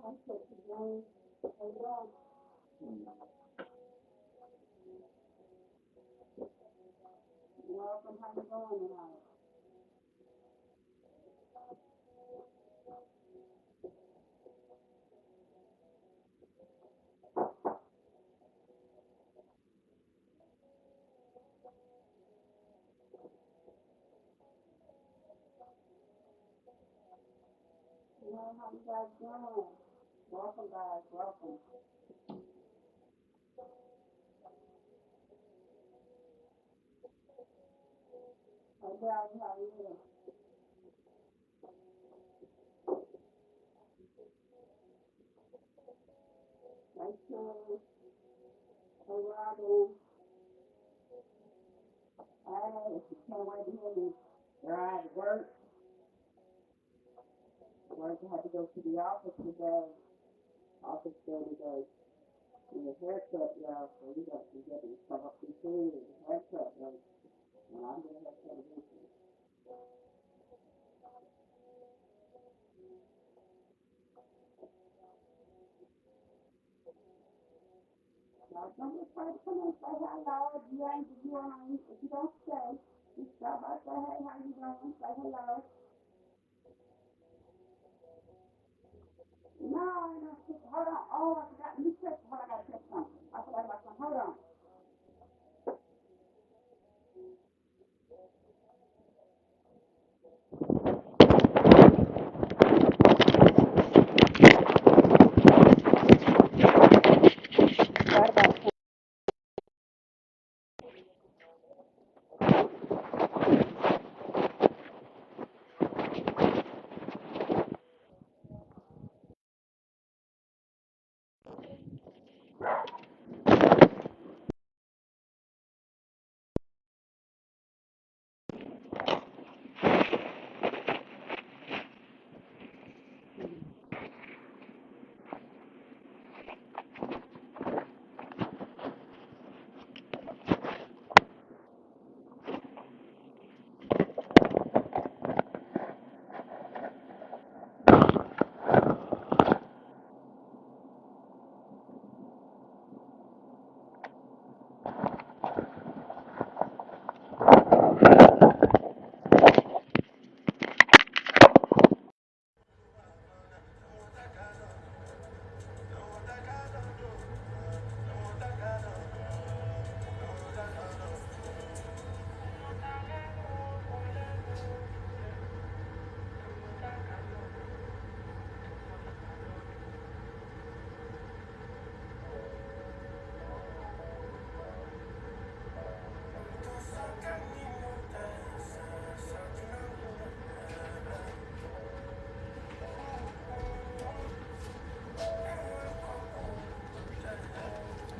Welcome, how you doing tonight? How you guys doing? Welcome, guys, welcome. Hey, Daddy, how are you? Thank you. Hey, Robin. Hey, can't wait to hear you. Right, work. Work, I had to go to the office today. Office day today. And the haircut, y'all, so we got to get it. Come up to food and haircut, right? And I'm going to have to have this. Now, don't just try to come and say hello. If you ain't, if you ain't, if you don't stay, just stop by, say, hey, how you doing? Say hello. No, no, hold on. Oh, I forgot. Let me check. Hold on, I gotta check something. I forgot about something. Hold on.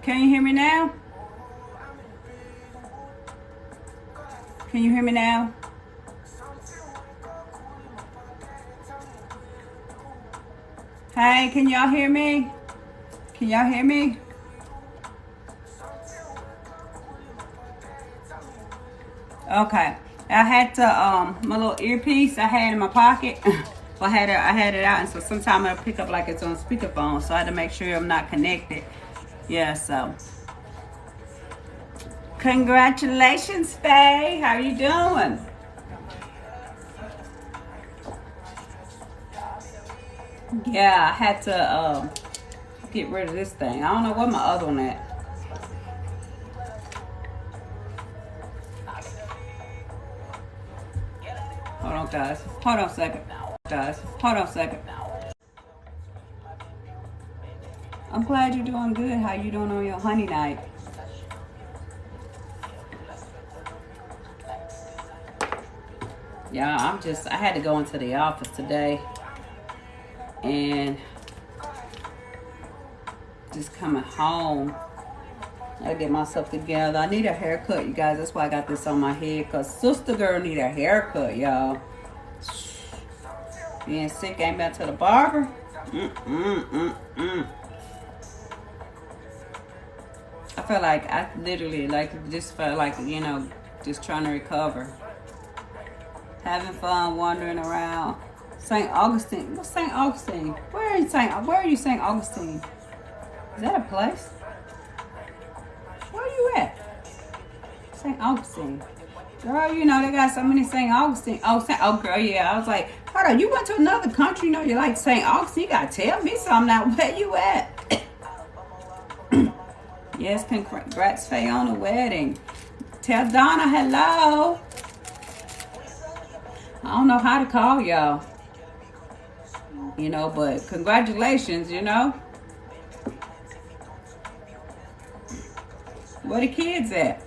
Can you hear me now? Can you hear me now? Hey, can y'all hear me? Can y'all hear me? Okay. I had to my little earpiece I had in my pocket. Well, I had it out, and so sometimes it'll pick up like it's on speakerphone. So I had to make sure I'm not connected. Yeah. So congratulations, Faye. How are you doing? Yeah, I had to get rid of this thing. I don't know where my other one at. Hold on, guys. Hold on a second. Guys, hold on a second. I'm glad you're doing good. How you doing on your honey night? Yeah, I had to go into the office today and just coming home. I gotta get myself together. I need a haircut, you guys. That's why I got this on my head. Cause sister girl need a haircut, y'all. Being sick, ain't been to the barber. I feel like I literally just felt like, just trying to recover. Having fun wandering around. St. Augustine. What's St. Augustine? Where Where are you, St. Augustine? Is that a place? Where are you at? St. Augustine. Girl, you know, they got so many St. Augustine. Oh, girl, yeah. I was like, hold on, you went to another country, you know, you like St. Augustine. You got to tell me something now. Where you at? Yes, congrats, Faye, on the wedding. Tell Donna hello. I don't know how to call y'all. You know, but congratulations, you know. Where the kids at?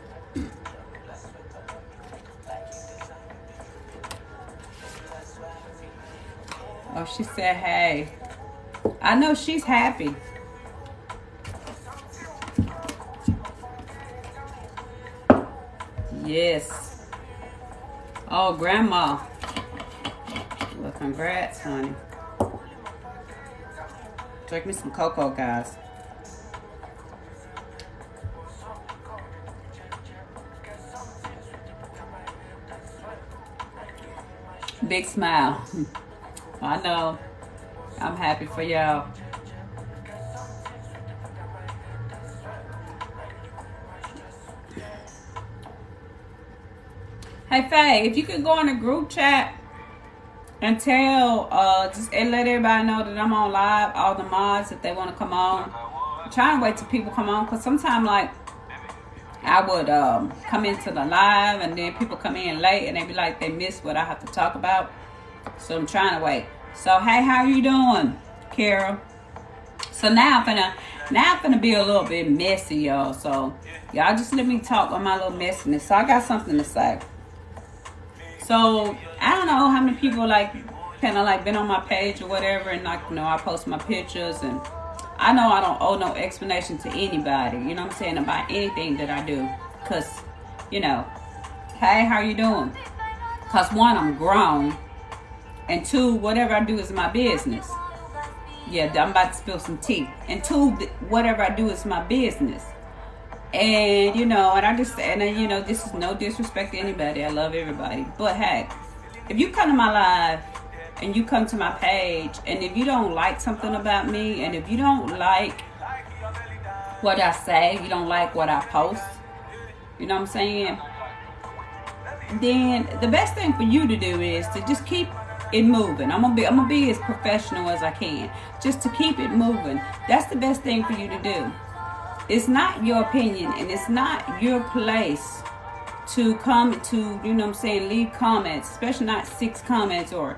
Oh, she said, hey. I know she's happy. Yes. Oh, grandma. Well, congrats, honey. Drink me some cocoa, guys. Big smile. I know. I'm happy for y'all. Hey, Faye, if you could go in the group chat and tell, and let everybody know that I'm on live, all the mods, if they want to come on. I'm trying to wait till people come on, because sometimes, like, I would come into the live, and then people come in late, and they be like, they miss what I have to talk about. So I'm trying to wait. So, hey, how you doing, Carol? So now I'm finna be a little bit messy, y'all. So, y'all just let me talk on my little messiness. So, I got something to say. So, I don't know how many people, like, kind of, like, been on my page or whatever. And, like, you know, I post my pictures. And I know I don't owe no explanation to anybody. You know what I'm saying? About anything that I do. Because, you know, hey, how you doing? Because, one, I'm grown. And two, whatever I do is my business. Yeah, I'm about to spill some tea. And two, whatever I do is my business. And, you know, you know, this is no disrespect to anybody. I love everybody. But, hey, if you come to my live and you come to my page, and if you don't like something about me, and if you don't like what I say, you don't like what I post, you know what I'm saying? Then the best thing for you to do is to just keep it moving. I'm gonna be as professional as I can, just to keep it moving. That's the best thing for you to do. It's not your opinion, and it's not your place to come to, you know what I'm saying, leave comments, especially not 6 comments or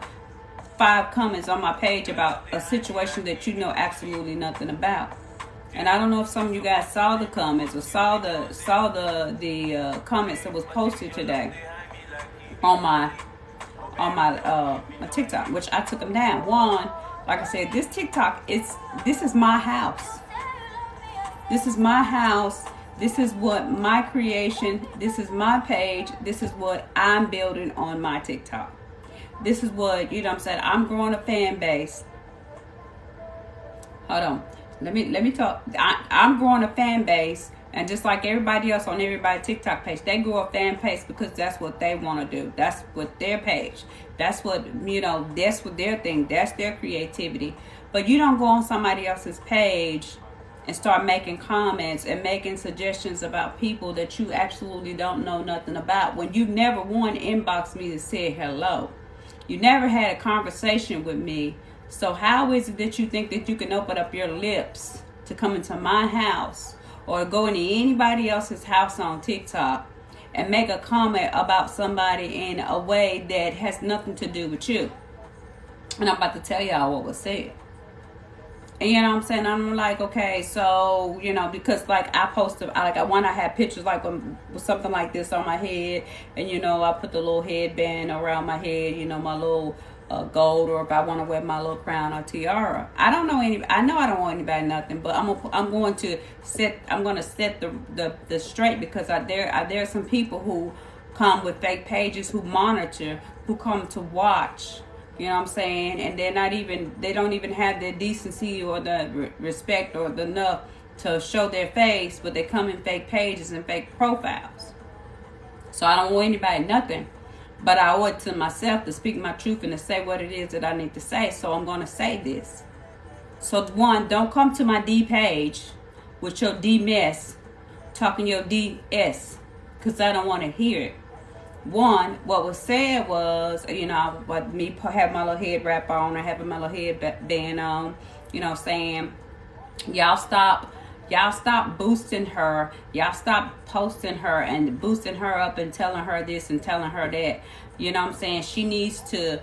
5 comments on my page about a situation that you know absolutely nothing about. And I don't know if some of you guys saw the comments or saw the comments that was posted today on my TikTok, which I took them down. One, like I said, this TikTok, this is my house. This is my house. This is what my creation. This is my page. This is what I'm building on my TikTok. This is what, you know what I'm saying, I'm growing a fan base. Hold on. Let me talk. I'm growing a fan base. And just like everybody else on everybody's TikTok page, they grow a fan page because that's what they want to do. That's what their page. That's what, you know, that's what their thing. That's their creativity. But you don't go on somebody else's page and start making comments and making suggestions about people that you absolutely don't know nothing about when you never one inboxed me to say hello. You never had a conversation with me. So how is it that you think that you can open up your lips to come into my house or go into anybody else's house on TikTok and make a comment about somebody in a way that has nothing to do with you? And I'm about to tell y'all what was said. And you know what I'm saying? I'm like, okay, so, you know, because like I posted, I had pictures like with something like this on my head. And, you know, I put the little headband around my head, you know, my little gold, or if I want to wear my little crown or tiara. I don't know I know I don't want anybody nothing, but I'm going to set the straight, because there are some people who come with fake pages, who monitor, who come to watch. You know what I'm saying? And they don't even have the decency or the respect or the enough to show their face, but they come in fake pages and fake profiles. So I don't owe anybody nothing, but I owe it to myself to speak my truth and to say what it is that I need to say. So I'm going to say this. So one, don't come to my D page with your D mess, talking your DS, because I don't want to hear it. One, what was said was, what me have my little head wrap on, or having my little headband on, saying, y'all stop boosting her, y'all stop posting her and boosting her up and telling her this and telling her that. You know what I'm saying? She needs to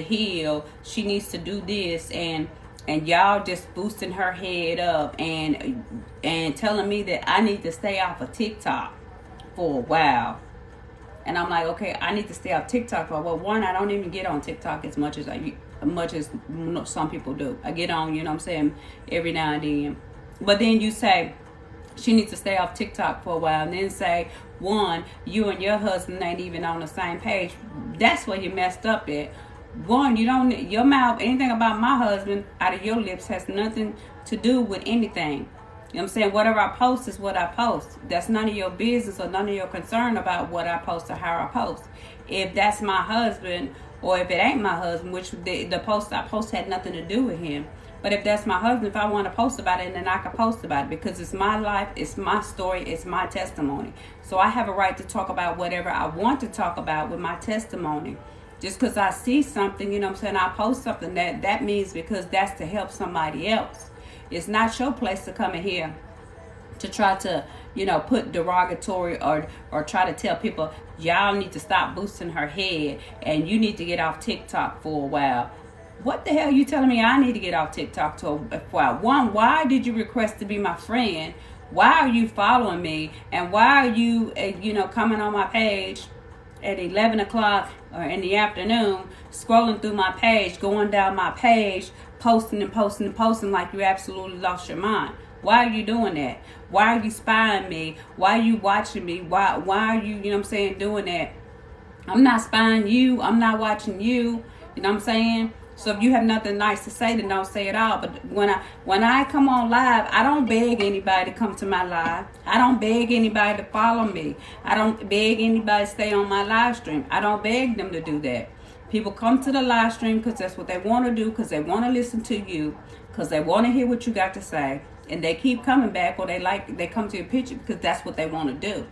heal, she needs to do this, and y'all just boosting her head up and telling me that I need to stay off of TikTok for a while. And I'm like, okay, I need to stay off TikTok for a while. One, I don't even get on TikTok as much as some people do. I get on, every now and then. But then you say she needs to stay off TikTok for a while, and then say, one, you and your husband ain't even on the same page. That's where you messed up at. One, you don't, your mouth, anything about my husband out of your lips has nothing to do with anything. You know what I'm saying? Whatever I post is what I post. That's none of your business or none of your concern about what I post or how I post. If that's my husband, or if it ain't my husband, which the post I post had nothing to do with him. But if that's my husband, if I want to post about it, then I can post about it, because it's my life, it's my story, it's my testimony. So I have a right to talk about whatever I want to talk about with my testimony. Just because I see something, I post something, that means because that's to help somebody else. It's not your place to come in here to try to, put derogatory or try to tell people, y'all need to stop boosting her head and you need to get off TikTok for a while. What the hell are you telling me I need to get off TikTok for a while? One, why did you request to be my friend? Why are you following me? And why are you, coming on my page at 11 o'clock or in the afternoon, scrolling through my page, going down my page, posting and posting and posting like you absolutely lost your mind? Why are you doing that? Why are you spying me? Why are you watching me? Why are you, doing that? I'm not spying you. I'm not watching you. You know what I'm saying? So if you have nothing nice to say, then don't say it all. But when I come on live, I don't beg anybody to come to my live. I don't beg anybody to follow me. I don't beg anybody to stay on my live stream. I don't beg them to do that. People come to the live stream because that's what they want to do, because they want to listen to you, because they want to hear what you got to say. And they keep coming back, or they come to your picture because that's what they want to do.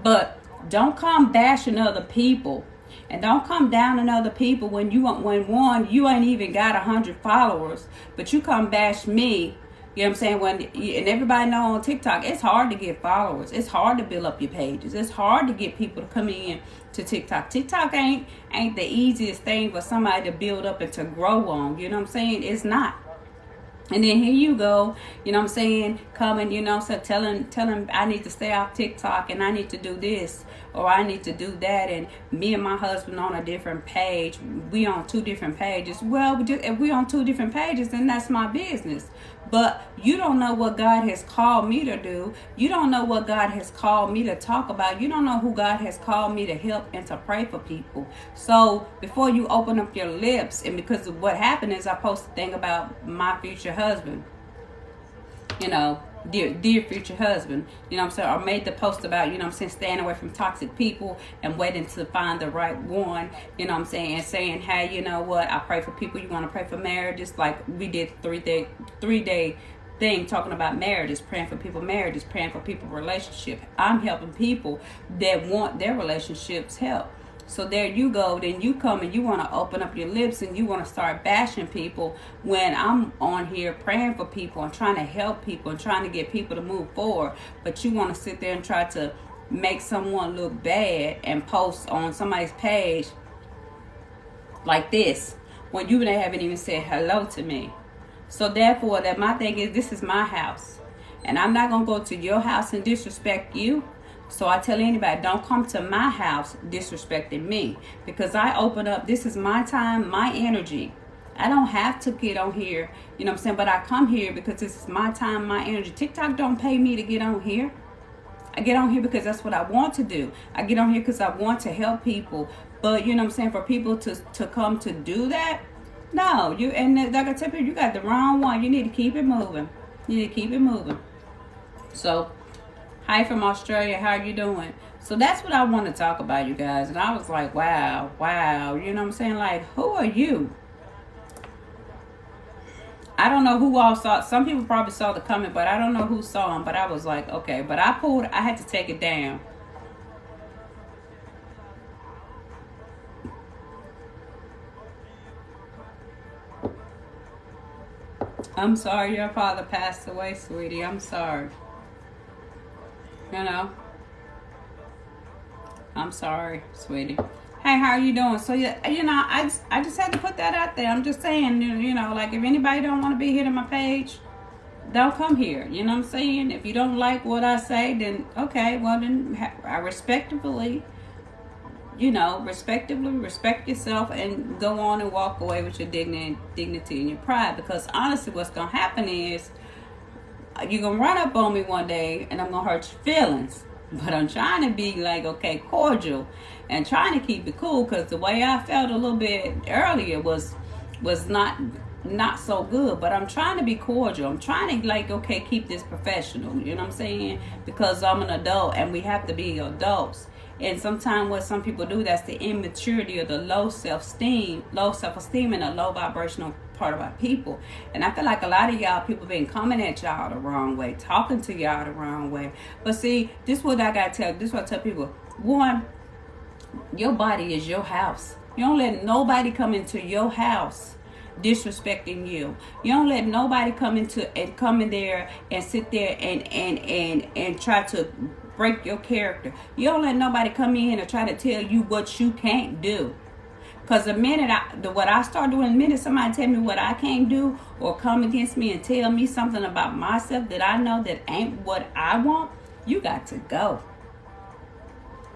But don't come bashing other people. And don't come down on other people when you ain't even got 100 followers, but you come bash me. You know what I'm saying? And everybody know on TikTok, it's hard to get followers. It's hard to build up your pages. It's hard to get people to come in to TikTok. TikTok ain't the easiest thing for somebody to build up and to grow on. You know what I'm saying? It's not. And then here you go, coming, so telling I need to stay off TikTok and I need to do this or I need to do that, and me and my husband on a different page. We on two different pages. Well, if we on two different pages, then that's my business. But you don't know what God has called me to do. You don't know what God has called me to talk about. You don't know who God has called me to help and to pray for people. So before you open up your lips, and because of what happened is I posted a thing about my future husband, dear future husband, or made the post about, staying away from toxic people and waiting to find the right one, and saying, hey, you know what, I pray for people. You want to pray for marriages? Like we did 3-day thing talking about marriages, praying for people marriages, praying for people relationship. I'm helping people that want their relationships help. So there you go. Then you come and you want to open up your lips and you want to start bashing people when I'm on here praying for people and trying to help people and trying to get people to move forward. But you want to sit there and try to make someone look bad and post on somebody's page like this when you haven't even said hello to me. So therefore, that my thing is, this is my house, and I'm not going to go to your house and disrespect you. So I tell anybody, don't come to my house disrespecting me, because I open up. This is my time, my energy. I don't have to get on here, but I come here because this is my time, my energy. TikTok don't pay me to get on here. I get on here because that's what I want to do. I get on here because I want to help people. But, for people to come to do that, no. Like I tell people, you got the wrong one. You need to keep it moving. So, hi from Australia, how are you doing? So that's what I want to talk about, you guys. And I was like, wow, like, who are you? I don't know who all saw. Some people probably saw the comment, but I don't know who saw them. But I was like, okay. But I had to take it down. I'm sorry your father passed away, sweetie. I'm sorry. You know. I'm sorry, sweetie. Hey, how are you doing? So, yeah, you know, I just had to put that out there. I'm just saying, you know, like if anybody don't want to be here to my page, don't come here. You know what I'm saying? If you don't like what I say, then okay, well then I respectfully, you know, respect yourself and go on and walk away with your dignity and your pride. Because honestly, what's gonna happen is you're gonna run up on me one day and I'm gonna hurt your feelings. But I'm trying to be like, okay, cordial and trying to keep it cool, because the way I felt a little bit earlier was not so good. But I'm trying to be cordial. I'm trying to like, okay, keep this professional. You know what I'm saying? Because I'm an adult and we have to be adults. And sometimes what some people do, that's the immaturity or the low self-esteem and a low vibrational part of our people. And I feel like a lot of y'all people been coming at y'all the wrong way, talking to y'all the wrong way. But see, this is what I gotta tell. This is what I tell people. One, your body is your house. You don't let nobody come into your house disrespecting you. You don't let nobody come in there and sit there and try to break your character. You don't let nobody come in and try to tell you what you can't do. Because the minute what I start doing, the minute somebody tell me what I can't do or come against me and tell me something about myself that I know that ain't what I want, you got to go.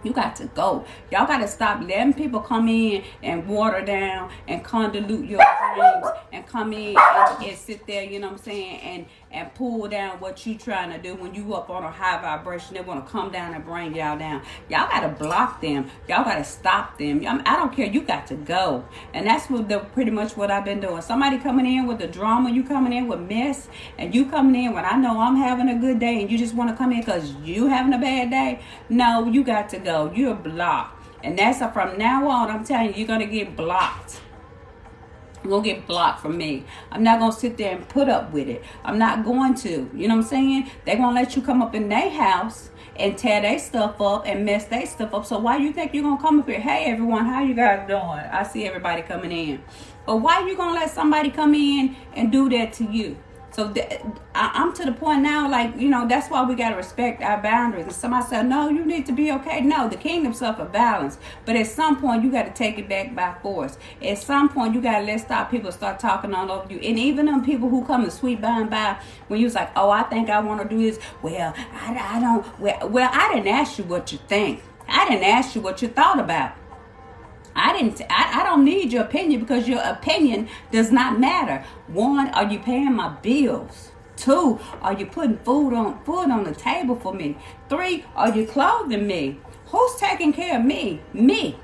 You got to go. Y'all got to stop letting people come in and water down and convolute your dreams and come in and sit there, you know what I'm saying, and pull down what you trying to do. When you up on a high vibration, they want to come down and bring y'all down. Y'all got to block them. Y'all got to stop them. I don't care. You got to go. And that's pretty much what I've been doing. Somebody coming in with the drama, you coming in with mess, and you coming in when I know I'm having a good day and you just want to come in because you having a bad day. No, you got to go. You're blocked. And that's from now on, I'm telling you, you're going to get blocked. You're going to get blocked from me. I'm not going to sit there and put up with it. I'm not going to. You know what I'm saying? They're going to let you come up in their house and tear their stuff up and mess their stuff up. So why do you think you're going to come up here? Hey, everyone, how you guys doing? I see everybody coming in. But why you going to let somebody come in and do that to you? So I'm to the point now, like, you know, that's why we got to respect our boundaries. And somebody said, no, you need to be okay. No, the kingdom suffer violence. But at some point, you got to take it back by force. At some point, you got to let people start talking all over you. And even them people who come to sweep by and by, when you was like, oh, I think I want to do this. Well, I don't. Well, I didn't ask you what you think. I didn't ask you what you thought about. I don't need your opinion, because your opinion does not matter. One, are you paying my bills? Two, are you putting food on the table for me? Three, are you clothing me? Who's taking care of me? Me.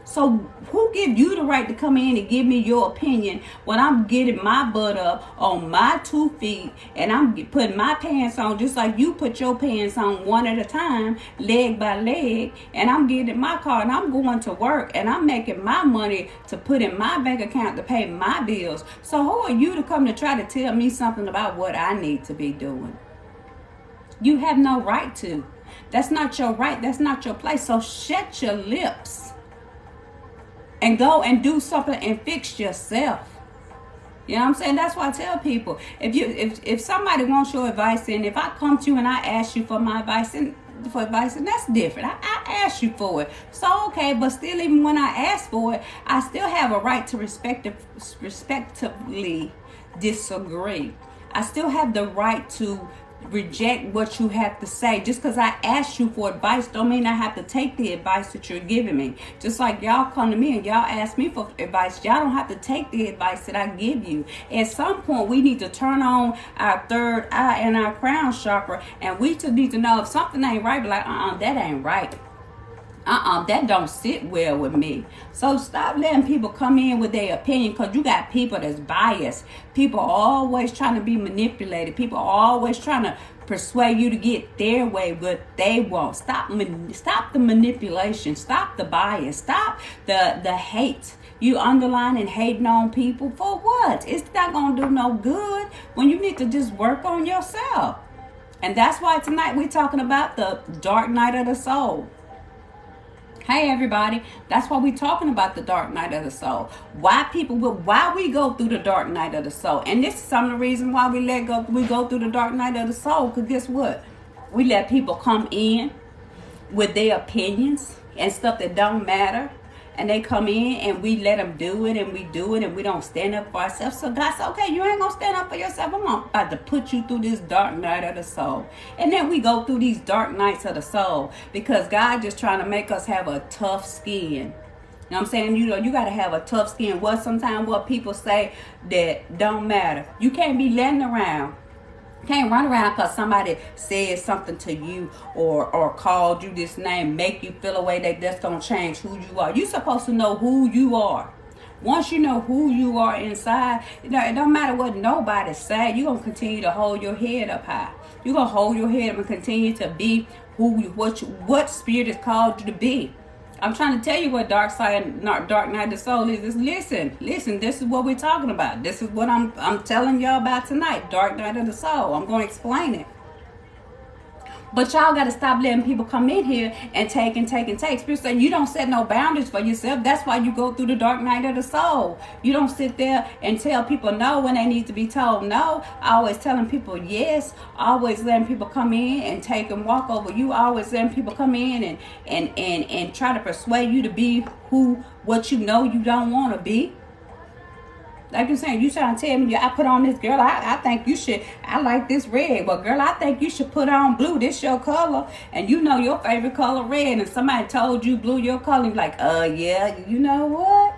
So who give you the right to come in and give me your opinion when I'm getting my butt up on my 2 feet and I'm putting my pants on just like you put your pants on one at a time, leg by leg, and I'm getting in my car and I'm going to work and I'm making my money to put in my bank account to pay my bills. So who are you to come to try to tell me something about what I need to be doing? You have no right to. That's not your right. That's not your place. So shut your lips and go and do something and fix yourself. You know what I'm saying? That's why I tell people, if somebody wants your advice, and if I come to you and I ask you for my advice, and that's different. I asked you for it. So okay, but still, even when I ask for it, I still have a right to respectively disagree. I still have the right to reject what you have to say. Just because I asked you for advice don't mean I have to take the advice that you're giving me. Just like y'all come to me and y'all ask me for advice, y'all don't have to take the advice that I give you. At some point, we need to turn on our third eye and our crown chakra, and we just need to know if something ain't right, be like, that ain't right. That don't sit well with me. So stop letting people come in with their opinion, because you got people that's biased. People are always trying to be manipulated. People are always trying to persuade you to get their way, what they want. Stop the manipulation. Stop the bias. Stop the hate. You underlining hating on people for what? It's not going to do no good when you need to just work on yourself. And that's why tonight we're talking about the dark night of the soul. Hey everybody, that's why we're talking about the dark night of the soul. Why we go through the dark night of the soul. And this is some of the reason why we go through the dark night of the soul. Because guess what? We let people come in with their opinions and stuff that don't matter. And they come in and we let them do it, and we do it, and we don't stand up for ourselves. So God said, okay, you ain't going to stand up for yourself. I'm about to put you through this dark night of the soul. And then we go through these dark nights of the soul because God just trying to make us have a tough skin. You know what I'm saying? You got to have a tough skin. Sometimes what people say that don't matter. You can't be letting around. Can't run around because somebody said something to you or called you this name, make you feel a way that's going to change who you are. You're supposed to know who you are. Once you know who you are inside, it don't matter what nobody say. You're going to continue to hold your head up high. You're going to hold your head up and continue to be what Spirit has called you to be. I'm trying to tell you what dark night of the soul is. Listen, this is what we're talking about. This is what I'm telling y'all about tonight. Dark night of the soul. I'm going to explain it. But y'all got to stop letting people come in here and take. Spirit said you don't set no boundaries for yourself. That's why you go through the dark night of the soul. You don't sit there and tell people no when they need to be told no. Always telling people yes. Always letting people come in and take and walk over you. Always letting people come in and try to persuade you to be what you know you don't want to be. Like you're saying, you trying to tell me, I put on this, girl, I think you should, I like this red. Well, girl, I think you should put on blue. This your color. And you know your favorite color red. And somebody told you blue your color. You're like, yeah, you know what?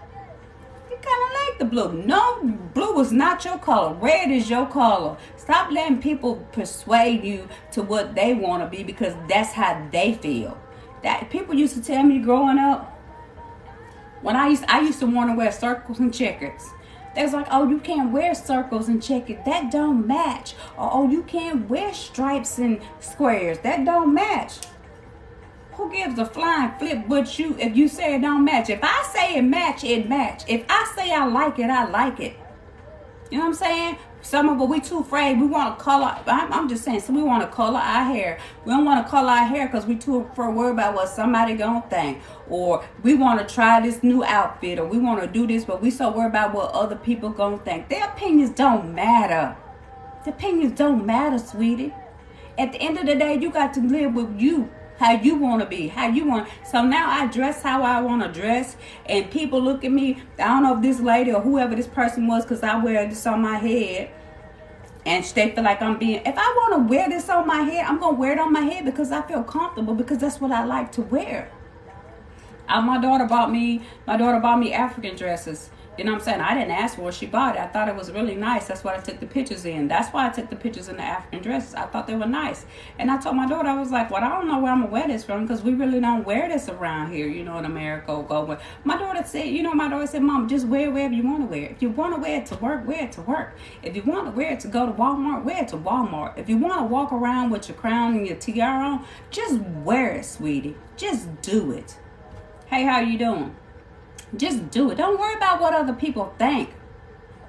You kind of like the blue. No, blue was not your color. Red is your color. Stop letting people persuade you to what they want to be because that's how they feel. That people used to tell me growing up, when I used to want to wear circles and checkers. They was like, oh, you can't wear circles and checkers. That don't match. Or, oh, you can't wear stripes and squares. That don't match. Who gives a flying flip but you if you say it don't match? If I say it match, it match. If I say I like it, I like it. You know what I'm saying? Some of us, we too afraid. We want to color. I'm just saying, so we want to color our hair. We don't want to color our hair because we too worried about what somebody going to think. Or we want to try this new outfit. Or we want to do this, but we so worried about what other people going to think. Their opinions don't matter. The opinions don't matter, sweetie. At the end of the day, you got to live with you. How you want to be, how you want. So now I dress how I want to dress, and people look at me. I don't know if this lady or whoever this person was, because I wear this on my head, and they feel like I'm being. If I want to wear this on my head, I'm gonna wear it on my head because I feel comfortable, because that's what I like to wear. My daughter bought me African dresses. You know what I'm saying? I didn't ask for it. She bought it. I thought it was really nice. That's why I took the pictures in. That's why I took the pictures in the African dresses. I thought they were nice. And I told my daughter, I was like, well, I don't know where I'm going to wear this from because we really don't wear this around here, in America. My daughter said, Mom, just wear it wherever you want to wear it. If you want to wear it to work, wear it to work. If you want to wear it to go to Walmart, wear it to Walmart. If you want to walk around with your crown and your tiara on, just wear it, sweetie. Just do it. Hey, how you doing? Just do it. Don't worry about what other people think.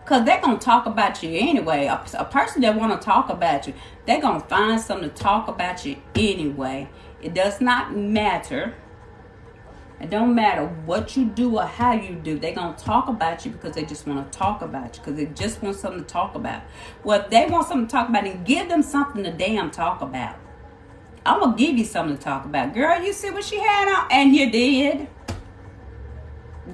Because they're going to talk about you anyway. A person that want to talk about you, they're going to find something to talk about you anyway. It does not matter. It don't matter what you do or how you do. They're going to talk about you because they just want to talk about you. Because they just want something to talk about. Well, if they want something to talk about, then give them something to damn talk about. I'm going to give you something to talk about. Girl, you see what she had on? And you did.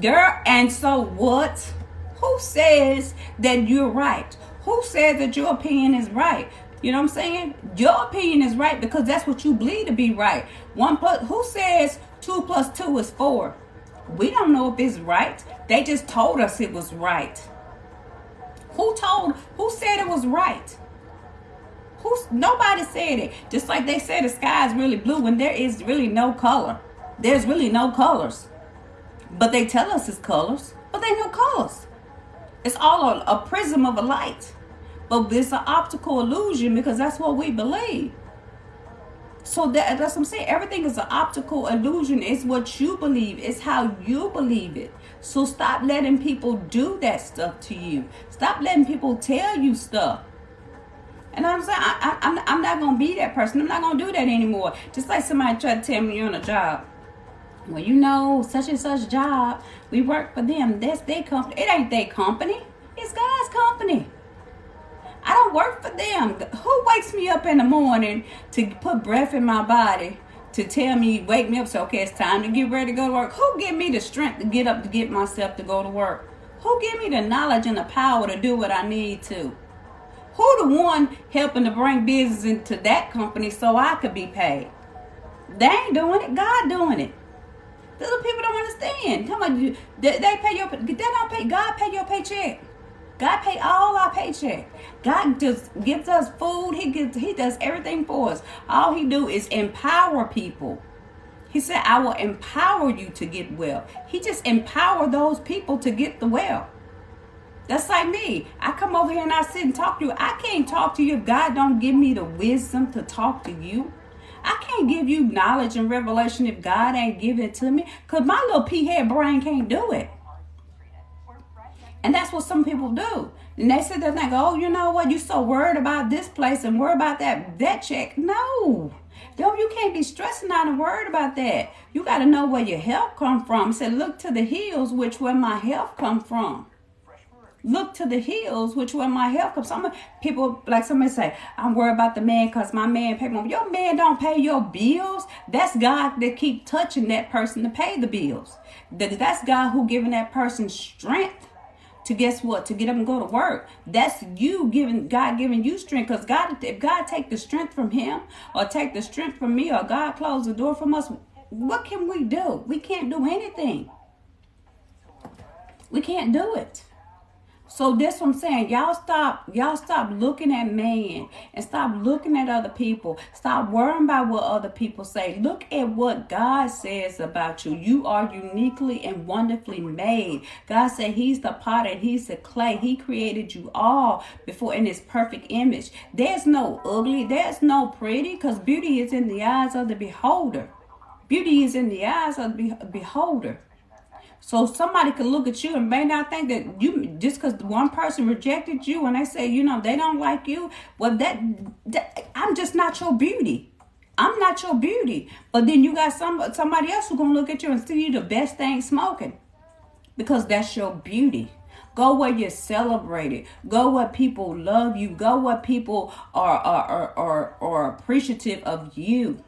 Girl, and so what? Who says that you're right? Who says that your opinion is right? You know what I'm saying? Your opinion is right because that's what you believe to be right. Who says 2 + 2 is 4? We don't know if it's right. They just told us it was right. Who said it was right? Nobody said it. Just like they said the sky is really blue when there is really no color. There's really no colors. But they tell us it's colors, but they no colors. It's all a prism of a light. But it's an optical illusion because that's what we believe. So that's what I'm saying. Everything is an optical illusion. It's what you believe. It's how you believe it. So stop letting people do that stuff to you. Stop letting people tell you stuff. And I'm saying, I'm not going to be that person. I'm not going to do that anymore. Just like somebody tried to tell me you're on a job. Well, you know, such and such job, we work for them. That's their company. It ain't their company. It's God's company. I don't work for them. Who wakes me up in the morning to put breath in my body to tell me, wake me up, so okay, it's time to get ready to go to work? Who give me the strength to get up to get myself to go to work? Who give me the knowledge and the power to do what I need to? Who the one helping to bring business into that company so I could be paid? They ain't doing it. God doing it. Those people don't understand. Come on, they pay your. They don't pay. God pay your paycheck. God pay all our paycheck. God just gives us food. He does everything for us. All he do is empower people. He said, I will empower you to get well. He just empower those people to get the well. That's like me. I come over here and I sit and talk to you. I can't talk to you if God don't give me the wisdom to talk to you. I can't give you knowledge and revelation if God ain't giving it to me. Because my little pea-head brain can't do it. And that's what some people do. And they sit there and think, oh, you know what? You so worried about this place and worried about that check. No. You can't be stressing out and worried about that. You got to know where your help come from. He said, look to the hills, which where my help come from. Look to the hills, which where my help comes. Some people, like somebody say, I'm worried about the man because my man pay me. Your man don't pay your bills. That's God that keep touching that person to pay the bills. That's God who giving that person strength to guess what? To get up and go to work. That's you God giving you strength. Because if God take the strength from him or take the strength from me or God close the door from us, what can we do? We can't do anything. We can't do it. So that's what I'm saying. Y'all stop looking at man and stop looking at other people. Stop worrying about what other people say. Look at what God says about you. You are uniquely and wonderfully made. God said he's the potter, he's the clay. He created you all before in his perfect image. There's no ugly, there's no pretty, because beauty is in the eyes of the beholder. Beauty is in the eyes of the beholder. So somebody could look at you and may not think that you, just because one person rejected you and they say, you know, they don't like you. Well, that I'm just not your beauty. I'm not your beauty. But then you got somebody else who's going to look at you and see you the best thing smoking. Because that's your beauty. Go where you're celebrated. Go where people love you. Go where people are appreciative of you.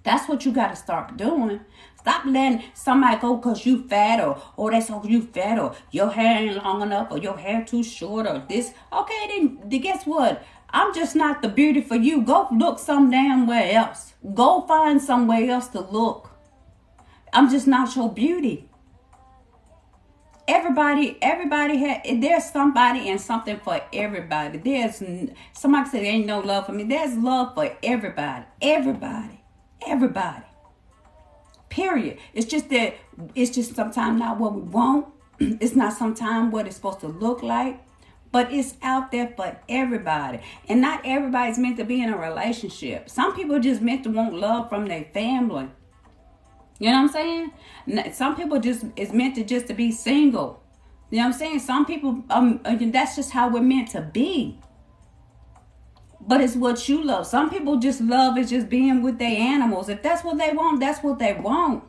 That's what you got to start doing. Stop letting somebody go because you fat or that's so you fat or your hair ain't long enough or your hair too short or this. Okay, then guess what? I'm just not the beauty for you. Go look some damn where else. Go find somewhere else to look. I'm just not your beauty. Everybody there's somebody and something for everybody. There's somebody said there ain't no love for me. There's love for everybody. Everybody. Period. It's just sometimes not what we want. It's not sometimes what it's supposed to look like. But it's out there for everybody. And not everybody's meant to be in a relationship. Some people just meant to want love from their family. You know what I'm saying? Some people just is meant to just to be single. You know what I'm saying? Some people, that's just how we're meant to be. But it's what you love. Some people just love is just being with their animals. If that's what they want, that's what they want.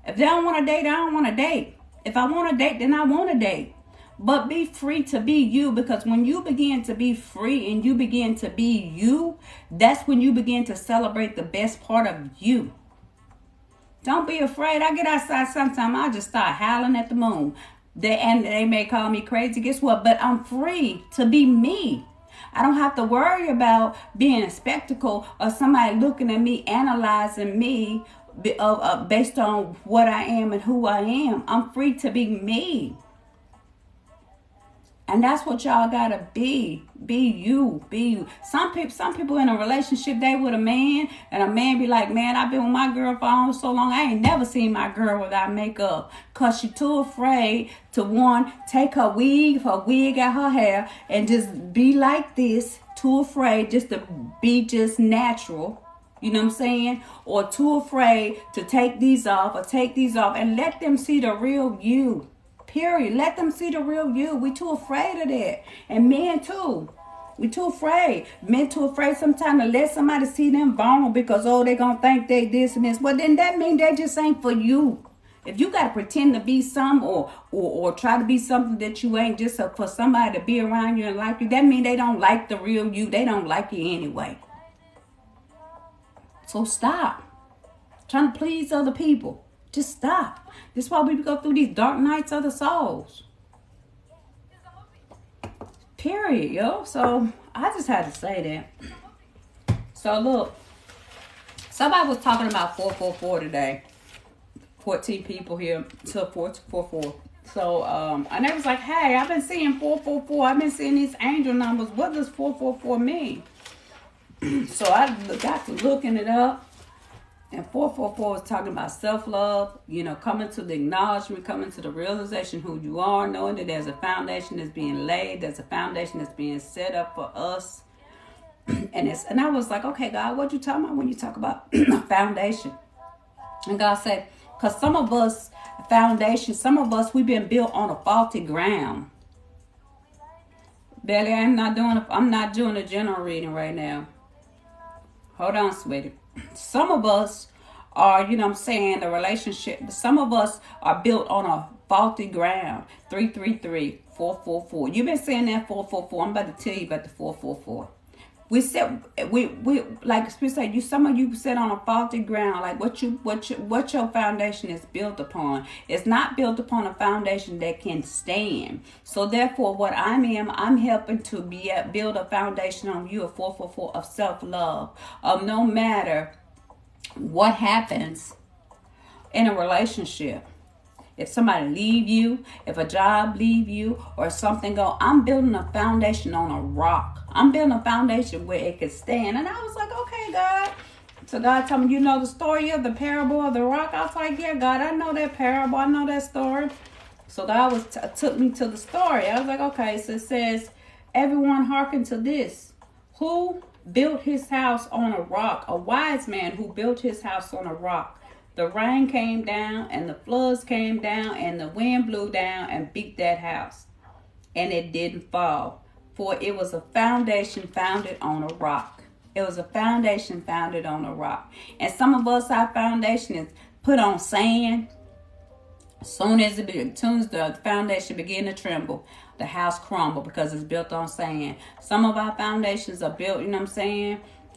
If they don't want to date, I don't want to date. If I want to date, then I want to date. But be free to be you, because when you begin to be free and you begin to be you, that's when you begin to celebrate the best part of you. Don't be afraid. I get outside sometimes, I just start howling at the moon. They may call me crazy. Guess what? But I'm free to be me. I don't have to worry about being a spectacle or somebody looking at me, analyzing me based on what I am and who I am. I'm free to be me. And that's what y'all gotta be. Be you. Be you. Some people in a relationship, they with a man, and a man be like, man, I've been with my girl for so long. I ain't never seen my girl without makeup. Cause she too afraid to, one, take her wig out her hair, and just be like this. Too afraid just to be just natural. You know what I'm saying? Or too afraid to take these off and let them see the real you. Period. Let them see the real you. We too afraid of that. And men too. We too afraid. Men too afraid sometimes to let somebody see them vulnerable because, oh, they gonna think they this and this. Well, then that means they just ain't for you. If you gotta pretend to be some or try to be something that you ain't just for somebody to be around you and like you, that means they don't like the real you. They don't like you anyway. So stop trying to please other people. Just stop. This is why we go through these dark nights of the souls. Period, yo. So I just had to say that. So look, somebody was talking about 444 today. 14 people here to 444. So and they was like, hey, I've been seeing 444. I've been seeing these angel numbers. What does 444 mean? So I got to looking it up. And 444 is talking about self-love, coming to the acknowledgement, coming to the realization who you are, knowing that there's a foundation that's being laid, there's a foundation that's being set up for us. And I was like, okay, God, what you talking about when you talk about a foundation? And God said, because some of us, we've been built on a faulty ground. Belly, I'm not doing a general reading right now. Hold on, sweetie. Some of us are, the relationship. Some of us are built on a faulty ground. 333, 444. You've been saying that 444. I'm about to tell you about the 444. We said we like we said, some of you sit on a faulty ground. Like what your foundation is built upon. It's not built upon a foundation that can stand. So therefore, what I'm helping to build a foundation on you, a 444 of self-love. Of no matter what happens in a relationship. If somebody leave you, if a job leave you, or something go, I'm building a foundation on a rock. I'm building a foundation where it could stand. And I was like, okay, God. So God told me, the story of the parable of the rock? I was like, yeah, God, I know that parable. I know that story. So God took me to the story. I was like, okay. So it says, everyone hearken to this. Who built his house on a rock? A wise man who built his house on a rock. The rain came down and the floods came down and the wind blew down and beat that house. And it didn't fall. For it was a foundation founded on a rock. It was a foundation founded on a rock. And some of us, our foundation is put on sand. As soon as the foundation begin to tremble, the house crumble because it's built on sand. Some of our foundations are built,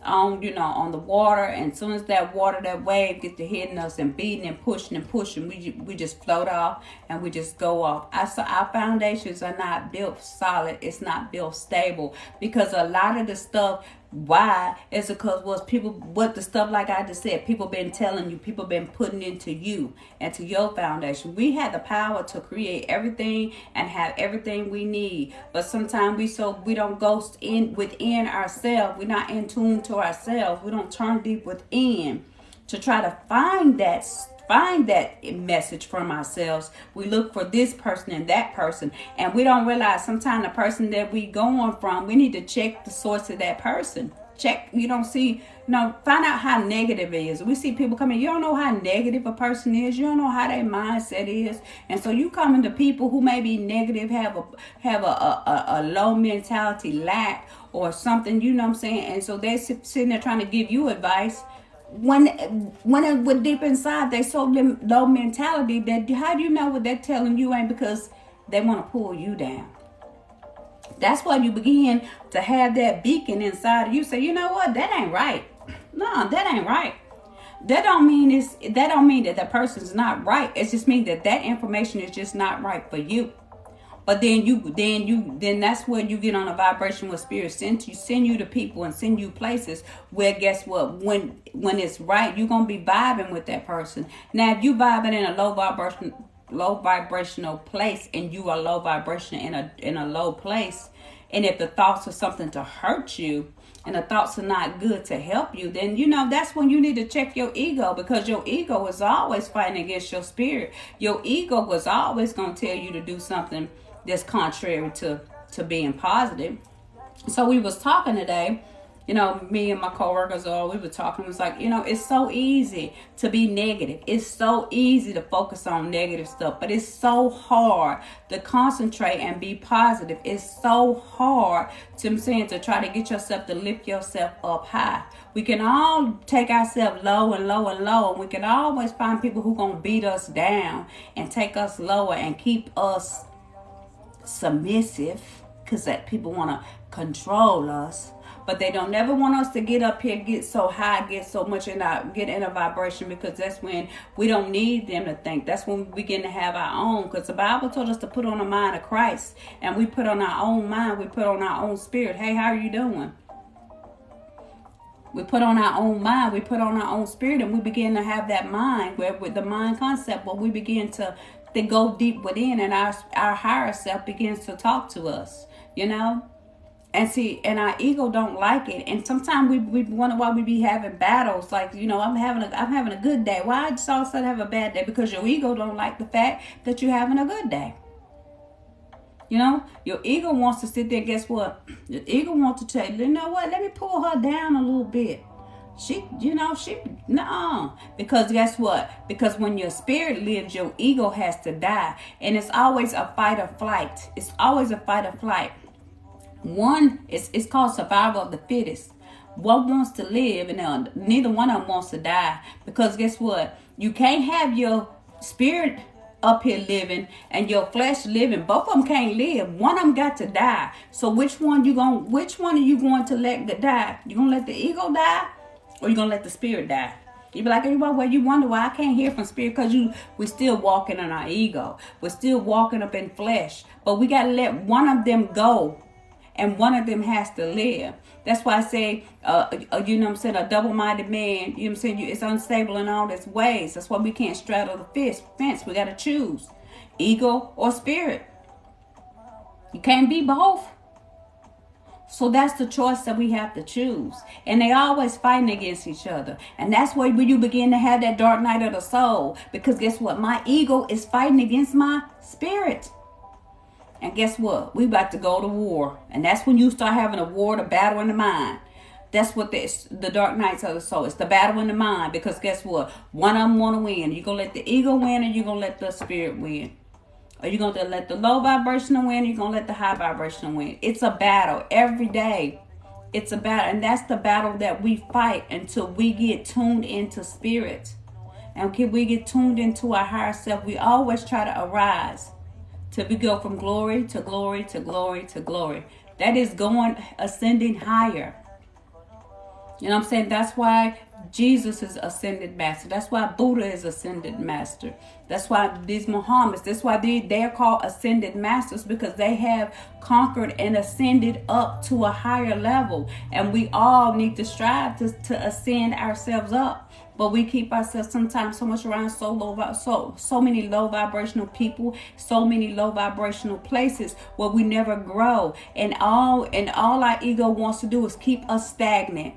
on the water, and as soon as that wave gets to hitting us and beating and pushing, we just float off and we just go off. Our foundations are not built solid. It's not built stable, because a lot of the stuff, why is because what the stuff, like I just said, people been telling you, people been putting into you and to your foundation. We have the power to create everything and have everything we need, but sometimes we don't go within ourselves. We're not in tune to ourselves. We don't turn deep within to try to find that message from ourselves. We look for this person and that person, and we don't realize sometimes the person that we going from, we need to check the source of that person. Find out how negative it is. We see people coming, you don't know how negative a person is, you don't know how their mindset is, and so you coming to people who may be negative, have a low mentality, lack or something, and so they're sitting there trying to give you advice. When with deep inside they so low mentality, that how do you know what they're telling you ain't because they want to pull you down? That's why you begin to have that beacon inside of you. Say, you know what, that ain't right. No, that ain't right. That don't mean that the person's not right. It just means that information is just not right for you. But then that's where you get on a vibration where spirit send you to people and send you places where, guess what, when it's right, you're gonna be vibing with that person. Now if you vibing in a low low vibrational place, and you are low vibration in a low place, and if the thoughts are something to hurt you and the thoughts are not good to help you, then that's when you need to check your ego, because your ego is always fighting against your spirit. Your ego was always going to tell you to do something that's contrary to being positive. So we was talking today, me and my coworkers, we were talking. It was like, it's so easy to be negative. It's so easy to focus on negative stuff, but it's so hard to concentrate and be positive. It's so hard to try to get yourself to lift yourself up high. We can all take ourselves low and low and low, and we can always find people who gonna beat us down and take us lower and keep us submissive, because that people want to control us. But they don't never want us to get up here, get so high, get so much get in a vibration, because that's when we don't need them to think. That's when we begin to have our own, because the Bible told us to put on the mind of Christ, and we put on our own mind, we put on our own spirit. Hey, how are you doing? We put on our own mind, we put on our own spirit, and we begin to have that mind, where with the mind concept, where we begin to go deep within, and our higher self begins to talk to us, And see, and our ego don't like it. And sometimes we wonder why we be having battles. Like, I'm having a good day. Why I just all of a sudden have a bad day? Because your ego don't like the fact that you're having a good day. Your ego wants to sit there. Guess what? Your ego wants to tell you, what? Let me pull her down a little bit. No. Because guess what? Because when your spirit lives, your ego has to die. And it's always a fight or flight. It's always a fight or flight. One, it's called survival of the fittest. One wants to live, and neither one of them wants to die. Because guess what? You can't have your spirit up here living and your flesh living. Both of them can't live. One of them got to die. So which one are you going to let die? You gonna let the ego die, or you gonna let the spirit die? You be like, well, you wonder why I can't hear from spirit, because we're still walking in our ego. We're still walking up in flesh. But we got to let one of them go, and one of them has to live. That's why I say, a double-minded man, it's unstable in all its ways. That's why we can't straddle the fence. We got to choose ego or spirit. You can't be both. So that's the choice that we have to choose. And they always fighting against each other. And that's where you begin to have that dark night of the soul. Because guess what? My ego is fighting against my spirit. And guess what? We about to go to war. And that's when you start having a war, the battle in the mind. That's what the dark nights of the soul. It's the battle in the mind. Because guess what? One of them want to win. You're going to let the ego win, or you're going to let the spirit win. Are you going to let the low vibrational win, or you're going to let the high vibrational win? It's a battle every day. It's a battle. And that's the battle that we fight until we get tuned into spirit. And we get tuned into our higher self. We always try to arise. Till we go from glory to glory to glory to glory. That is ascending higher. You know what I'm saying? That's why Jesus is ascended master. That's why Buddha is ascended master. That's why these Muhammad's, that's why they're called ascended masters, because they have conquered and ascended up to a higher level. And we all need to strive to ascend ourselves up. But we keep ourselves sometimes so much around so many low vibrational people, so many low vibrational places where we never grow. And all our ego wants to do is keep us stagnant.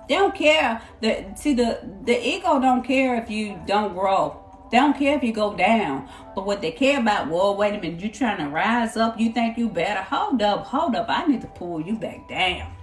They don't care. The ego don't care if you don't grow. They don't care if you go down. But what they care about, well, wait a minute, you trying to rise up, you think you better. Hold up. I need to pull you back down.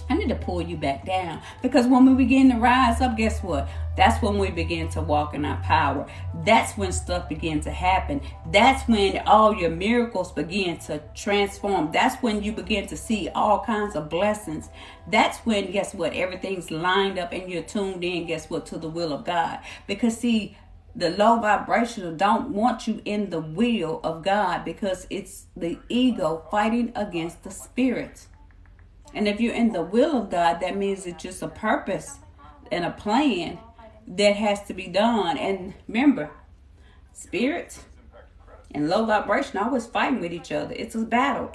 I need to pull you back down. Because when we begin to rise up, guess what? That's when we begin to walk in our power. That's when stuff begins to happen. That's when all your miracles begin to transform. That's when you begin to see all kinds of blessings. That's when, guess what? Everything's lined up and you're tuned in, guess what? To the will of God. Because see, the low vibrational don't want you in the will of God, because it's the ego fighting against the spirit. And if you're in the will of God, that means it's just a purpose and a plan that has to be done. And remember, spirit and low vibration always fighting with each other. It's a battle.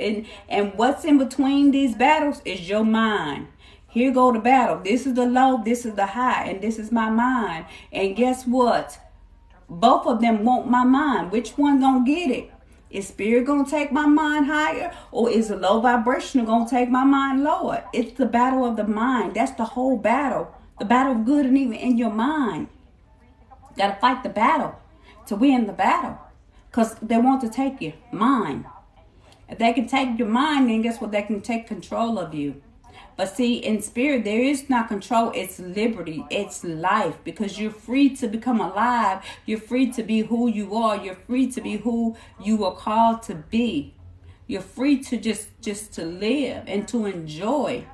And what's in between these battles is your mind. Here go the battle. This is the low, this is the high, and this is my mind. And guess what? Both of them want my mind. Which one gonna get it? Is spirit gonna take my mind higher, or is the low vibration gonna take my mind lower? It's the battle of the mind. That's the whole battle. The battle of good and evil in your mind. You gotta fight the battle to win the battle. Because they want to take your mind. If they can take your mind, then guess what? They can take control of you. But see, in spirit, there is not control. It's liberty. It's life. Because you're free to become alive. You're free to be who you are. You're free to be who you are called to be. You're free to just to live and to enjoy.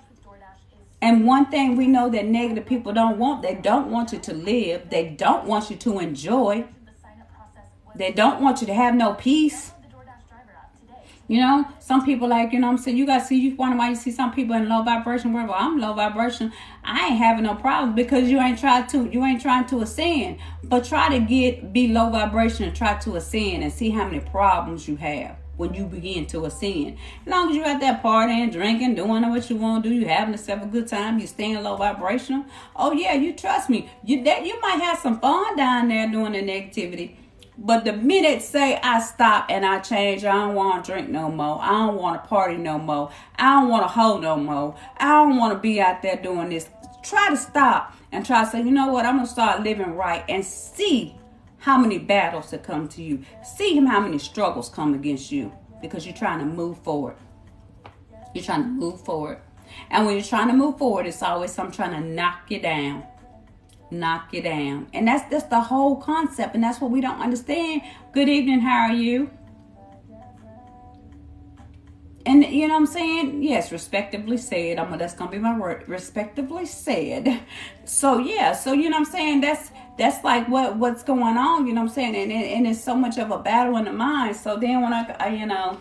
And one thing we know that negative people don't want, they don't want you to live. They don't want you to enjoy. They don't want you to have no peace. You know, some people like, you know what I'm saying, you got to see, you wonder why you see some people in low vibration world. Well, I'm low vibration. I ain't having no problems because you ain't trying to ascend. But try to be low vibration and try to ascend and see how many problems you have when you begin to ascend. As long as you're at that partying, drinking, doing what you want to do, you having yourself a good time, you staying low vibrational. Oh yeah, you trust me. You might have some fun down there doing the negativity. But the minute say I stop and I change, I don't want to drink no more. I don't want to party no more. I don't want to hoe no more. I don't want to be out there doing this. Try to stop and try to say, you know what? I'm going to start living right and see how many battles that come to you. See how many struggles come against you because you're trying to move forward. You're trying to move forward. And when you're trying to move forward, it's always something trying to knock you down. Knock you down. And that's the whole concept, and that's what we don't understand. Good evening, how are you? And you know what I'm saying? Yes, respectively said. That's gonna be my word. Respectively said. So yeah, so you know what I'm saying? That's like what's going on, you know what I'm saying? And it's so much of a battle in the mind. So then when I you know,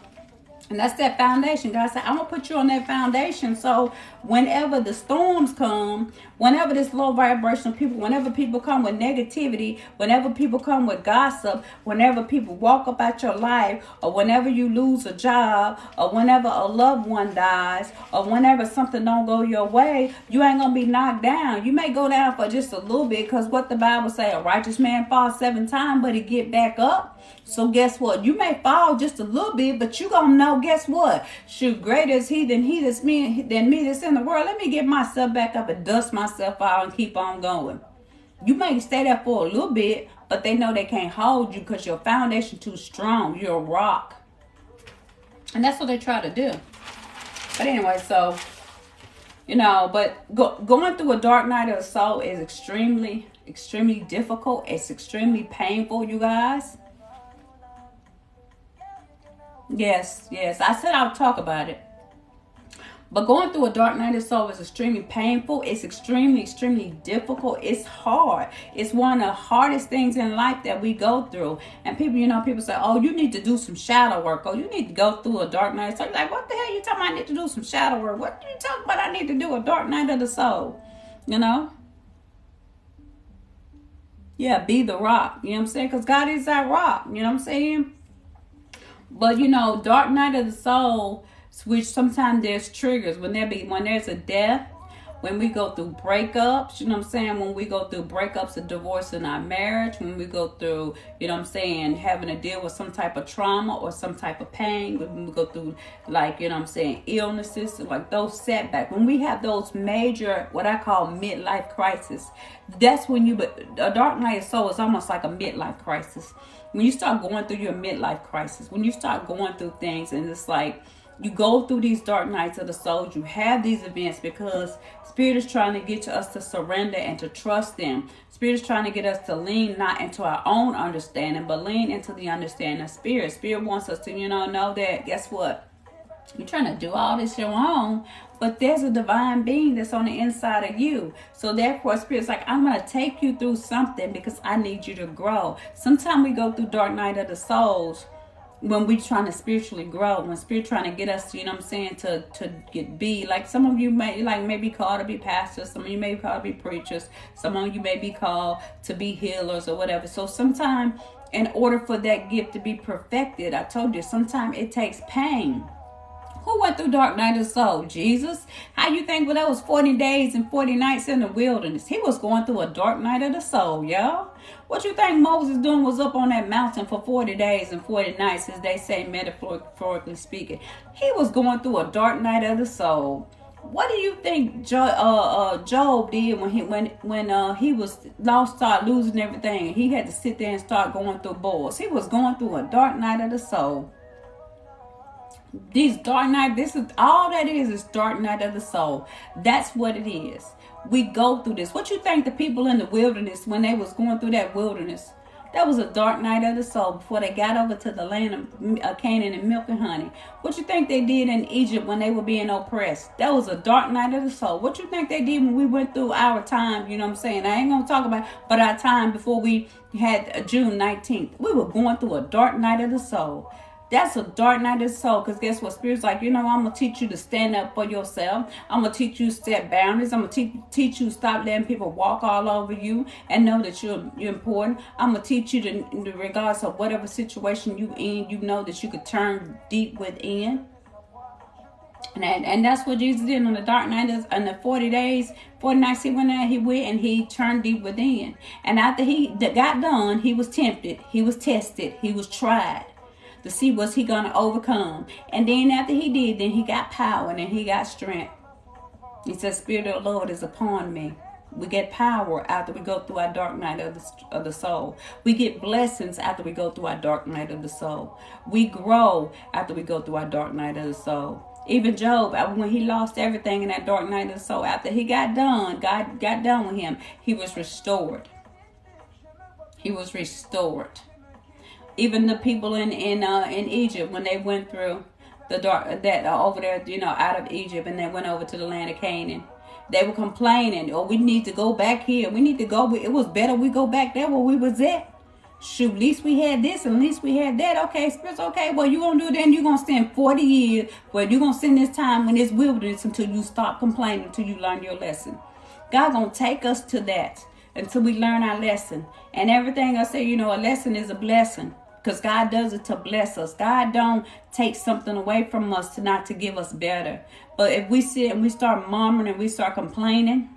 and that's that foundation. God said, I'm going to put you on that foundation. So whenever the storms come, whenever this low vibrational people, whenever people come with negativity, whenever people come with gossip, whenever people walk about your life, or whenever you lose a job, or whenever a loved one dies, or whenever something don't go your way, you ain't going to be knocked down. You may go down for just a little bit because what the Bible say, a righteous man falls 7 times, but he get back up. So guess what? You may fall just a little bit, but you gonna know, guess what? Shoot, greater is he than me that's in the world. Let me get myself back up and dust myself out and keep on going. You may stay there for a little bit, but they know they can't hold you because your foundation too strong. You're a rock. And that's what they try to do. But anyway, so, you know, but going through a dark night of the soul is extremely, extremely difficult. It's extremely painful, you guys. Yes. I said I would talk about it. But going through a dark night of the soul is extremely painful. It's extremely, extremely difficult. It's hard. It's one of the hardest things in life that we go through. And people, you know, people say, oh, you need to do some shadow work. Oh, you need to go through a dark night. So you're like, what the hell you talking about? I need to do some shadow work. What are you talking about? I need to do a dark night of the soul. You know? Yeah, be the rock. You know what I'm saying? Because God is that rock. You know what I'm saying? But, you know, dark night of the soul, which sometimes there's triggers. When there's a death, when we go through breakups, you know what I'm saying? When we go through breakups and divorce in our marriage, when we go through, you know what I'm saying, having to deal with some type of trauma or some type of pain, when we go through, like, you know what I'm saying, illnesses, like those setbacks, when we have those major, what I call midlife crisis, that's when a dark night of soul is almost like a midlife crisis. When you start going through your midlife crisis, when you start going through things and it's like, you go through these dark nights of the soul, you have these events because Spirit is trying to get us to surrender and to trust them. Spirit is trying to get us to lean not into our own understanding, but lean into the understanding of Spirit. Spirit wants us to, you know that, guess what? You're trying to do all this your own, but there's a divine being that's on the inside of you. So therefore, Spirit's like, I'm going to take you through something because I need you to grow. Sometimes we go through dark night of the souls when we're trying to spiritually grow, when Spirit trying to get us to, you know what I'm saying, to be like, some of you may be called to be pastors, some of you may be called to be preachers, some of you may be called to be healers or whatever. So sometimes in order for that gift to be perfected, I told you, sometimes it takes pain. Who went through dark night of the soul? Jesus. How you think, well, that was 40 days and 40 nights in the wilderness? He was going through a dark night of the soul, y'all. What you think Moses doing was up on that mountain for 40 days and 40 nights, as they say, metaphorically speaking? He was going through a dark night of the soul. What do you think Job did when he was lost, started losing everything, and he had to sit there and start going through boils? He was going through a dark night of the soul. These dark night, this is all that is dark night of the soul. That's what it is. We go through this. What you think the people in the wilderness, when they was going through that wilderness, that was a dark night of the soul before they got over to the land of Canaan and milk and honey. What you think they did in Egypt when they were being oppressed? That was a dark night of the soul. What you think they did when we went through our time, you know what I'm saying? I ain't going to talk about but our time before we had June 19th. We were going through a dark night of the soul. That's a dark night of the soul, because guess what? Spirit's like, you know, I'm going to teach you to stand up for yourself. I'm going to teach you to set boundaries. I'm going to teach you to stop letting people walk all over you and know that you're important. I'm going to teach you to, regardless of whatever situation you in, you know that you could turn deep within. And that's what Jesus did on the dark night, in the 40 days, 40 nights he went out, he went and he turned deep within. And after he got done, he was tempted, he was tested, he was tried to see was he going to overcome. And then after he did, then he got power and then he got strength. He said, Spirit of the Lord is upon me. We get power after we go through our dark night of the soul. We get blessings after we go through our dark night of the soul. We grow after we go through our dark night of the soul. Even Job, when he lost everything in that dark night of the soul, after he got done, God got done with him, he was restored. He was restored. Even the people in Egypt, when they went through the dark over there, you know, out of Egypt, and they went over to the land of Canaan, they were complaining, "Oh, we need to go back here. We need to go. It was better we go back there where we was at. Shoot, at least we had this and at least we had that. Okay, Spirit's okay. Well, you gonna do it then? You gonna spend 40 years. Well, you gonna spend this time in this wilderness until you stop complaining, until you learn your lesson. God gonna take us to that until we learn our lesson. And everything I say, you know, a lesson is a blessing. Because God does it to bless us. God don't take something away from us to give us better. But if we sit and we start murmuring and we start complaining,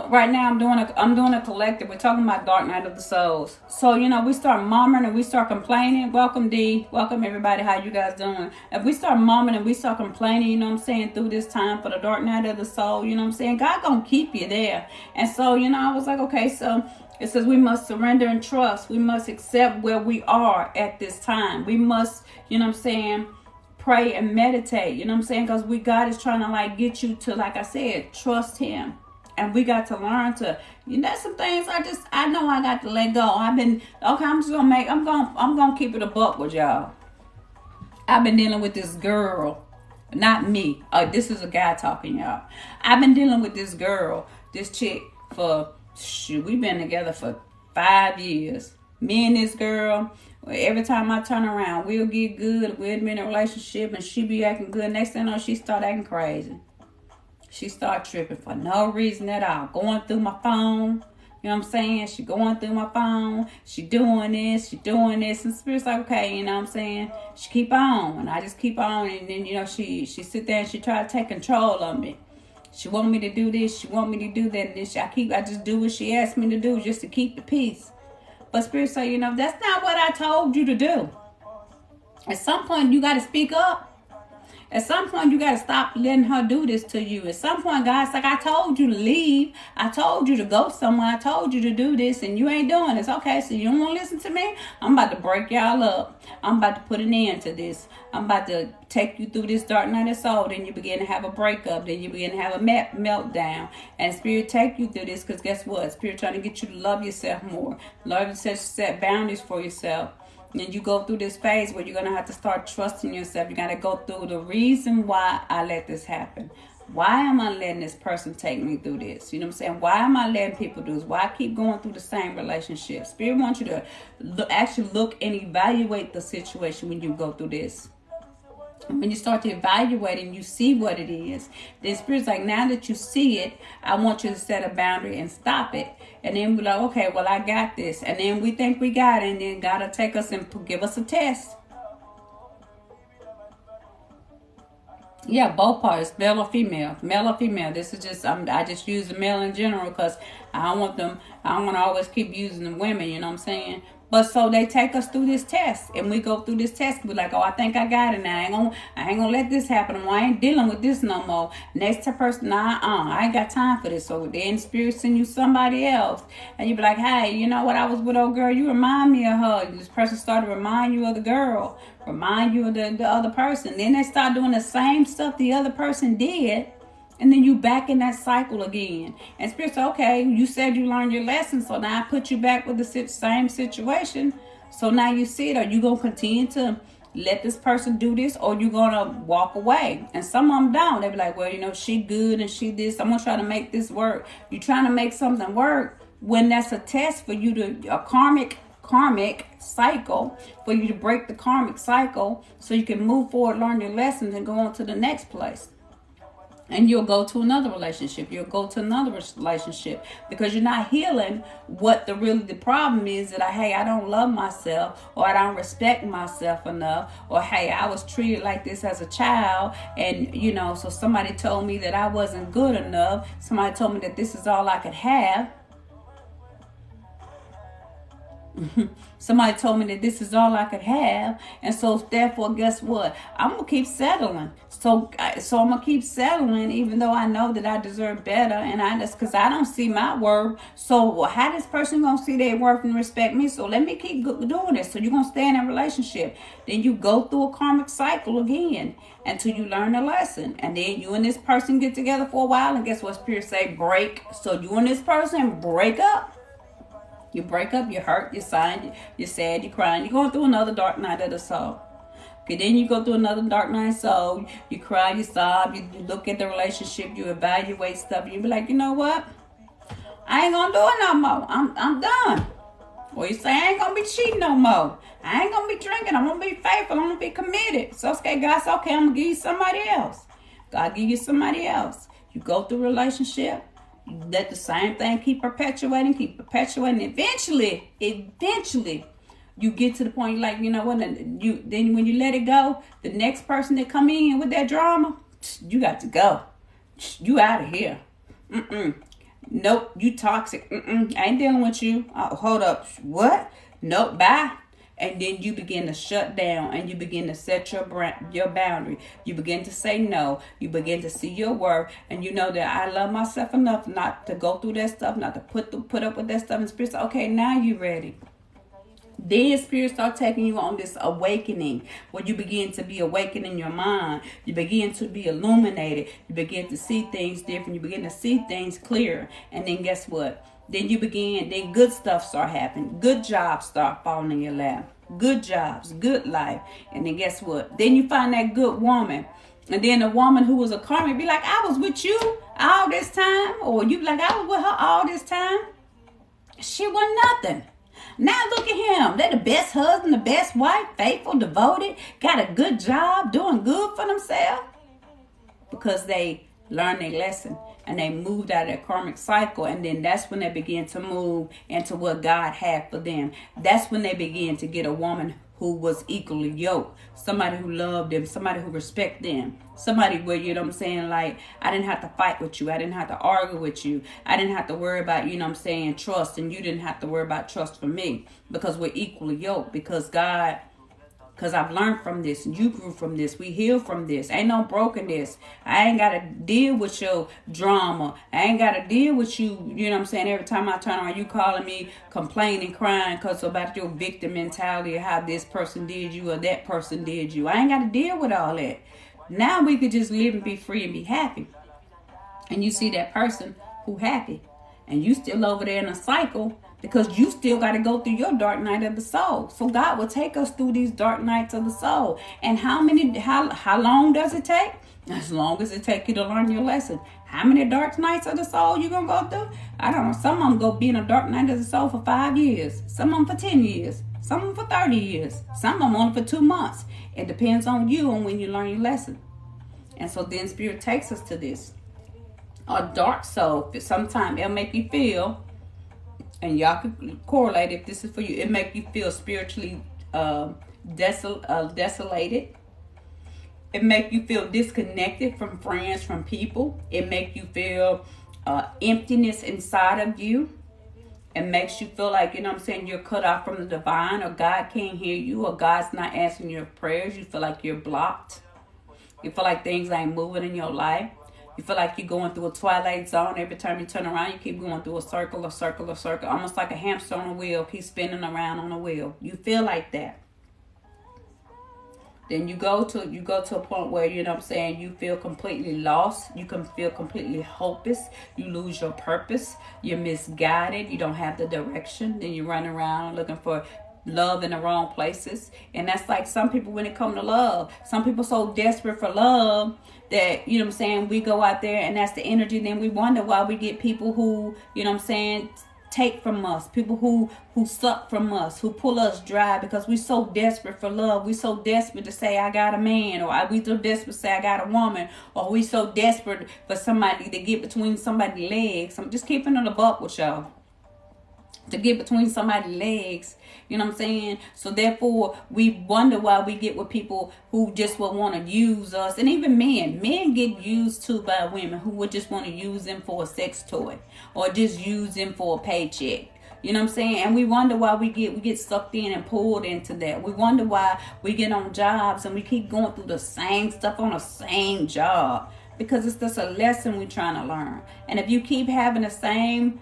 right now I'm doing a collective. We're talking about dark night of the souls. So, you know, we start murmuring and we start complaining. Welcome, D. Welcome, everybody. How you guys doing? If we start murmuring and we start complaining, you know what I'm saying, through this time for the dark night of the soul, you know what I'm saying, God gonna keep you there. And so, you know, I was like, okay, so it says we must surrender and trust. We must accept where we are at this time. We must, you know what I'm saying, pray and meditate. You know what I'm saying? Because God is trying to, like, get you to, like I said, trust him. And we got to learn to, you know, some things I know I got to let go. I'm gonna keep it a buck with y'all. I've been dealing with this girl, not me. This is a guy talking, y'all. I've been dealing with this girl, this chick for, we've been together for 5 years. Me and this girl, every time I turn around, we'll get good. We'll be in a relationship and she be acting good. Next thing I know, she start acting crazy. She start tripping for no reason at all. Going through my phone. You know what I'm saying? She going through my phone. She doing this. She doing this. And Spirit's like, okay, you know what I'm saying? She keep on. And I just keep on. And then, you know, she sit there and she try to take control of me. She want me to do this. She want me to do that. And then I just do what she asked me to do just to keep the peace. But Spirit say, you know, that's not what I told you to do. At some point, you got to speak up. At some point, you got to stop letting her do this to you. At some point, God's like, I told you to leave. I told you to go somewhere. I told you to do this, and you ain't doing this. Okay, so you don't want to listen to me? I'm about to break y'all up. I'm about to put an end to this. I'm about to take you through this dark night of soul. Then you begin to have a breakup. Then you begin to have a meltdown. And Spirit take you through this because guess what? Spirit trying to get you to love yourself more. Love yourself, set boundaries for yourself. And you go through this phase where you're going to have to start trusting yourself. You got to go through the reason why I let this happen. Why am I letting this person take me through this? You know what I'm saying? Why am I letting people do this? Why I keep going through the same relationship? Spirit wants you to actually look and evaluate the situation when you go through this. When you start to evaluate and you see what it is, the Spirit's like, now that you see it, I want you to set a boundary and stop it. And then we're like, okay, well, I got this. And then we think we got it, and then God will take us and give us a test. Yeah, both parts, male or female. Male or female. This is just, I just use the male in general because I don't want to always keep using the women, you know what I'm saying? But so they take us through this test, and we go through this test. We're like, oh, I think I got it now. I ain't gonna let this happen. I ain't dealing with this no more. Next person, I ain't got time for this. So then Spirit send you somebody else, and you be like, hey, you know what? I was with old girl. You remind me of her. This person started to remind you of the girl, remind you of the other person. Then they start doing the same stuff the other person did. And then you back in that cycle again. And Spirit said, okay, you said you learned your lesson, so now I put you back with the same situation. So now you see it. Are you going to continue to let this person do this, or you going to walk away? And some of them don't. They be like, well, you know, she good and she this. I'm going to try to make this work. You're trying to make something work when that's a test for you to, a karmic cycle, for you to break the karmic cycle so you can move forward, learn your lessons, and go on to the next place. And you'll go to another relationship. You'll go to another relationship because you're not healing what the problem is, that I don't love myself, or I don't respect myself enough, or hey, I was treated like this as a child, and you know, so somebody told me that I wasn't good enough. Somebody told me that this is all I could have. Somebody told me that this is all I could have, and so therefore, guess what? I'm gonna keep settling. So I'm gonna keep settling, even though I know that I deserve better, and because I don't see my worth. So how this person gonna see their worth and respect me? So let me keep doing this. So you're gonna stay in a relationship, then you go through a karmic cycle again until you learn a lesson, and then you and this person get together for a while, and guess what? Spirit say break. So you and this person break up. You break up, you hurt, you're sad, you're crying. You're going through another dark night of the soul. Okay, then you go through another dark night of the soul. You cry, you sob, you look at the relationship, you evaluate stuff, and you be like, you know what? I ain't gonna do it no more. I'm done. Or you say, I ain't gonna be cheating no more. I ain't gonna be drinking. I'm gonna be faithful. I'm gonna be committed. So okay, God said, okay, I'm gonna give you somebody else. God give you somebody else. You go through a relationship. Let the same thing keep perpetuating. Eventually, you get to the point like, you know what? Then when you let it go, the next person that come in with that drama, you got to go. You out of here. Nope, you toxic. I ain't dealing with you. Oh, hold up. What? Nope, bye. And then you begin to shut down, and you begin to set your boundary. You begin to say no. You begin to see your worth, and you know that I love myself enough not to go through that stuff, not to put up with that stuff. And Spirit said, okay, now you ready. Then Spirit start taking you on this awakening, where you begin to be awakened in your mind. You begin to be illuminated. You begin to see things different. You begin to see things clear. And then guess what? Then good stuff start happening. Good jobs start falling in your lap. Good jobs, good life. And then guess what? Then you find that good woman. And then the woman who was a karmic be like, I was with you all this time. Or you be like, I was with her all this time. She wasn't nothing. Now look at him. They're the best husband, the best wife, faithful, devoted, got a good job, doing good for themselves. Because they learned their lesson. And they moved out of that karmic cycle. And then that's when they began to move into what God had for them. That's when they began to get a woman who was equally yoked. Somebody who loved them. Somebody who respected them. Somebody where, you know what I'm saying, like, I didn't have to fight with you. I didn't have to argue with you. I didn't have to worry about, you know what I'm saying, trust. And you didn't have to worry about trust for me. Because we're equally yoked. Because I've learned from this, and you grew from this. We healed from this. Ain't no brokenness. I ain't got to deal with your drama. I ain't got to deal with you, you know what I'm saying, every time I turn around, you calling me, complaining, crying because about your victim mentality of how this person did you or that person did you. I ain't got to deal with all that. Now we could just live and be free and be happy. And you see that person who happy. And you still over there in a cycle, because you still got to go through your dark night of the soul. So God will take us through these dark nights of the soul. And how long does it take? As long as it takes you to learn your lesson. How many dark nights of the soul you going to go through? I don't know. Some of them go be in a dark night of the soul for 5 years. Some of them for 10 years. Some of them for 30 years. Some of them only for 2 months. It depends on you and when you learn your lesson. And so then Spirit takes us to this. A dark soul, sometimes it'll make you feel, and y'all can correlate if this is for you, it make you feel spiritually desolated. It make you feel disconnected from friends, from people. It make you feel emptiness inside of you. It makes you feel like, you're cut off from the divine, or God can't hear you, or God's not answering your prayers. You feel like you're blocked. You feel like things ain't moving in your life. You feel like you're going through a twilight zone. Every time you turn around, you keep going through a circle, almost like a hamster on a wheel, keep spinning around on a wheel. You feel like that. Then you go to a point where, you feel completely lost. You can feel completely hopeless. You lose your purpose. You're misguided. You don't have the direction. Then you run around looking for love in the wrong places. And that's like some people when it comes to love. Some people so desperate for love that, we go out there and that's the energy. Then we wonder why we get people who, take from us, people who suck from us, who pull us dry, because we're so desperate for love. We're so desperate to say I got a man, or we so desperate to say I got a woman, or we so desperate for somebody to get between somebody's legs. I'm just keeping it a buck with y'all. To get between somebody's legs, So therefore, we wonder why we get with people who just would want to use us. And even men get used too by women who would just want to use them for a sex toy, or just use them for a paycheck. And we wonder why we get sucked in and pulled into that. We wonder why we get on jobs and we keep going through the same stuff on the same job, because it's just a lesson we're trying to learn. And if you keep having the same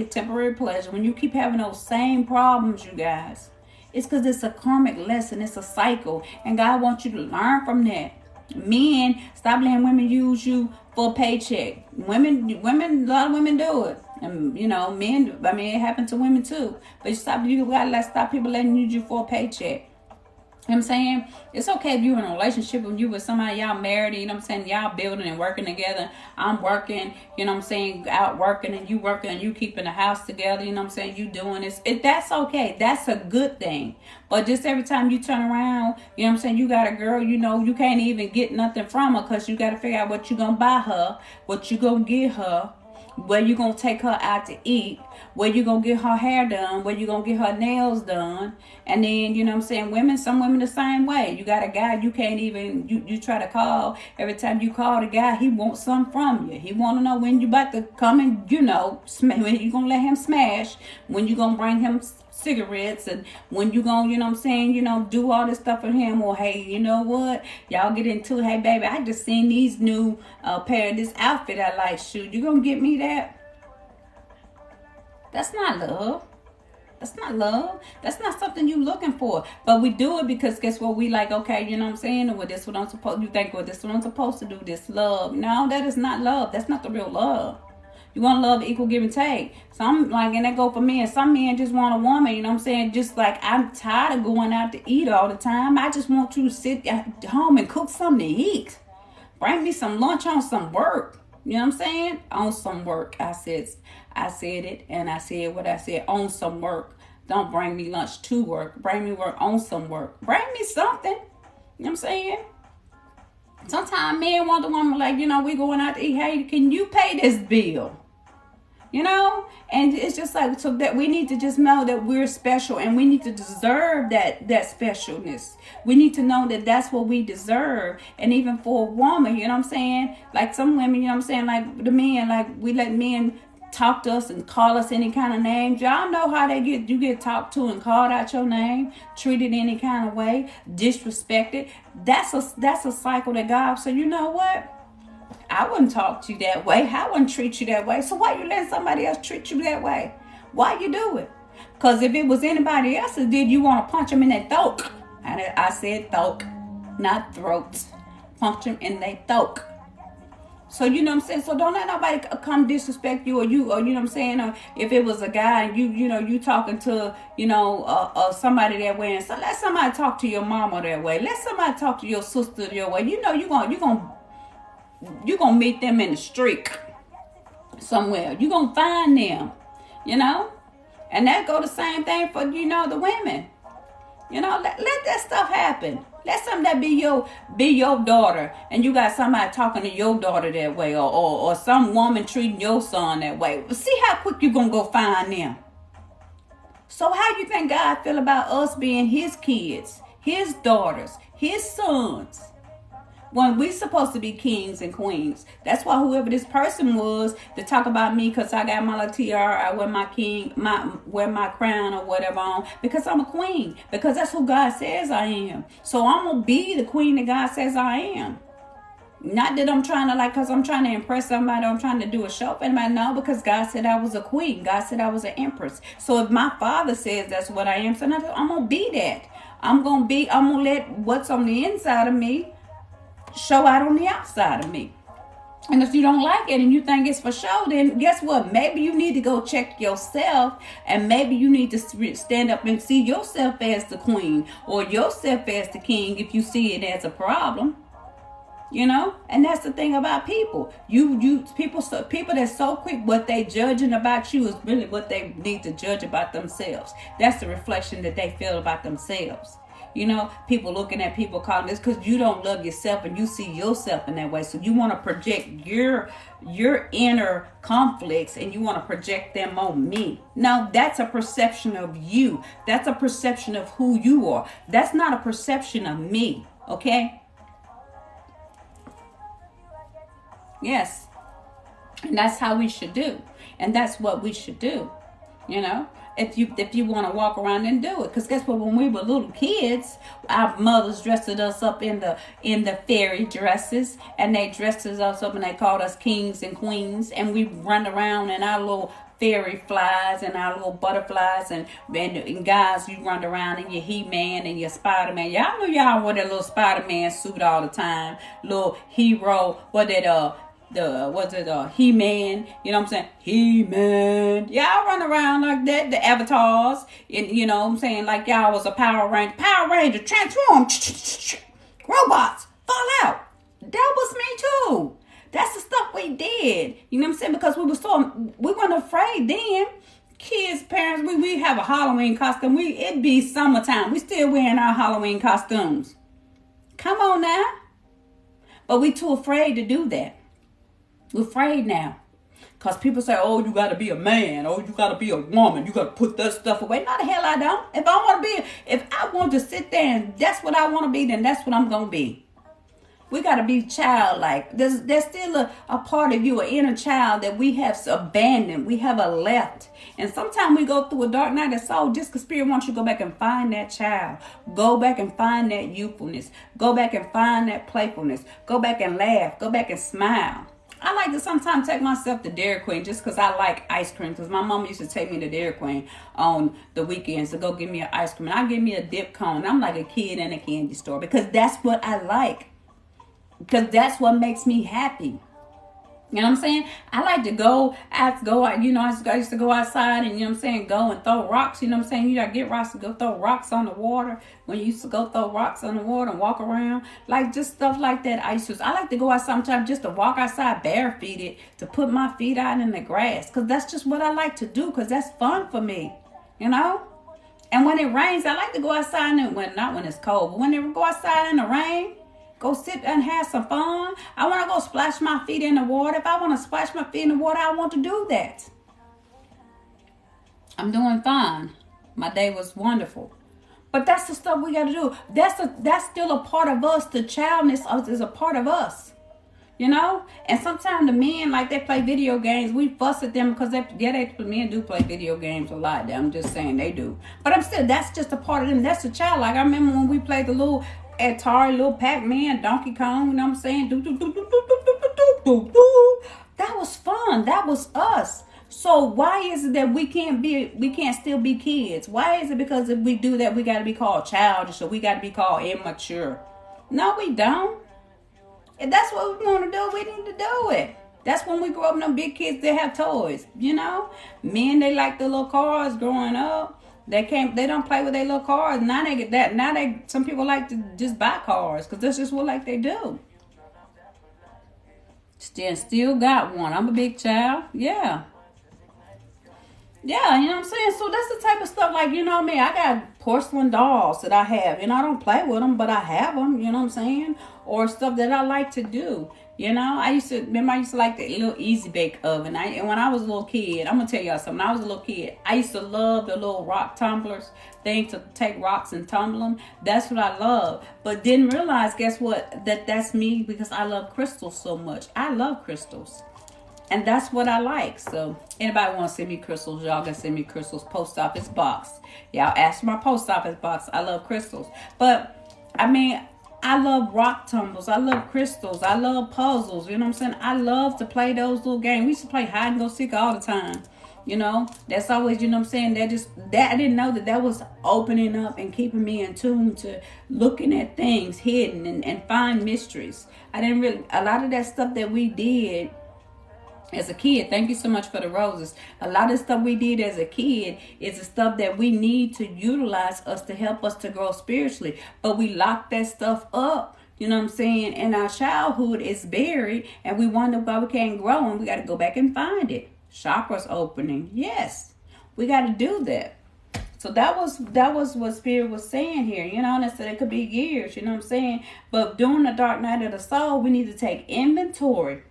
temporary pleasure, when you keep having those same problems, you guys, it's because it's a karmic lesson. It's a cycle, and God wants you to learn from that. Men, stop letting women use you for a paycheck. Women, a lot of women do it, and men. It happens to women too. But you gotta stop people letting you use you for a paycheck. You know what I'm saying? It's okay if you're in a relationship and you with somebody, y'all married, y'all building and working together. I'm working, out working and you keeping the house together, you doing this. That's okay. That's a good thing. But just every time you turn around, you got a girl, you can't even get nothing from her, because you got to figure out what you going to buy her, what you going to get her, where you going to take her out to eat, where you going to get her hair done, where you going to get her nails done. And then, some women the same way. You got a guy, you can't even, you try to call. Every time you call the guy, he wants something from you. He want to know when you about to come and, when you going to let him smash, when you going to bring him cigarettes, and when you gonna, do all this stuff for him. Or hey, you know what? Y'all get into it. Hey, baby, I just seen these new pair of this outfit I like. Shoot, you gonna get me that? That's not love. That's not love. That's not something you looking for. But we do it because guess what? We like, okay, Or this what I'm supposed. You think, well, this what I'm supposed to do. This love. No, that is not love. That's not the real love. You want love, equal give and take. Some and that go for men. Some men just want a woman, just like, I'm tired of going out to eat all the time. I just want you to sit at home and cook something to eat. Bring me some lunch on some work. On some work. I said it, and I said what I said, on some work. Don't bring me lunch to work. Bring me work on some work. Bring me something. Sometimes men want the woman like, we going out to eat. Hey, can you pay this bill? And it's just like, so that we need to just know that we're special, and we need to deserve that specialness. We need to know that that's what we deserve. And even for a woman, like some women, like the men, like we let men talk to us and call us any kind of names. Y'all know how you get talked to and called out your name, treated any kind of way, disrespected. That's a cycle that God. So you know what? I wouldn't talk to you that way. I wouldn't treat you that way. So why you let somebody else treat you that way? Why you do it? Because if it was anybody else that did, you want to punch them in their throat. And I said throat, not throat. Punch them in their throat. So So don't let nobody come disrespect you, or or if it was a guy and you talking to somebody that way, and so let somebody talk to your mama that way. Let somebody talk to your sister your way. You're gonna meet them in the street somewhere. You're gonna find them, And that go the same thing for, the women. Let that stuff happen. Let something that be your daughter, and you got somebody talking to your daughter that way, or some woman treating your son that way. See how quick you gonna go find them. So how you think God feel about us being his kids, his daughters, his sons? When we supposed to be kings and queens. That's why whoever this person was to talk about me, because I got my little tiara, I wear wear my crown or whatever on, because I'm a queen, because that's who God says I am. So I'm gonna be the queen that God says I am. Not that I'm trying to because I'm trying to impress somebody, or I'm trying to do a show for anybody. No, because God said I was a queen. God said I was an empress. So if my father says that's what I am, so now I'm gonna be that. I'm gonna let what's on the inside of me show out on the outside of me. And if you don't like it and you think it's for show, then guess what? Maybe you need to go check yourself, and maybe you need to stand up and see yourself as the queen or yourself as the king if you see it as a problem. And that's the thing about people. People that's so quick, what they judging about you is really what they need to judge about themselves. That's the reflection that they feel about themselves. People looking at people calling this because you don't love yourself and you see yourself in that way. So you want to project your inner conflicts and you want to project them on me. Now that's a perception of you. That's a perception of who you are. That's not a perception of me. Okay? Yes. And that's how we should do. And that's what we should do. If you want to walk around and do it, because guess what? When we were little kids, our mothers dressed us up in the fairy dresses, and they dressed us up and they called us kings and queens, and we run around in our little fairy flies and our little butterflies, and guys, you run around in your He-Man and your Spider-Man. Y'all know y'all wear that little Spider-Man suit all the time, little hero. He-Man, you know what I'm saying? He-Man. Y'all run around like that, the avatars, and you know what I'm saying, like y'all was a Power Ranger, transform, robots, fall out. That was me too. That's the stuff we did. You know what I'm saying? Because we weren't afraid then. Kids, parents, we have a Halloween costume. It'd be summertime. We still wearing our Halloween costumes. Come on now. But we too afraid to do that. We're afraid now. Because people say, oh, you got to be a man. Oh, you got to be a woman. You got to put that stuff away. No, the hell I don't. If I want to sit there and that's what I want to be, then that's what I'm going to be. We got to be childlike. There's still a part of you, an inner child that we have abandoned. We have left. And sometimes we go through a dark night of soul just because Spirit wants you to go back and find that child. Go back and find that youthfulness. Go back and find that playfulness. Go back and laugh. Go back and smile. I like to sometimes take myself to Dairy Queen just because I like ice cream. Because my mom used to take me to Dairy Queen on the weekends to go get me an ice cream. And I give me a dip cone. I'm like a kid in a candy store because that's what I like. Because that's what makes me happy. You know what I'm saying? I like to go out, I used to go outside and, go and throw rocks. You know what I'm saying? You got to get rocks to go throw rocks on the water. When you used to go throw rocks on the water and walk around. Like just stuff like that. I like to go out sometimes just to walk outside barefooted, to put my feet out in the grass. Because that's just what I like to do because that's fun for me. And when it rains, I like to go outside, not when it's cold, but when they go outside in the rain. Go sit and have some fun. I want to go splash my feet in the water. If I want to splash my feet in the water, I want to do that. I'm doing fine. My day was wonderful. But that's the stuff we got to do. That's still a part of us. The childness is a part of us. And sometimes the men, like they play video games, we fuss at them because men do play video games a lot. I'm just saying they do. But that's just a part of them. That's a child. Like I remember when we played the little Atari, little Pac-Man, Donkey Kong, you know what I'm saying? That was fun. That was us. So why is it that we can't still be kids? Why is it because if we do that, we got to be called childish or we got to be called immature? No, we don't. If that's what we want to do, we need to do it. That's when we grow up, them big kids, they have toys, Men, they like the little cars growing up. They don't play with their little cars. Now they get that. Now some people like to just buy cars because that's just what they do. Still got one. I'm a big child. Yeah. Yeah, you know what I'm saying? So that's the type of stuff, like, you know what I mean? I got porcelain dolls that I have. You know, I don't play with them, but I have them, you know what I'm saying? Or stuff that I like to do. You know, I used to like the little easy bake oven. And when I was a little kid, I'm going to tell y'all something. When I was a little kid, I used to love the little rock tumblers, thing to take rocks and tumble them. That's what I love. But didn't realize, guess what? That's me, because I love crystals so much. I love crystals. And that's what I like. So anybody want to send me crystals, y'all can send me crystals. Post office box. Y'all ask for my post office box. I love crystals. But I mean, I love rock tumbles. I love crystals. I love puzzles. You know what I'm saying? I love to play those little games. We used to play hide and go seek all the time. You know, that's always, you know what I'm saying? That I didn't know that was opening up and keeping me in tune to looking at things hidden and find mysteries. I didn't really, a lot of that stuff that we did as a kid, thank you so much for the roses. A lot of stuff we did as a kid is the stuff that we need to utilize us to help us to grow spiritually. But we lock that stuff up, you know what I'm saying? And our childhood is buried, and we wonder why we can't grow, and we got to go back and find it. Chakras opening. Yes, we got to do that. So that was what Spirit was saying here, you know, and I said it could be years, you know what I'm saying? But during the dark night of the soul, we need to take inventory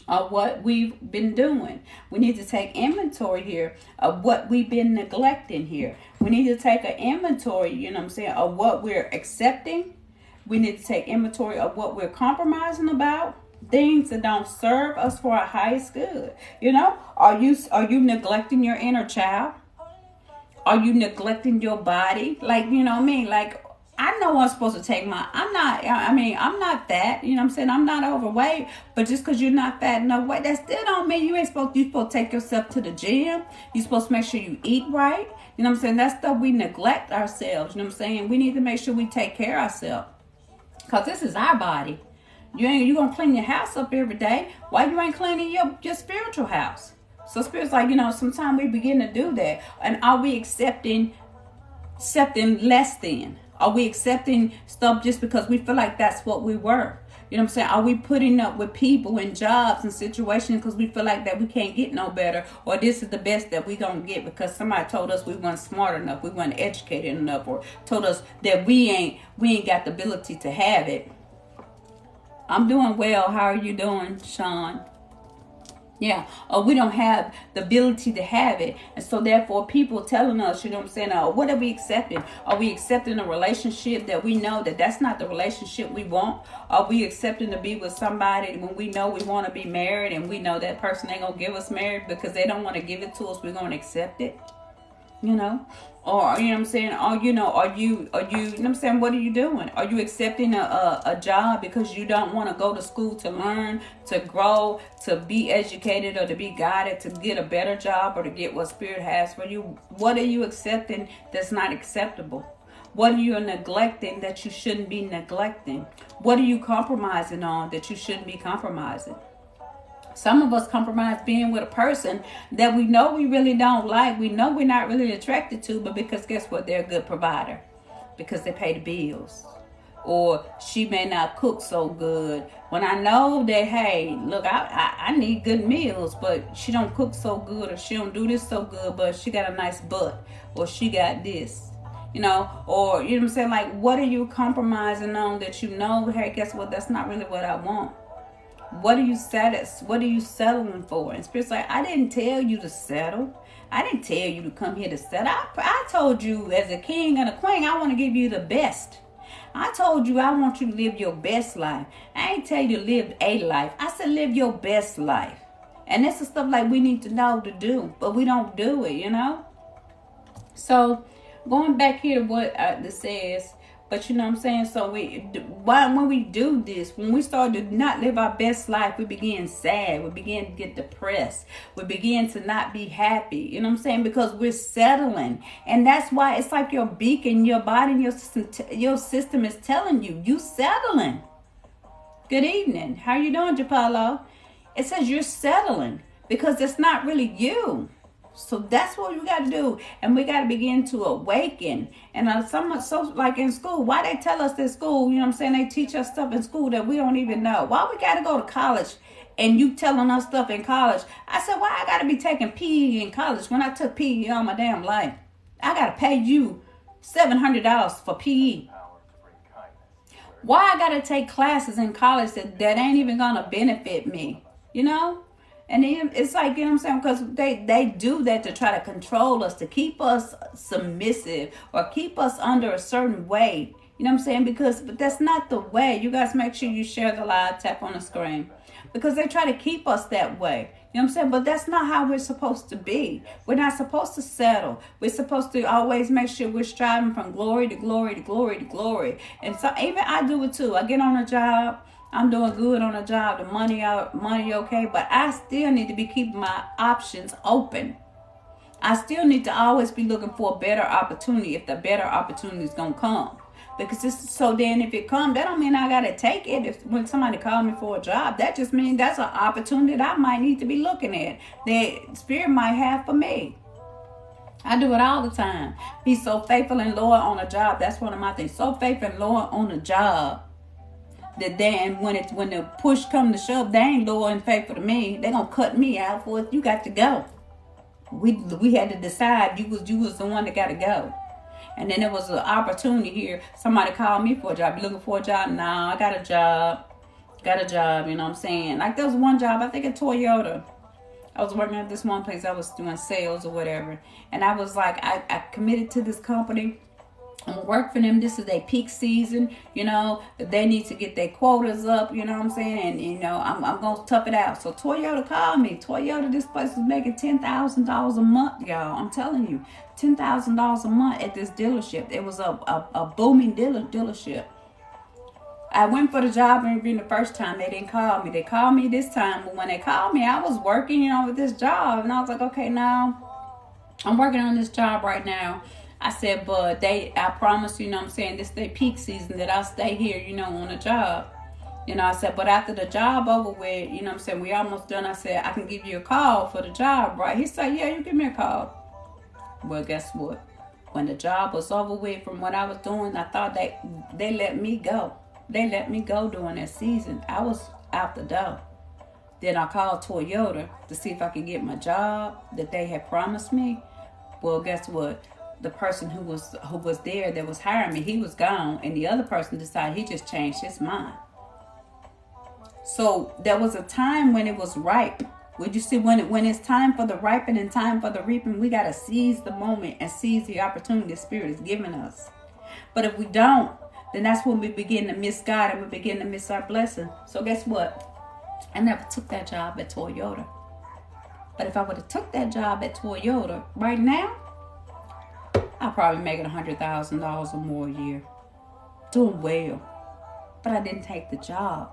of what we've been doing. We need to take inventory here of what we've been neglecting here. We need to take an inventory, you know what I'm saying, of what we're accepting. We need to take inventory of what we're compromising about. Things that don't serve us for our highest good. You know, are you neglecting your inner child? Are you neglecting your body? Like, you know what I mean? Like, I know I'm supposed to take I'm not fat, you know what I'm saying? I'm not overweight, but just because you're not fat no weight, that still don't mean you're supposed to take yourself to the gym. You're supposed to make sure you eat right. You know what I'm saying? That's stuff we neglect ourselves, you know what I'm saying? We need to make sure we take care of ourselves, because this is our body. You gonna clean your house up every day. Why you ain't cleaning your spiritual house? So Spirit's like, you know, sometimes we begin to do that. And are we accepting less than? Are we accepting stuff just because we feel like that's what we were? You know what I'm saying? Are we putting up with people and jobs and situations because we feel like that we can't get no better, or this is the best that we gonna get because somebody told us we weren't smart enough, we weren't educated enough, or told us that we ain't got the ability to have it? I'm doing well. How are you doing, Sean? Yeah, or we don't have the ability to have it. And so therefore people telling us, you know what I'm saying, what are we accepting? Are we accepting a relationship that we know that that's not the relationship we want? Are we accepting to be with somebody when we know we want to be married and we know that person ain't going to give us married because they don't want to give it to us, we're going to accept it? You know? Or, you know what I'm saying, or, you know, are you know what I'm saying, what are you doing? Are you accepting a job because you don't want to go to school to learn, to grow, to be educated, or to be guided to get a better job, or to get what Spirit has for you? What are you accepting that's not acceptable? What are you neglecting that you shouldn't be neglecting? What are you compromising on that you shouldn't be compromising? Some of us compromise being with a person that we know we really don't like. We know we're not really attracted to, but because guess what? They're a good provider because they pay the bills. Or she may not cook so good. When I know that, hey, look, I need good meals, but she don't cook so good, or she don't do this so good, but she got a nice butt, or she got this. You know, or, you know what I'm saying? Like, what are you compromising on that you know, hey, guess what? That's not really what I want. What are you settling for? And Spirit's like, I didn't tell you to settle. I didn't tell you to come here to settle. I told you as a king and a queen, I want to give you the best. I told you I want you to live your best life. I ain't tell you to live a life. I said live your best life. And this is stuff like we need to know to do, but we don't do it, you know? So going back here to what this says, but you know what I'm saying? So when we do this, when we start to not live our best life, we begin sad. We begin to get depressed. We begin to not be happy. You know what I'm saying? Because we're settling. And that's why it's like your beacon, your body, your system is telling you settling. Good evening. How you doing, Japalo? It says you're settling because it's not really you. So that's what we got to do. And we got to begin to awaken. And so like in school, why they tell us that school, you know what I'm saying, they teach us stuff in school that we don't even know. Why we got to go to college And you telling us stuff in college. I said, why I gotta be taking PE in college when I took PE all my damn life? I gotta pay you $700 for PE. Why I gotta take classes in college that ain't even gonna benefit me? You know? And then it's like, you know what I'm saying? Because they do that to try to control us, to keep us submissive or keep us under a certain way. You know what I'm saying? But that's not the way. You guys make sure you share the live, tap on the screen. Because they try to keep us that way. You know what I'm saying? But that's not how we're supposed to be. We're not supposed to settle. We're supposed to always make sure we're striving from glory to glory to glory to glory. And so even I do it too. I get on a job. I'm doing good on a job. The money okay. But I still need to be keeping my options open. I still need to always be looking for a better opportunity if the better opportunity is going to come. Because so then if it comes, that don't mean I got to take it. When somebody call me for a job, that just means that's an opportunity that I might need to be looking at. That Spirit might have for me. I do it all the time. Be so faithful and loyal on a job. That's one of my things. So faithful and loyal on a job. That then when the push come to shove, they ain't loyal and faithful to me. They gonna cut me out for it. You got to go. We had to decide you was the one that got to go. And then there was an opportunity here. Somebody called me for a job. You looking for a job? Nah, I got a job. You know what I'm saying? Like there was one job, I think at Toyota. I was working at this one place. I was doing sales or whatever. And I was like, I committed to this company. I'm going to work for them. This is their peak season. You know, they need to get their quotas up. You know what I'm saying? And, you know, I'm going to tough it out. So Toyota called me. Toyota, this place was making $10,000 a month, y'all. I'm telling you. $10,000 a month at this dealership. It was a booming dealership. I went for the job interview the first time. They didn't call me. They called me this time. But when they called me, I was working, you know, with this job. And I was like, okay, now I'm working on this job right now. I said, but I promise, you know what I'm saying, this is their peak season that I'll stay here, you know, on the job. You know, I said, but after the job over with, you know what I'm saying, we almost done. I said, I can give you a call for the job, right? He said, yeah, you give me a call. Well, guess what? When the job was over with from what I was doing, I thought they let me go. They let me go during that season. I was out the door. Then I called Toyota to see if I could get my job that they had promised me. Well, guess what? The person who was there that was hiring me, he was gone, and the other person decided he just changed his mind. So there was a time when it was ripe. Would you see when it's time for the ripening and time for the reaping, we gotta seize the moment and seize the opportunity the Spirit is giving us. But if we don't, then that's when we begin to miss God and we begin to miss our blessing. So guess what? I never took that job at Toyota. But if I would have took that job at Toyota right now, I'll probably make $100,000 or more a year. Doing well. But I didn't take the job.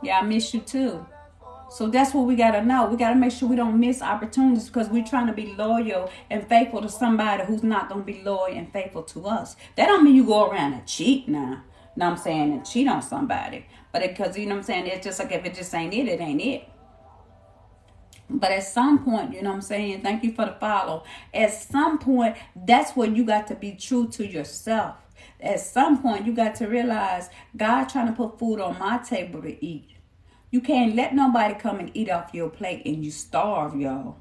Yeah, I miss you too. So that's what we got to know. We got to make sure we don't miss opportunities because we're trying to be loyal and faithful to somebody who's not going to be loyal and faithful to us. That don't mean you go around and cheat now. You know what I'm saying? And cheat on somebody. But because, you know what I'm saying, it's just like if it just ain't it, it ain't it. But at some point, you know what I'm saying, thank you for the follow. At some point, that's where you got to be true to yourself. At some point, you got to realize God trying to put food on my table to eat. You can't let nobody come and eat off your plate and you starve, y'all.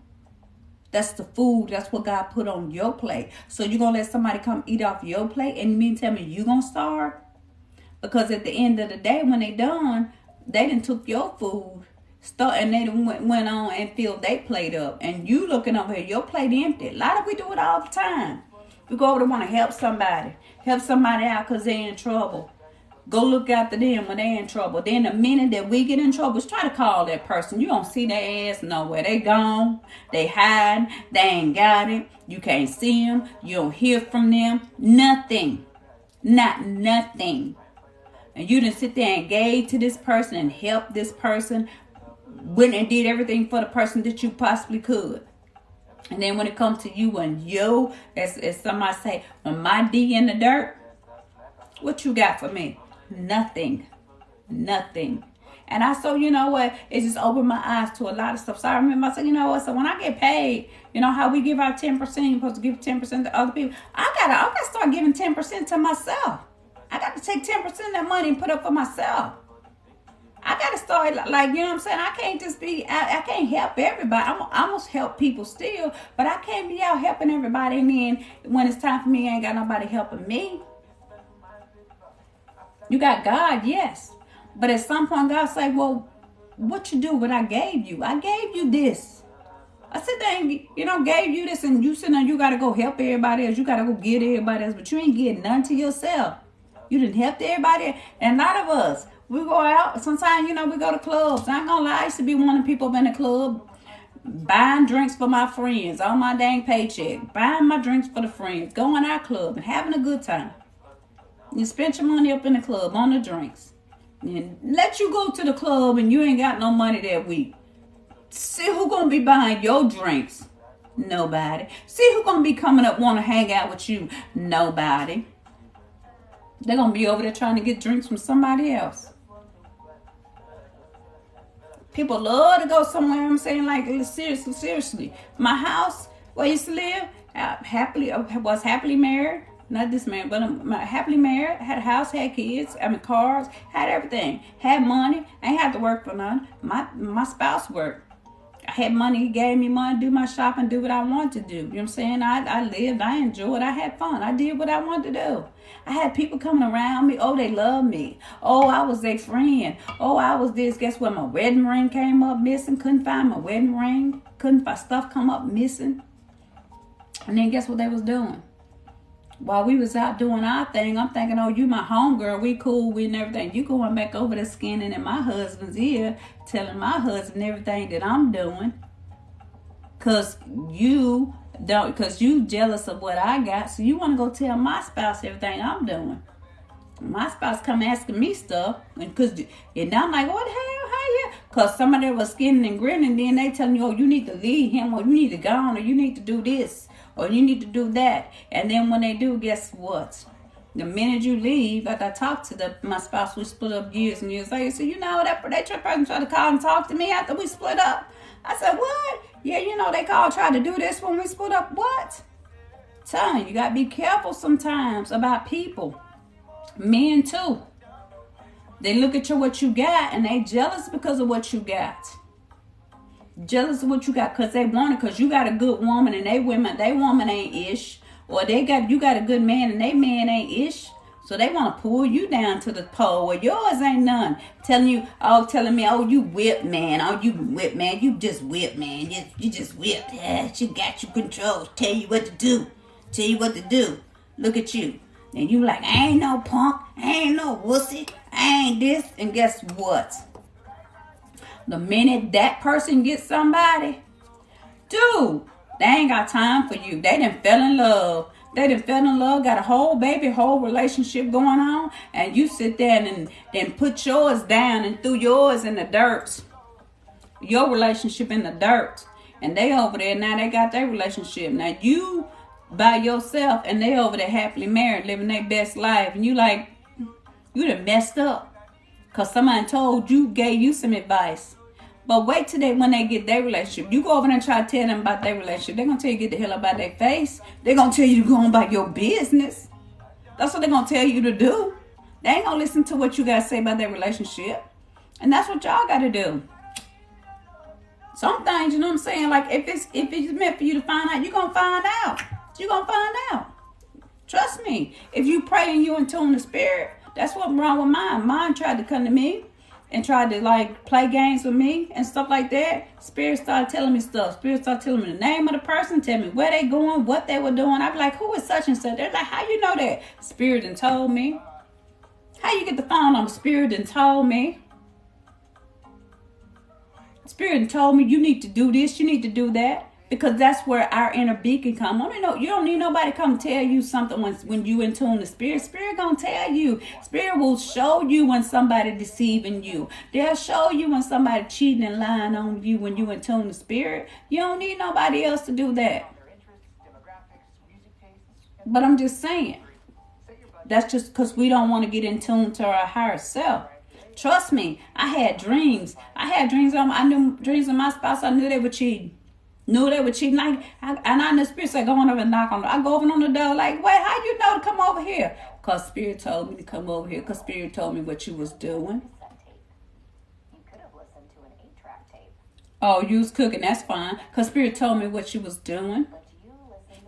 That's the food. That's what God put on your plate. So you're going to let somebody come eat off your plate and you mean tell me you going to starve? Because at the end of the day, when they done, they done took your food. And they went on and filled their plate up. And you looking over here, your plate empty. A lot of we do it all the time. We go over to want to help somebody out because they're in trouble. Go look after them when they're in trouble. Then the minute that we get in trouble, try to call that person. You don't see their ass nowhere. They gone. They hiding. They ain't got it. You can't see them. You don't hear from them. Nothing. Not nothing. And you didn't sit there and gave to this person and help this person. Went and did everything for the person that you possibly could. And then when it comes to you and as somebody say, when my D in the dirt, what you got for me? Nothing. And you know what? It just opened my eyes to a lot of stuff. So I remember I said, you know what? So when I get paid, you know how we give out 10%, you're supposed to give 10% to other people. I gotta start giving 10% to myself. I got to take 10% of that money and put up for myself. I gotta start like, you know what I'm saying? I can't just be, I can't help everybody. I must help people still, but I can't be out helping everybody, and then when it's time for me, I ain't got nobody helping me. You got God, yes. But at some point, God say, well, what you do what I gave you? I gave you this. I said, dang, gave you this, and you said, now you got to go help everybody else. You got to go get everybody else, but you ain't getting none to yourself. You didn't help everybody. And a lot of us, we go out. Sometimes, we go to clubs. I ain't gonna lie, I used to be one of the people up in the club buying drinks for my friends on my dang paycheck. Buying my drinks for the friends. Going out club and having a good time. You spent your money up in the club on the drinks. And let you go to the club and you ain't got no money that week. See who gonna be buying your drinks? Nobody. See who gonna be coming up want to hang out with you? Nobody. They're gonna be over there trying to get drinks from somebody else. People love to go somewhere. I'm saying, like, seriously. My house where I used to live, was happily married. Not this man, but I'm happily married. Had a house, had kids, cars, had everything. Had money. I ain't have to work for none. My spouse worked. I had money. He gave me money to do my shopping, do what I wanted to do. You know what I'm saying? I lived. I enjoyed. I had fun. I did what I wanted to do. I had people coming around me. Oh, they love me. Oh, I was their friend. Oh, I was this. Guess what? My wedding ring came up missing. Couldn't find my wedding ring. Couldn't find stuff come up missing. And then guess what they was doing? While we was out doing our thing, I'm thinking, oh, you my homegirl, we cool, we and everything. You going back over there skinning in my husband's ear, telling my husband everything that I'm doing. Cause you jealous of what I got, so you want to go tell my spouse everything I'm doing. My spouse come asking me stuff, and I'm like, what the hell, how you? Cause somebody was skinning and grinning, then they telling you, oh, you need to leave him, or you need to go on, or you need to do this, or you need to do that. And then when they do, guess what? The minute you leave, like I talked to my spouse, we split up years and years later. So that person tried to call and talk to me after we split up. I said, what? Yeah, they tried to do this when we split up. What? Telling you, you got to be careful sometimes about people. Men too. They look at what you got and they jealous because of what you got. Jealous of what you got because they want it, because you got a good woman and they woman ain't ish. Or you got a good man and they man ain't ish. So they want to pull you down to the pole where yours ain't none. Telling me, oh, you whip, man. Oh, you whip, man. You just whip, man. You just whip. Yeah, she got you control. Tell you what to do. Look at you. And you like, I ain't no punk. I ain't no wussy. I ain't this. And guess what? The minute that person gets somebody, dude, they ain't got time for you. They done fell in love. Got a whole relationship going on, and you sit there and then put yours down and threw yours in the dirt. Your relationship in the dirt. And they over there, now they got their relationship. Now you by yourself, and they over there happily married, living their best life. And you like, you done messed up. Because somebody gave you some advice. But wait till when they get their relationship. You go over there and try to tell them about their relationship. They're going to tell you to get the hell about their face. They're going to tell you to go on about your business. That's what they're going to tell you to do. They ain't going to listen to what you got to say about their relationship. And that's what y'all got to do. Some things, you know what I'm saying? Like, if it's meant for you to find out, you're going to find out. You're going to find out. Trust me. If you pray and you in tune the spirit, that's what's wrong with mine. Mine tried to come to me and tried to like play games with me and stuff like that. Spirit started telling me stuff. Spirit started telling me the name of the person, tell me where they going, what they were doing. I'd be like, who is such and such? They're like, how you know that? Spirit done told me. How you get the phone on? Spirit done told me. Spirit done told me you need to do this, you need to do that. Because that's where our inner beacon come. You don't need nobody to come tell you something when you in tune to Spirit. Spirit gonna tell you. Spirit will show you when somebody deceiving you. They'll show you when somebody cheating and lying on you when you in tune to Spirit. You don't need nobody else to do that. But I'm just saying. That's just because we don't want to get in tune to our higher self. Trust me, I had dreams. I knew dreams of my spouse. I knew they were cheating. Knew they were cheating. And I in the spirit said, go on over and knock on the door. I go over on the door like, wait, how you know to come over here? Because Spirit told me to come over here. Because Spirit told me what you was doing. Oh, you was cooking, that's fine. Because Spirit told me what you was doing.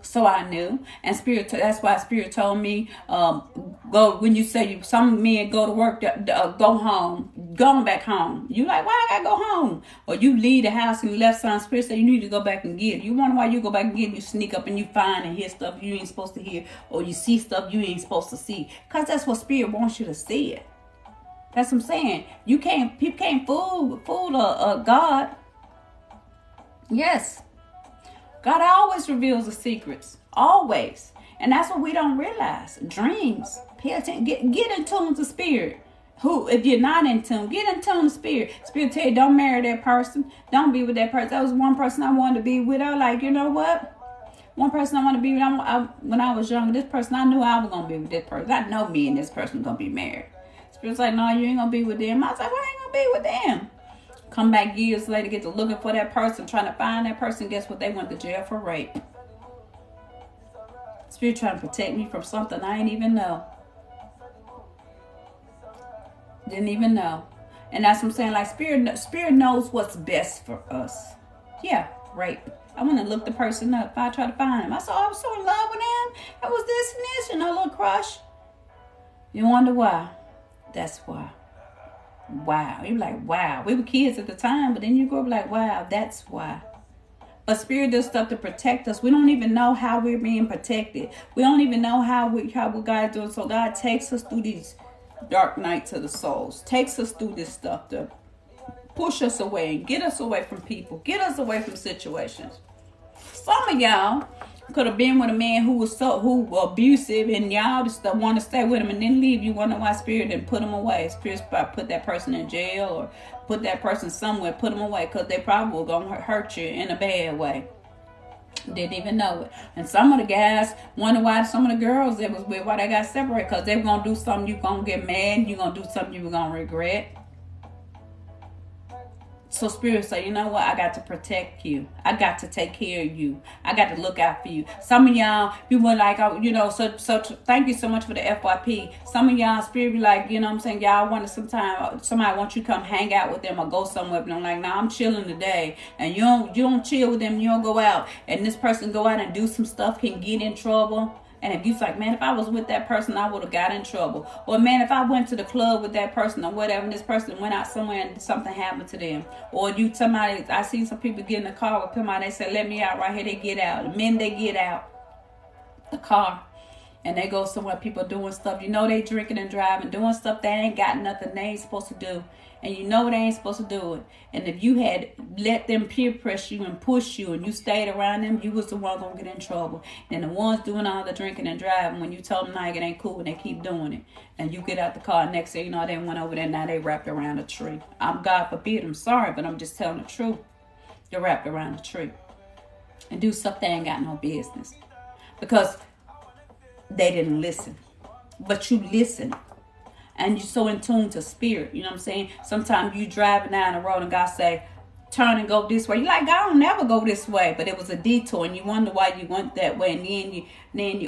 So I knew. And Spirit, that's why Spirit told me, go, when you say some men go to work, go home, going back home. You like, why I gotta go home? Or you leave the house and you left some. Spirit say you need to go back and get it. You wonder why you go back and get it. You sneak up and you find and hear stuff you ain't supposed to hear. Or you see stuff you ain't supposed to see. Because that's what Spirit wants you to see it. That's what I'm saying. People can't fool God. Yes. God always reveals the secrets. Always. And that's what we don't realize. Dreams. Pay attention. Get in tune to Spirit. If you're not in tune, get in tune to Spirit. Spirit tell you, don't marry that person. Don't be with that person. That was one person I wanted to be with. I was like, you know what? One person I want to be with. When I was younger, this person, I knew I was going to be with this person. I know me and this person going to be married. Spirit's like, no, you ain't going to be with them. I was like, well, I ain't going to be with them. Come back years later, get to looking for that person, trying to find that person. Guess what? They went to jail for rape. Spirit trying to protect me from something I didn't even know. Didn't even know. And that's what I'm saying. Like Spirit knows what's best for us. Yeah, rape. I want to look the person up. If I try to find him, I was so in love with him. It was this and this, a little crush. You wonder why? That's why. Wow. You're like, wow. We were kids at the time, but then you grow up like, wow, that's why. But Spirit does stuff to protect us. We don't even know how we're being protected. We don't even know how God's doing. So God takes us through these dark nights of the souls. Takes us through this stuff to push us away and get us away from people. Get us away from situations. Some of y'all could have been with a man who was abusive, and y'all just want to stay with him and then leave. You wonder why Spirit didn't put him away. Spirit probably put that person in jail or put that person somewhere, put them away, because they probably were going to hurt you in a bad way. Didn't even know it. And some of the guys wonder why some of the girls that was with, why they got separated, because they were going to do something you going to get mad, you're going to do something you were going to regret. So Spirit say, you know what? I got to protect you. I got to take care of you. I got to look out for you. Some of y'all, you were like, so thank you so much for the FYP. Some of y'all, Spirit be like, you know what I'm saying? Y'all want to somebody wants you to come hang out with them or go somewhere. But I'm like, nah, I'm chilling today. And you don't chill with them. You don't go out. And this person go out and do some stuff, can get in trouble. And if you like, man, if I was with that person, I would have got in trouble. Or, man, if I went to the club with that person or whatever, and this person went out somewhere and something happened to them. Or I seen some people get in the car with somebody, they said, let me out right here. They get out. The men, they get out the car. And they go somewhere, people doing stuff. You know they drinking and driving, doing stuff they ain't got nothing they ain't supposed to do. And you know they ain't supposed to do it. And if you had let them peer press you and push you and you stayed around them, you was the one going to get in trouble. And the ones doing all the drinking and driving, when you tell them, nah, it ain't cool, and they keep doing it. And you get out the car, next thing you know, they went over there, now they wrapped around a tree. God forbid, I'm sorry, but I'm just telling the truth. They're wrapped around a tree. And do stuff they ain't got no business. Because they didn't listen. But you listen. And you're so in tune to Spirit. You know what I'm saying? Sometimes you driving down the road and God say, turn and go this way. You're like, God don't never go this way. But it was a detour and you wonder why you went that way. And then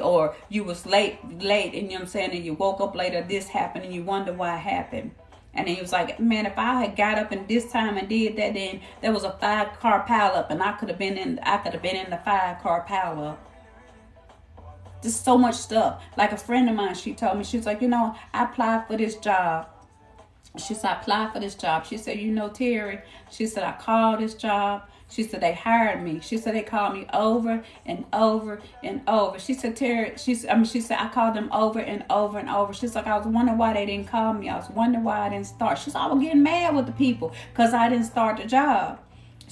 you was late, and you know what I'm saying? And you woke up later, this happened, and you wonder why it happened. And then he was like, man, if I had got up in this time and did that, then there was a 5-car pileup, and I could have been in the 5-car pileup. Just so much stuff. Like a friend of mine, she told me, she was like, I applied for this job. She said, I applied for this job. She said, Terry, she said, I called this job. She said, they hired me. She said, they called me over and over and over. She said, Terry, she said, I called them over and over and over. She's like, I was wondering why they didn't call me. I was wondering why I didn't start. She said, I was getting mad with the people because I didn't start the job.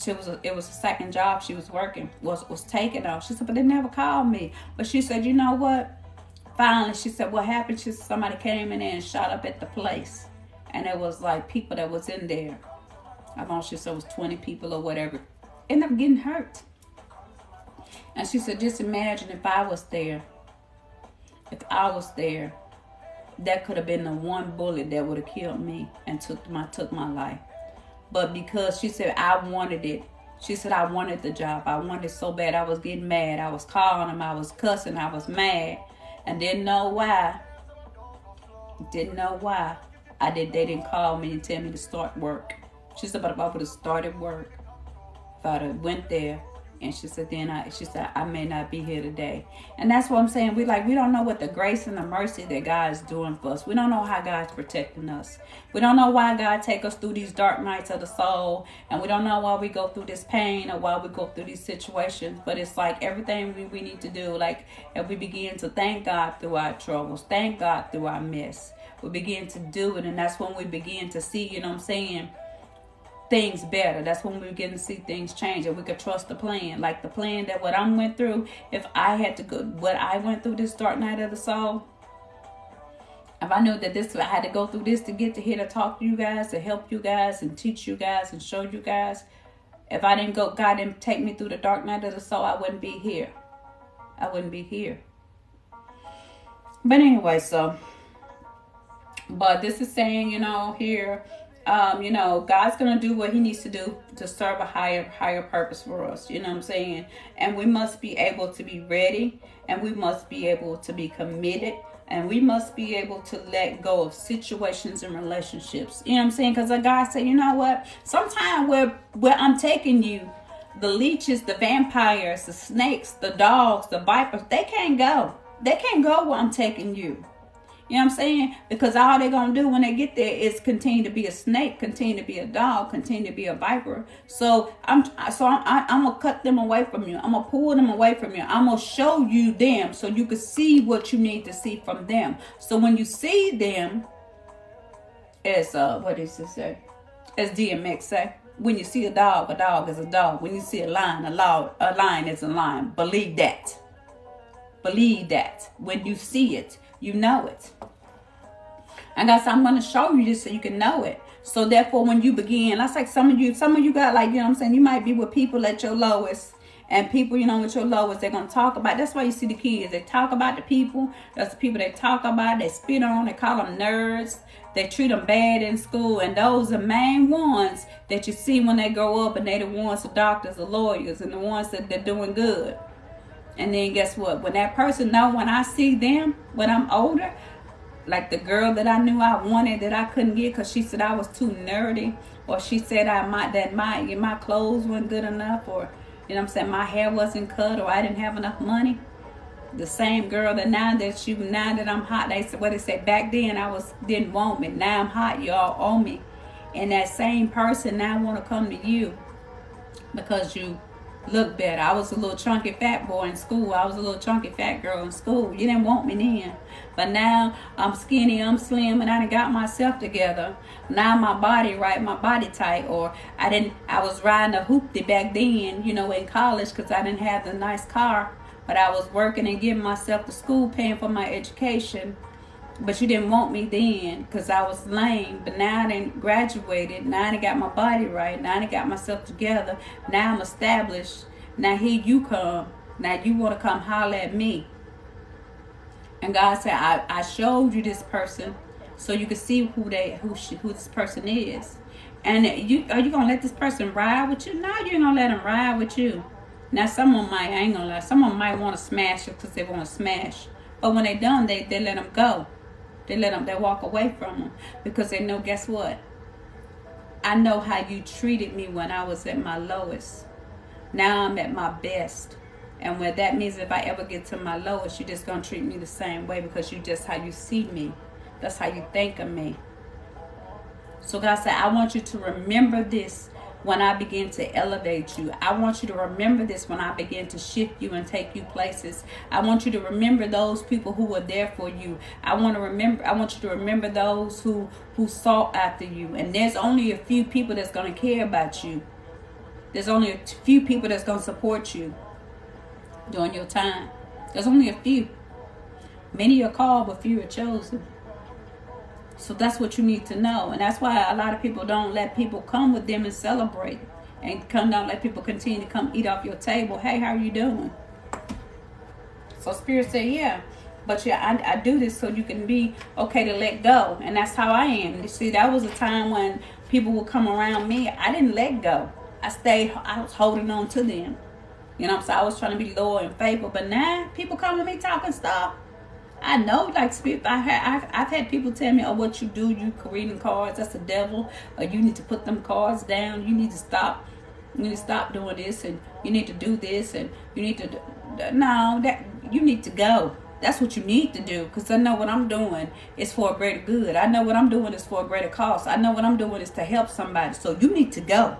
It was a second job she was working, was taken off. She said, but they never called me. But she said, you know what? Finally, she said, what happened? She said, somebody came in there and shot up at the place. And it was like people that was in there. I don't know, she said it was 20 people or whatever. Ended up getting hurt. And she said, just imagine if I was there. If I was there, that could have been the one bullet that would have killed me and took my life. But because she said, I wanted it. She said, I wanted the job. I wanted it so bad. I was getting mad. I was calling them. I was cussing. I was mad. And didn't know why. They didn't call me and tell me to start work. She said, but I would have started work. if I'd have went there. And she said, she said, I may not be here today. And that's what I'm saying. We don't know what the grace and the mercy that God is doing for us. We don't know how God's protecting us. We don't know why God take us through these dark nights of the soul. And we don't know why we go through this pain or why we go through these situations. But it's like everything we need to do. Like if we begin to thank God through our troubles, thank God through our mess, we begin to do it. And that's when we begin to see, you know what I'm saying, things better. That's when we begin to see things change, and we could trust the plan. Like the plan that what I went through, if I had to go what I went through this dark night of the soul, if I knew that I had to go through this to get to here to talk to you guys, to help you guys and teach you guys and show you guys, if I didn't go, God didn't take me through the dark night of the soul, I wouldn't be here. I wouldn't be here. But anyway, but this is saying, you know, here, you know, God's going to do what he needs to do to serve a higher purpose for us. You know what I'm saying? And we must be able to be ready, and we must be able to be committed, and we must be able to let go of situations and relationships. You know what I'm saying? Because God said, you know what? Sometimes where I'm taking you, the leeches, the vampires, the snakes, the dogs, the vipers, they can't go. They can't go where I'm taking you. You know what I'm saying? Because all they're going to do when they get there is continue to be a snake, continue to be a dog, continue to be a viper. So I'm going to cut them away from you. I'm going to pull them away from you. I'm going to show you them so you can see what you need to see from them. So when you see them, as, what does it say? As DMX say, when you see a dog is a dog. When you see a lion is a lion. Believe that. Believe that. When you see it, you know it. And God said, I'm going to show you this so you can know it. So therefore, when you begin, that's like some of you got, like, you know what I'm saying, you might be with people at your lowest, and people, you know, with your lowest, they're going to talk about. That's why you see the kids. They talk about the people. That's the people they talk about. They spit on. They call them nerds. They treat them bad in school. And those are the main ones that you see when they grow up, and they the ones, the doctors, the lawyers, and the ones that they're doing good. And then guess what? When that person know, when I see them, when I'm older, like the girl that I knew I wanted that I couldn't get because she said I was too nerdy, or she said my clothes weren't good enough, or, you know what I'm saying, my hair wasn't cut, or I didn't have enough money. The same girl that now that I'm hot, they said back then didn't want me. Now I'm hot, y'all owe me. And that same person now want to come to you because you look better. I was a little chunky fat boy in school. I was a little chunky fat girl in school. You didn't want me then. But now I'm skinny, I'm slim, and I done got myself together. Now my body right, my body tight. Or I was riding a hoopty back then, you know, in college, because I didn't have the nice car. But I was working and giving myself to school, paying for my education. But you didn't want me then because I was lame. But now I done graduated. Now I done got my body right. Now I done got myself together. Now I'm established. Now here you come. Now you want to come holler at me. And God said, I showed you this person so you can see who this person is. And are you going to let this person ride with you? No, you ain't going to let them ride with you. Now someone might, I ain't going to lie, someone might want to smash it because they want to smash. But when they done, they let them go. They walk away from them because they know, guess what? I know how you treated me when I was at my lowest. Now I'm at my best. And what that means, if I ever get to my lowest, you're just going to treat me the same way because you just how you see me. That's how you think of me. So God said, I want you to remember this when I begin to elevate you. I want you to remember this when I begin to shift you and take you places. I want you to remember those people who were there for you. I want you to remember those who sought after you. And there's only a few people that's going to care about you. There's only a few people that's going to support you during your time. There's only a few. Many are called, but few are chosen. So that's what you need to know. And that's why a lot of people don't let people come with them and celebrate. And don't let people continue to come eat off your table. Hey, how are you doing? So Spirit said, yeah. But yeah, I do this so you can be okay to let go. And that's how I am. You see, that was a time when people would come around me. I didn't let go. I was holding on to them. You know what I'm saying? I was trying to be loyal and faithful. But now people come to me talking stuff. I know, like, I've had people tell me, oh, what you do, you reading cards, that's the devil. Or you need to put them cards down. You need to stop. You need to stop doing this, and you need to do this, and you need to no, that you need to go. That's what you need to do, because I know what I'm doing is for a greater good. I know what I'm doing is for a greater cause. I know what I'm doing is to help somebody. So you need to go.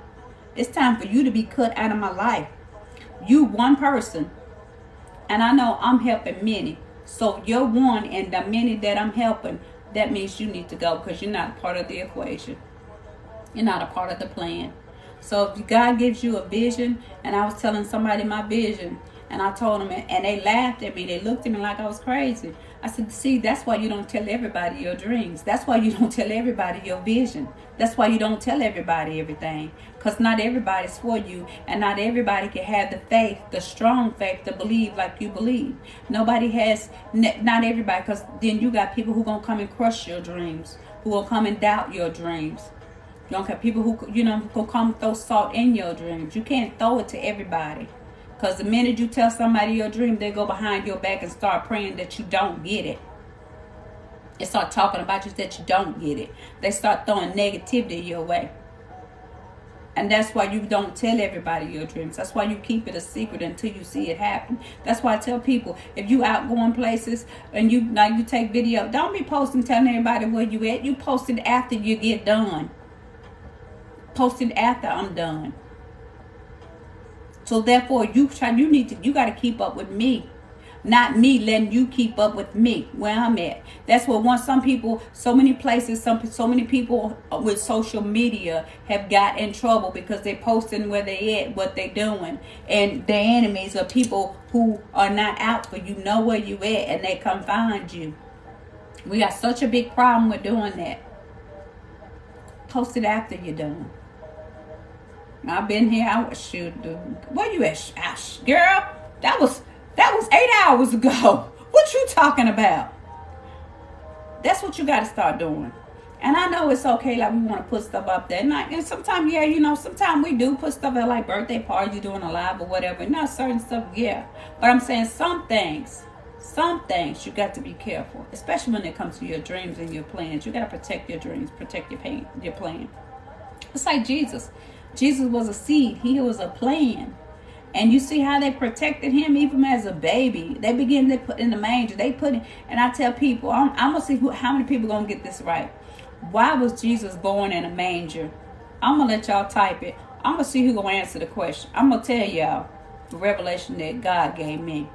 It's time for you to be cut out of my life. You one person, and I know I'm helping many. So you're one, and the many that I'm helping, that means you need to go, because you're not a part of the equation. You're not a part of the plan. So if God gives you a vision, and I was telling somebody my vision, and I told them, and they laughed at me. They looked at me like I was crazy. I said, see, that's why you don't tell everybody your dreams. That's why you don't tell everybody your vision. That's why you don't tell everybody everything. Because not everybody's for you. And not everybody can have the faith, the strong faith to believe like you believe. Nobody has, not everybody. Because then you got people who going to come and crush your dreams. Who will come and doubt your dreams. You don't have people who, who will come throw salt in your dreams. You can't throw it to everybody. Because the minute you tell somebody your dream, they go behind your back and start praying that you don't get it. They start talking about you that you don't get it. They start throwing negativity your way. And that's why you don't tell everybody your dreams. That's why you keep it a secret until you see it happen. That's why I tell people, if you out going places and you take video, don't be posting telling everybody where you at. You post it after you get done. Post it after I'm done. So therefore, you got to keep up with me, not me letting you keep up with me where I'm at. That's what so many places, so many people with social media have got in trouble because they posting where they at, what they doing, and their enemies are people who are not out for you, know where you at, and they come find you. We got such a big problem with doing that. Post it after you're done. I've been here. I was where you at, girl? That was 8 hours ago. What you talking about? That's what you got to start doing. And I know it's okay, like we want to put stuff up there. And sometimes, sometimes we do put stuff at like birthday parties, doing a live or whatever. Not certain stuff, yeah. But I'm saying some things you got to be careful, especially when it comes to your dreams and your plans. You got to protect your dreams, protect your plan. It's like Jesus. Jesus was a seed. He was a plan. And you see how they protected him even as a baby. They began to put in the manger. They put in, and I tell people, I'm going to see how many people going to get this right. Why was Jesus born in a manger? I'm going to let y'all type it. I'm going to see who going to answer the question. I'm going to tell y'all the revelation that God gave me.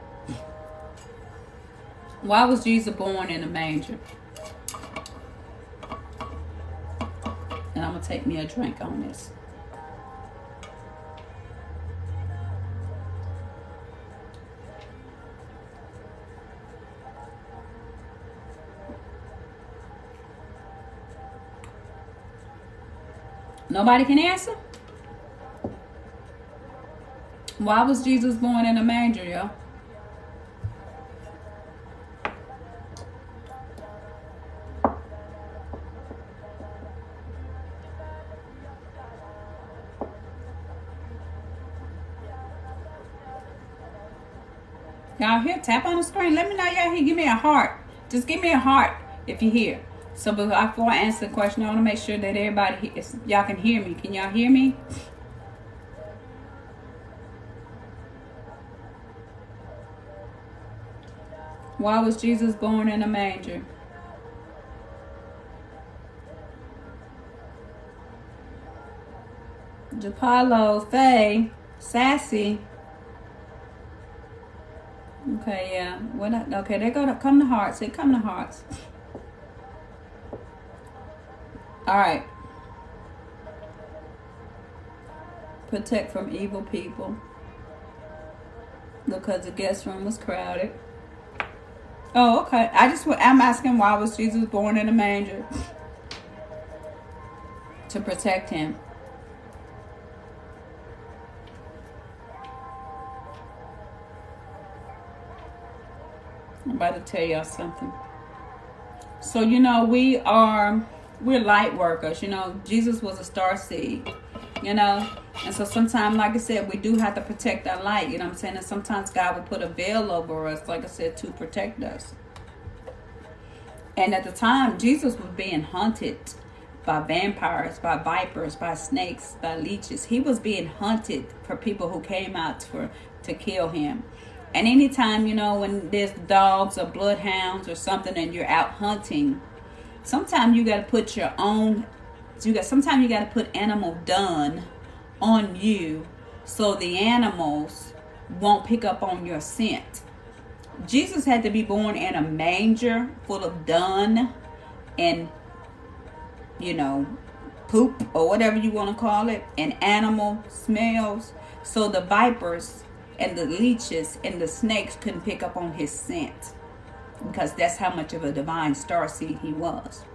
Why was Jesus born in a manger? And I'm going to take me a drink on this. Nobody can answer? Why was Jesus born in a manger, y'all? Y'all here? Tap on the screen. Let me know y'all here. Give me a heart. Just give me a heart if you're here. So before I answer the question, I want to make sure that everybody, y'all can hear me. Can y'all hear me? Why was Jesus born in a manger? Japalo, Faye, Sassy. Okay, yeah. Okay, they come to hearts. They come to hearts. All right. Protect from evil people. Because the guest room was crowded. Oh, okay. I'm asking why was Jesus born in a manger? To protect him. I'm about to tell y'all something. So, we're light workers. Jesus was a star seed, and so sometimes, like I said, we do have to protect our light, you know what I'm saying? And sometimes God will put a veil over us, like I said, to protect us. And at the time, Jesus was being hunted by vampires, by vipers, by snakes, by leeches. He was being hunted for people who came out to kill him. And anytime, when there's dogs or bloodhounds or something and you're out hunting, sometimes you got to put your own, sometimes you got to put animal dung on you so the animals won't pick up on your scent. Jesus had to be born in a manger full of dung and, poop or whatever you want to call it, and animal smells, so the vipers and the leeches and the snakes couldn't pick up on his scent, because that's how much of a divine starseed he was.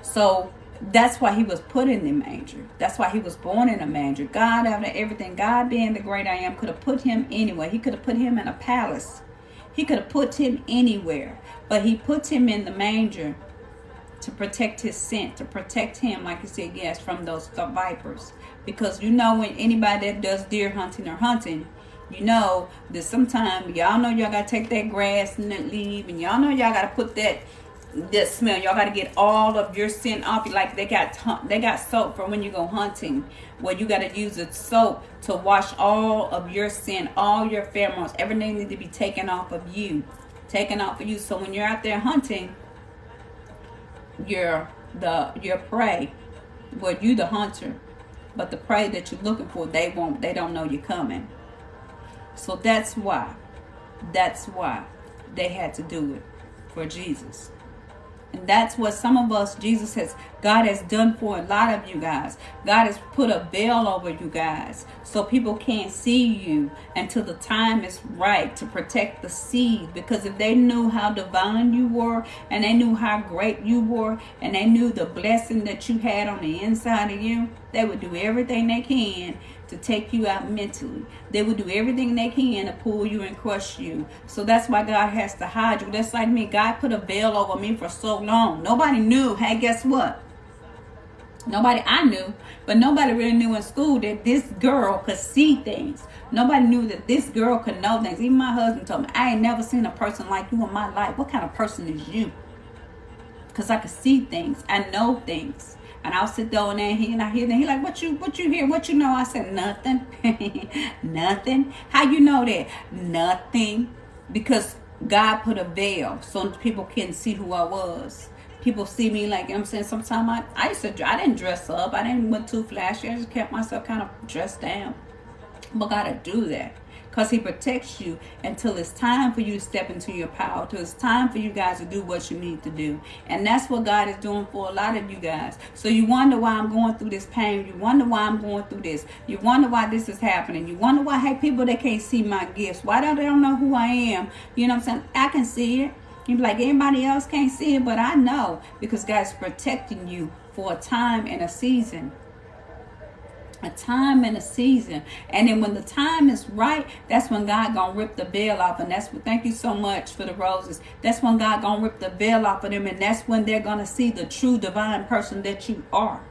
So that's why he was put in the manger. That's why he was born in a manger. God, out of everything, God being the great I am, could have put him anywhere. He could have put him in a palace. He could have put him anywhere. But he puts him in the manger to protect his scent, to protect him, like you said, yes, from those vipers. Because when anybody that does deer hunting or hunting, that sometimes y'all know y'all got to take that grass and that leaf, and y'all know y'all got to put that smell. Y'all got to get all of your scent off. Like they got soap for when you go hunting, where you got to use a soap to wash all of your scent, all your pheromones, everything needs to be taken off of you. So when you're out there hunting, you're prey. Well, you the hunter, but the prey that you're looking for, they don't know you're coming. So that's why they had to do it for Jesus. And that's what some of us, God has done for a lot of you guys. God has put a veil over you guys so people can't see you until the time is right to protect the seed. Because if they knew how divine you were, and they knew how great you were, and they knew the blessing that you had on the inside of you, they would do everything they can to take you out mentally. They would do everything they can to pull you and crush you. So that's why God has to hide you. That's like me. God put a veil over me for so long. Nobody knew. Hey, guess what? I knew, but nobody really knew in school that this girl could see things. Nobody knew that this girl could know things. Even my husband told me, I ain't never seen a person like you in my life. What kind of person is you? Because I could see things. I know things. And I'll sit down there and I hear them. He like, what you hear? What you know? I said, nothing. Nothing. How you know that? Nothing. Because God put a veil so people couldn't see who I was. People see me like, sometimes I didn't dress up. I didn't went too flashy. I just kept myself kind of dressed down. But God to do that. Because he protects you until it's time for you to step into your power. Until it's time for you guys to do what you need to do. And that's what God is doing for a lot of you guys. So you wonder why I'm going through this pain. You wonder why I'm going through this. You wonder why this is happening. You wonder why, hey, people, they can't see my gifts. Why don't they know who I am? You know what I'm saying? I can see it. You be like, anybody else can't see it, but I know. Because God's protecting you for a time and a season. A time and a season. And then when the time is right, that's when God gonna rip the veil off. And that's what, thank you so much for the roses. That's when God gonna rip the veil off of them. And that's when they're gonna see the true divine person that you are.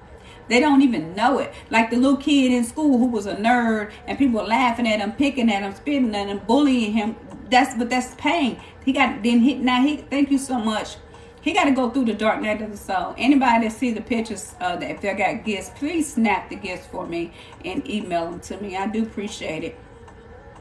They don't even know it. Like the little kid in school who was a nerd and people were laughing at him, picking at him, spitting at him, bullying him. That's pain. Thank you so much. He got to go through the dark night of the soul. Anybody that see the pictures, if they got gifts, please snap the gifts for me and email them to me. I do appreciate it.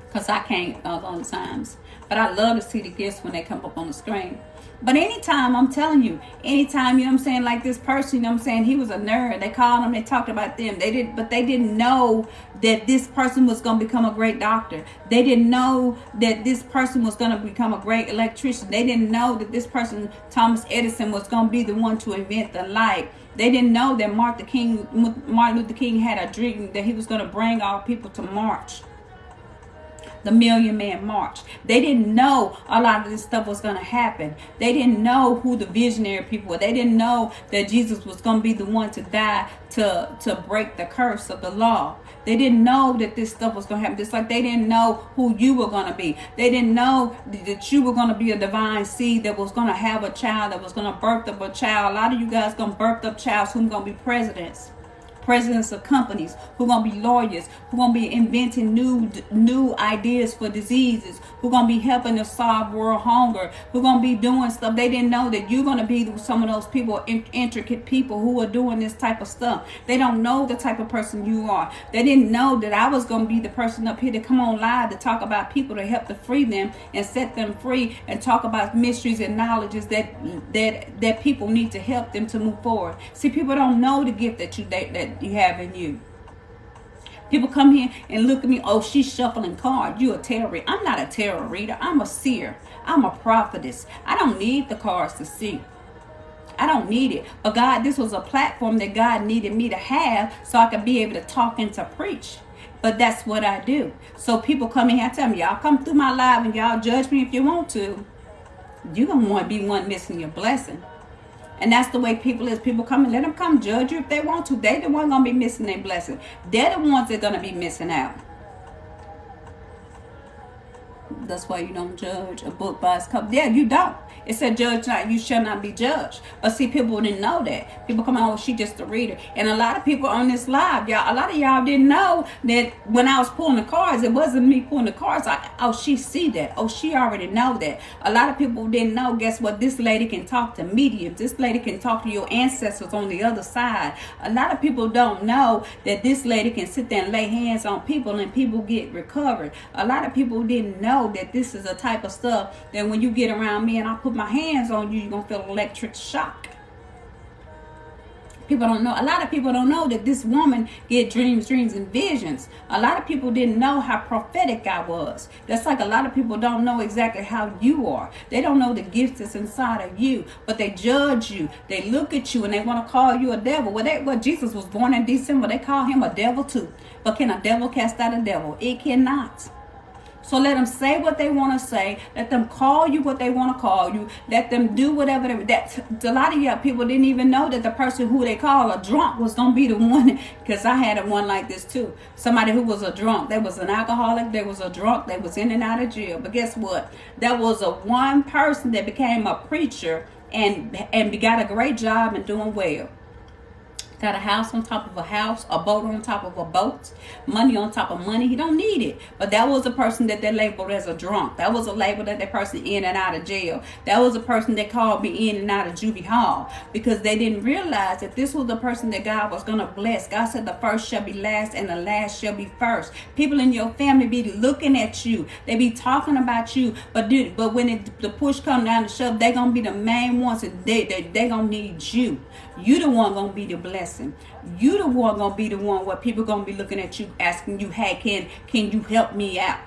Because I can't a lot of times. But I love to see the gifts when they come up on the screen. But anytime, I'm telling you, anytime, like this person, he was a nerd. They called him, they talked about them. But they didn't know that this person was going to become a great doctor. They didn't know that this person was going to become a great electrician. They didn't know that this person, Thomas Edison, was going to be the one to invent the light. They didn't know that Martin Luther King had a dream that he was going to bring all people to march. The Million Man March. They didn't know a lot of this stuff was going to happen. They didn't know who the visionary people were. They didn't know that Jesus was going to be the one to die to break the curse of the law. They didn't know that this stuff was going to happen. Just like they didn't know who you were going to be. They didn't know that you were going to be a divine seed that was going to have a child, that was going to birth up a child. A lot of you guys going to birth up childs who's going to be presidents. presidents of companies, who gonna be lawyers, who gonna be inventing new ideas for diseases, who gonna be helping to solve world hunger, who gonna be doing stuff. They didn't know that you're gonna be some of those people, intricate people who are doing this type of stuff. They don't know the type of person you are. They didn't know that I was gonna be the person up here to come on live to talk about people, to help to free them and set them free, and talk about mysteries and knowledges that people need to help them to move forward. See, people don't know the gift that you have in you. People come here and look at me, oh, she's shuffling cards. You a tarot reader. I'm not a tarot reader. I'm a seer. I'm a prophetess. I don't need the cards to see. I don't need it. But God, this was a platform that God needed me to have so I could be able to talk and to preach. But that's what I do. So people come in here and tell me, y'all come through my live and y'all judge me if you want to. You're going to want to be one missing your blessing. And that's the way people is. People come and let them come judge you if they want to. They the one going to be missing their blessing. They're the ones that are going to be missing out. That's why you don't judge a book by its cover. Yeah, you don't. It said, judge not, you shall not be judged. But see, people didn't know that. People come out, oh, she just a reader. And a lot of people on this live, y'all, a lot of y'all didn't know that when I was pulling the cards, it wasn't me pulling the cards. Oh, she see that. Oh, she already know that. A lot of people didn't know, guess what? This lady can talk to mediums. This lady can talk to your ancestors on the other side. A lot of people don't know that this lady can sit there and lay hands on people and people get recovered. A lot of people didn't know that this is a type of stuff that when you get around me and I put my hands on you, you're going to feel electric shock. People don't know. A lot of people don't know that this woman get dreams and visions. A lot of people didn't know how prophetic I was. That's like a lot of people don't know exactly how you are. They don't know the gifts that's inside of you, but they judge you. They look at you and they want to call you a devil. Well, Jesus was born in December. They call him a devil too. But can a devil cast out a devil? It cannot. So let them say what they want to say. Let them call you what they want to call you. Let them do whatever a lot of y'all people didn't even know that the person who they call a drunk was going to be the one. Because I had a one like this too. Somebody who was a drunk. They was an alcoholic. They was a drunk. They was in and out of jail. But guess what? There was a one person that became a preacher and got a great job and doing well. Got a house on top of a house, a boat on top of a boat, money on top of money. He don't need it. But that was a person that they labeled as a drunk. That was a label that person in and out of jail. That was a person that called me in and out of juvie hall, because they didn't realize that this was the person that God was going to bless. God said the first shall be last and the last shall be first. People in your family be looking at you. They be talking about you. But when the push come down to shove, they going to be the main ones, and they going to need you. You the one going to be the blessing. You the one going to be the one where people going to be looking at you asking you, hey, can you help me out?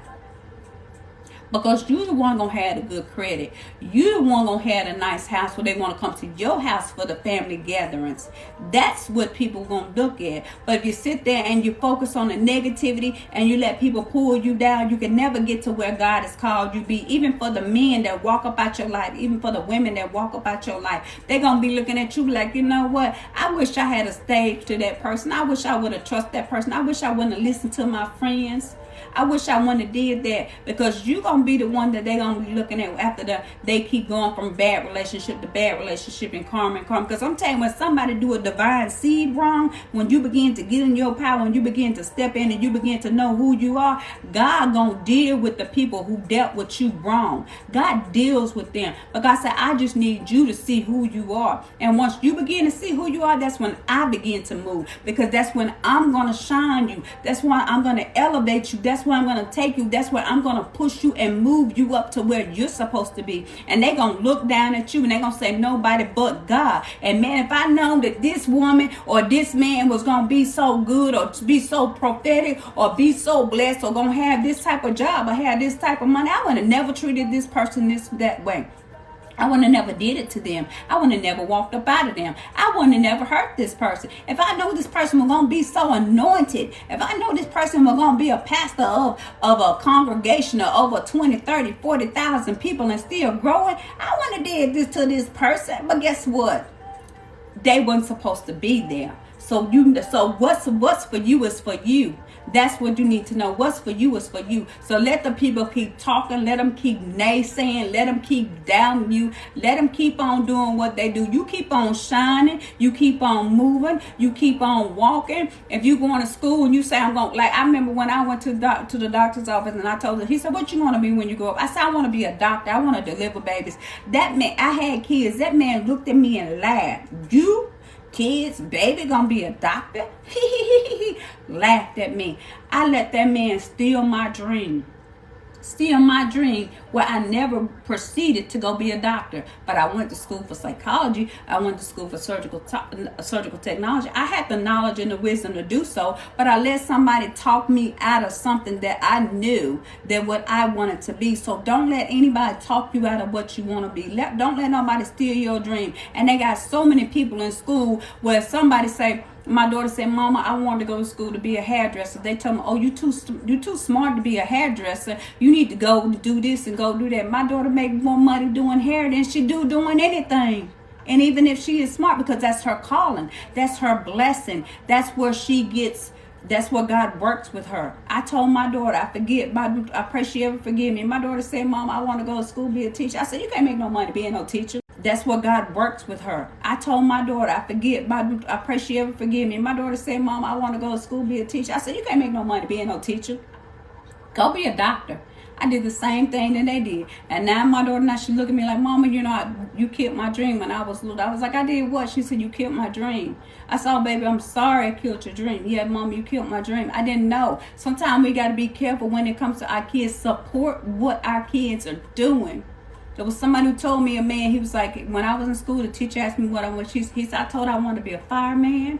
Because you the one going to have the good credit. You the one going to have a nice house where they want to come to your house for the family gatherings. That's what people going to look at. But if you sit there and you focus on the negativity and you let people pull you down, you can never get to where God has called you to be. Even for the men that walk about your life, even for the women that walk about your life, they're going to be looking at you like, you know what? I wish I had a stage to that person. I wish I would have trusted that person. I wish I wouldn't have listened to my friends. I wish I wouldn't have did that, because you're going to be the one that they're going to be looking at after they keep going from bad relationship to bad relationship and karma. Because I'm telling you, when somebody do a divine seed wrong, when you begin to get in your power, when you begin to step in and you begin to know who you are, God going to deal with the people who dealt with you wrong. God deals with them. But God said, I just need you to see who you are. And once you begin to see who you are, that's when I begin to move, because that's when I'm going to shine you. That's when I'm going to elevate you. That's where I'm going to take you. That's where I'm going to push you and move you up to where you're supposed to be. And they're going to look down at you and they're going to say, nobody but God. And man, if I know that this woman or this man was going to be so good or be so prophetic or be so blessed or going to have this type of job or have this type of money, I would have never treated this person that way. I wouldn't have never did it to them. I wouldn't have never walked up out of them. I wouldn't have never hurt this person. If I know this person was going to be so anointed, if I know this person was going to be a pastor of a congregation of over 20, 30, 40,000 people and still growing, I wouldn't have did this to this person. But guess what? They weren't supposed to be there. So what's for you is for you. That's what you need to know. What's for you is for you. So let the people keep talking. Let them keep naysaying. Let them keep doubting you. Let them keep on doing what they do. You keep on shining. You keep on moving. You keep on walking. If you going to school and you say, I'm going, like, I remember when I went to the doctor's office and I told him, he said, what you want to be when you grow up? I said, I want to be a doctor. I want to deliver babies. That man, I had kids. That man looked at me and laughed. You kids, baby, gonna be a doctor? Laughed at me. I let that man steal my dream. Steal my dream, where I never proceeded to go be a doctor. But I went to school for psychology. I went to school for surgical technology. I had the knowledge and the wisdom to do so, but I let somebody talk me out of something that I knew that what I wanted to be. So don't let anybody talk you out of what you want to be. Don't let nobody steal your dream. And they got so many people in school where somebody say, my daughter said, Mama, I wanted to go to school to be a hairdresser. They told me, oh, you too smart to be a hairdresser. You need to go do this and go do that. My daughter make more money doing hair than she do doing anything. And even if she is smart, because that's her calling, that's her blessing, that's where she gets, that's where God works with her. I told my daughter, I pray she ever forgive me. My daughter said, Mama, I want to go to school, be a teacher. I said, you can't make no money being no teacher. That's where God works with her. I told my daughter, I pray she ever forgive me. My daughter said, Mama, I want to go to school, be a teacher. I said, you can't make no money being no teacher. Go be a doctor. I did the same thing that they did. And now my daughter, now she look at me like, Mama, you killed my dream when I was little. I was like, I did what? She said, you killed my dream. I said, oh, baby, I'm sorry I killed your dream. Yeah, Mama, you killed my dream. I didn't know. Sometimes we got to be careful when it comes to our kids. Support what our kids are doing. There was somebody who told me, a man, he was like, when I was in school, the teacher asked me what I was. He said, I told her I want to be a fireman.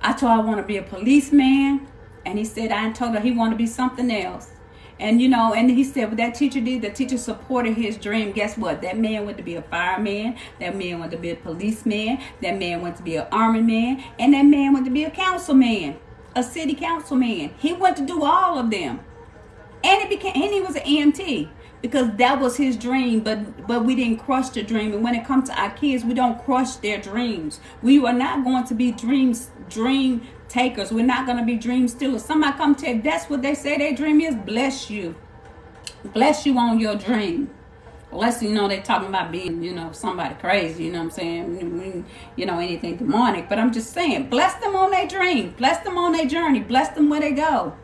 I told her I want to be a policeman. And he said, I told her he wanted to be something else. And, and he said, what that teacher did, the teacher supported his dream. Guess what? That man went to be a fireman. That man went to be a policeman. That man went to be an army man. And that man went to be a councilman, a city councilman. He went to do all of them. And he was an EMT. Because that was his dream, but we didn't crush the dream. And when it comes to our kids, we don't crush their dreams. We are not going to be dream takers. We're not going to be dream stealers. Somebody come tell you that's what they say their dream is. Bless you. Bless you on your dream. Unless, they talking about being, somebody crazy, you know what I'm saying? Anything demonic. But I'm just saying, bless them on their dream. Bless them on their journey. Bless them where they go.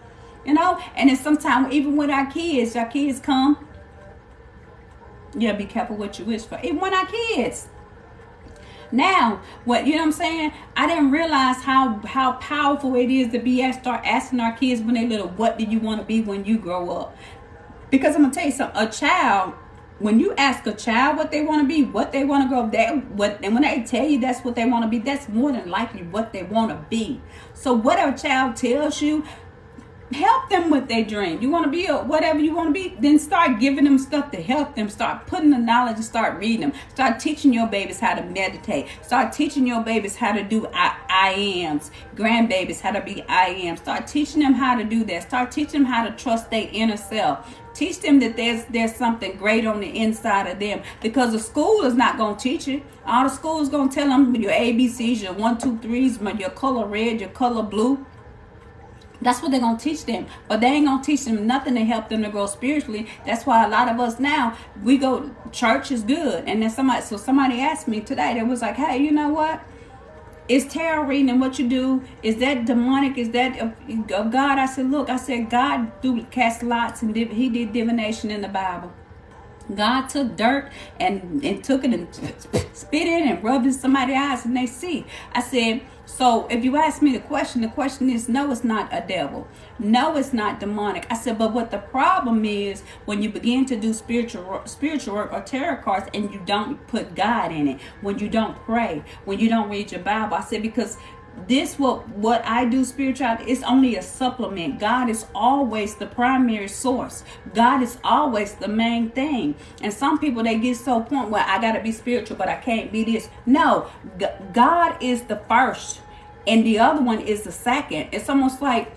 And then sometimes even with our kids come. Yeah, be careful what you wish for. Even when our kids. Now, what you know what I'm saying? I didn't realize how powerful it is to start asking our kids when they little, what do you want to be when you grow up? Because I'm gonna tell you something, a child, when you ask a child what they want to be, what they want to grow up, and when they tell you that's what they want to be, that's more than likely what they want to be. So whatever child tells you, help them with their dream. You want to be whatever you want to be, then start giving them stuff to help them. Start putting the knowledge and start reading them. Start teaching your babies how to meditate. Start teaching your babies how to do I ams. Grandbabies how to be I am. Start teaching them how to do that. Start teaching them how to trust their inner self. Teach them that there's something great on the inside of them, because the school is not going to teach it. All the school is going to tell them your ABCs, your 1, 2, 3s, your color red, your color blue. That's what they're going to teach them. But they ain't going to teach them nothing to help them to grow spiritually. That's why a lot of us now, we go, church is good. And then somebody asked me today, they was like, hey, you know what? Is tarot reading and what you do, is that demonic? Is that of God? I said, look, God cast lots, and he did divination in the Bible. God took dirt and took it and spit it and rubbed it in somebody's eyes and they see. I said, so if you ask me the question is, no, it's not a devil. No, it's not demonic. I said, but what the problem is when you begin to do spiritual work or tarot cards and you don't put God in it, when you don't pray, when you don't read your Bible. I said, because what I do spirituality is only a supplement. God is always the primary source. God is always the main thing. And some people, they get so point where I got to be spiritual, but I can't be this. No, God is the first and the other one is the second. It's almost like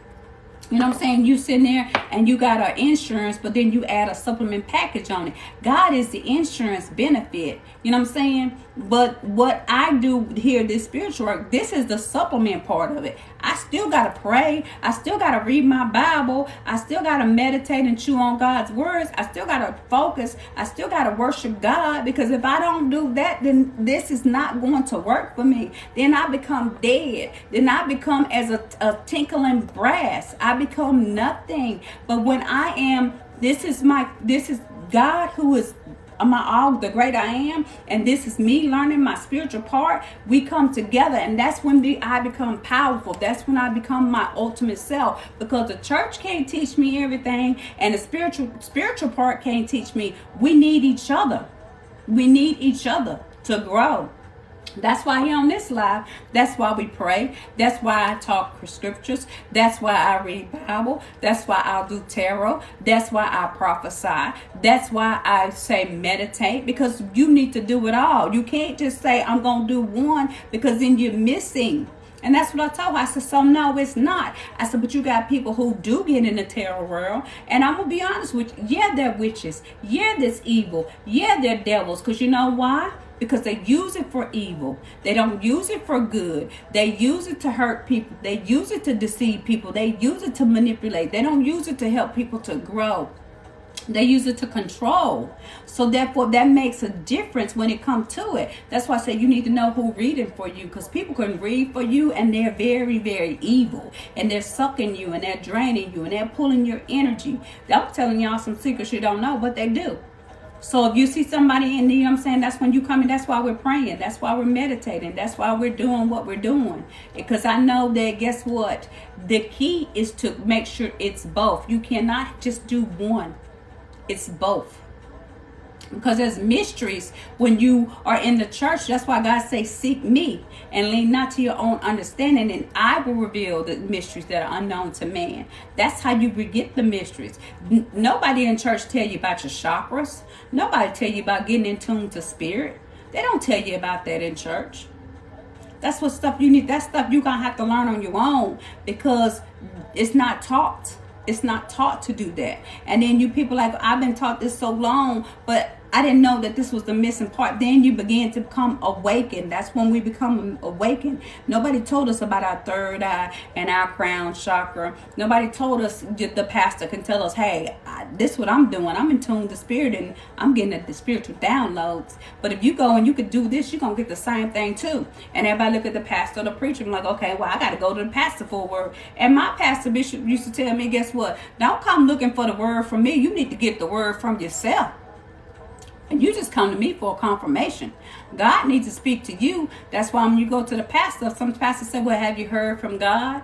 You know what I'm saying? You sitting there and you got our insurance, but then you add a supplement package on it. God is the insurance benefit. You know what I'm saying? But what I do here, this spiritual work, this is the supplement part of it. I still got to pray. I still got to read my Bible. I still got to meditate and chew on God's words. I still got to focus. I still got to worship God, because if I don't do that, then this is not going to work for me. Then I become dead. Then I become as a tinkling brass. I become nothing. But when I am, this is God who is my all, the great I am, and this is me learning my spiritual part. We come together, and that's when I become powerful. That's when I become my ultimate self, because the church can't teach me everything, and the spiritual part can't teach me. We need each other. We need each other to grow. That's why here on this live, that's why we pray. That's why I talk scriptures. That's why I read Bible. That's why I'll do tarot. That's why I prophesy. That's why I say meditate, because you need to do it all. You can't just say I'm going to do one, because then you're missing. And that's what I told her. I said, so no, it's not. I said, but you got people who do get in the tarot world. And I'm going to be honest with you. Yeah, they're witches. Yeah, there's evil. Yeah, they're devils. Because you know why? Because they use it for evil. They don't use it for good. They use it to hurt people. They use it to deceive people. They use it to manipulate. They don't use it to help people to grow. They use it to control. So therefore, that makes a difference when it comes to it. That's why I say you need to know who reading for you, because people can read for you and they're very, very evil. And they're sucking you and they're draining you and they're pulling your energy. I'm telling y'all some secrets you don't know, but they do. So if you see somebody in the, you know what I'm saying, that's when you come in. That's why we're praying. That's why we're meditating. That's why we're doing what we're doing. Because I know that, guess what? The key is to make sure it's both. You cannot just do one. It's both. Because there's mysteries when you are in the church. That's why God says, seek me and lean not to your own understanding, and I will reveal the mysteries that are unknown to man. That's how you get the mysteries. Nobody in church tell you about your chakras. Nobody tell you about getting in tune to spirit. They don't tell you about that in church. That's what stuff you need. That's stuff you're going to have to learn on your own, because it's not taught. It's not taught to do that. And then you people like, I've been taught this so long, but I didn't know that this was the missing part. Then you begin to become awakened. That's when we become awakened. Nobody told us about our third eye and our crown chakra. Nobody told us. The pastor can tell us, hey, this is what I'm doing. I'm in tune with the spirit and I'm getting the spiritual downloads. But if you go and you could do this, you're going to get the same thing too. And everybody look at the pastor or the preacher and like, okay, well, I got to go to the pastor for a word. And my pastor bishop used to tell me, guess what? Don't come looking for the word from me. You need to get the word from yourself. And you just come to me for a confirmation. God needs to speak to you. That's why when you go to the pastor, some pastors say, well, have you heard from God?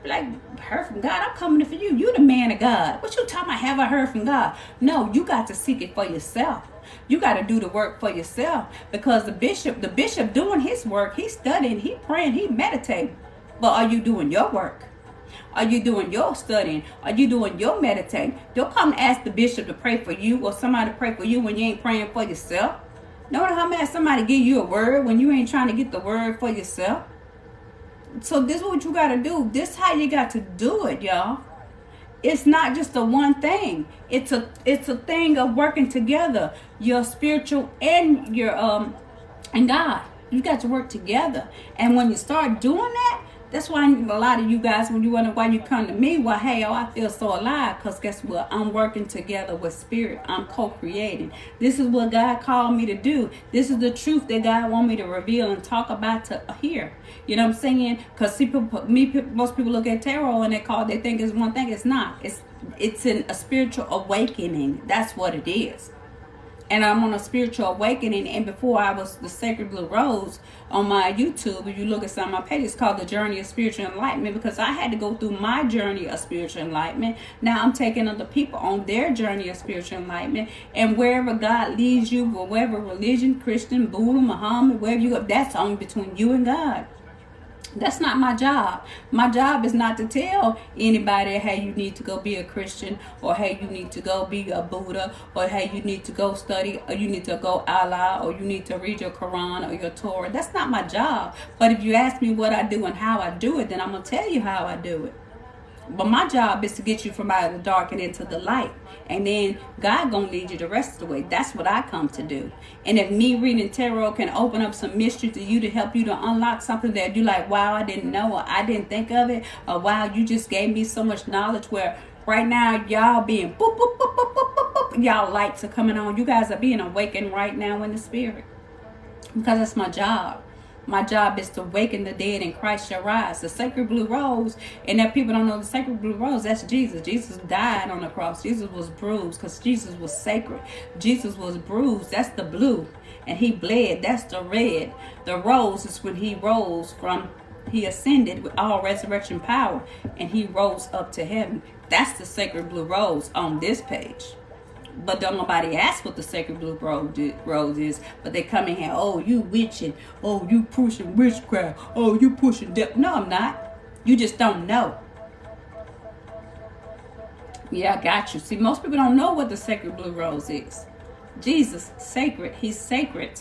Like, heard from God? I'm coming for you. You the man of God. What you talking about? Have I heard from God? No, you got to seek it for yourself. You got to do the work for yourself. Because the bishop doing his work, he's studying, he praying, he meditating. But are you doing your work? Are you doing your studying? Are you doing your meditating? Don't come and ask the bishop to pray for you or somebody to pray for you when you ain't praying for yourself. No matter how mad somebody give you a word when you ain't trying to get the word for yourself. So this is what you got to do. This is how you got to do it, y'all. It's not just a one thing. It's a thing of working together. Your spiritual and your and God. You got to work together. And when you start doing that, that's why a lot of you guys, when you wonder why you come to me, well, hey, I feel so alive. Because guess what? I'm working together with spirit. I'm co-creating. This is what God called me to do. This is the truth that God want me to reveal and talk about to hear. You know what I'm saying? Because most people look at tarot and they think it's one thing. It's not. It's a spiritual awakening. That's what it is. And I'm on a spiritual awakening. And before I was the Sacred Blue Rose on my YouTube, if you look at some of my pages, it's called The Journey of Spiritual Enlightenment, because I had to go through my journey of spiritual enlightenment. Now I'm taking other people on their journey of spiritual enlightenment. And wherever God leads you, whatever religion, Christian, Buddha, Muhammad, wherever you go, that's only between you and God. That's not my job. My job is not to tell anybody, hey, you need to go be a Christian, or hey, you need to go be a Buddha, or hey, you need to go study, or you need to go Allah, or you need to read your Quran or your Torah. That's not my job. But if you ask me what I do and how I do it, then I'm going to tell you how I do it. But my job is to get you from out of the dark and into the light. And then God gonna lead you the rest of the way. That's what I come to do. And if me reading tarot can open up some mystery to you to help you to unlock something that you like, wow, I didn't know, or I didn't think of it, or wow, you just gave me so much knowledge, where right now y'all being boop, boop, boop, boop, boop, boop, boop, y'all lights are coming on. You guys are being awakened right now in the spirit. Because that's my job. My job is to awaken the dead in Christ shall rise. The sacred blue rose, and that people don't know the sacred blue rose, that's Jesus. Jesus died on the cross. Jesus was bruised because Jesus was sacred. Jesus was bruised, that's the blue. And he bled, that's the red. The rose is when he rose from, he ascended with all resurrection power, and he rose up to heaven. That's the sacred blue rose on this page. But don't nobody ask what the sacred blue rose is. But they come in here, oh, you witching. Oh, you pushing witchcraft. Oh, you pushing death. No, I'm not. You just don't know. Yeah, I got you. See, most people don't know what the sacred blue rose is. Jesus, sacred. He's sacred.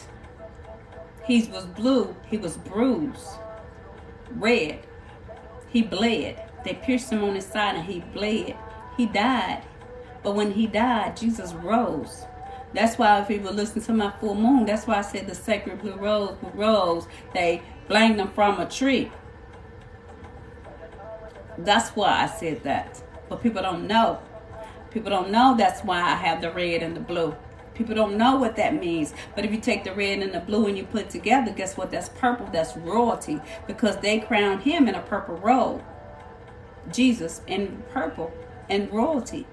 He was blue. He was bruised. Red. He bled. They pierced him on his side and he bled. He died. But when he died, Jesus rose. That's why if people listen to my full moon, that's why I said the sacred blue rose, they blamed them from a tree. That's why I said that. But people don't know. People don't know that's why I have the red and the blue. People don't know what that means. But if you take the red and the blue and you put it together, guess what? That's purple. That's royalty. Because they crowned him in a purple robe. Jesus in purple and royalty.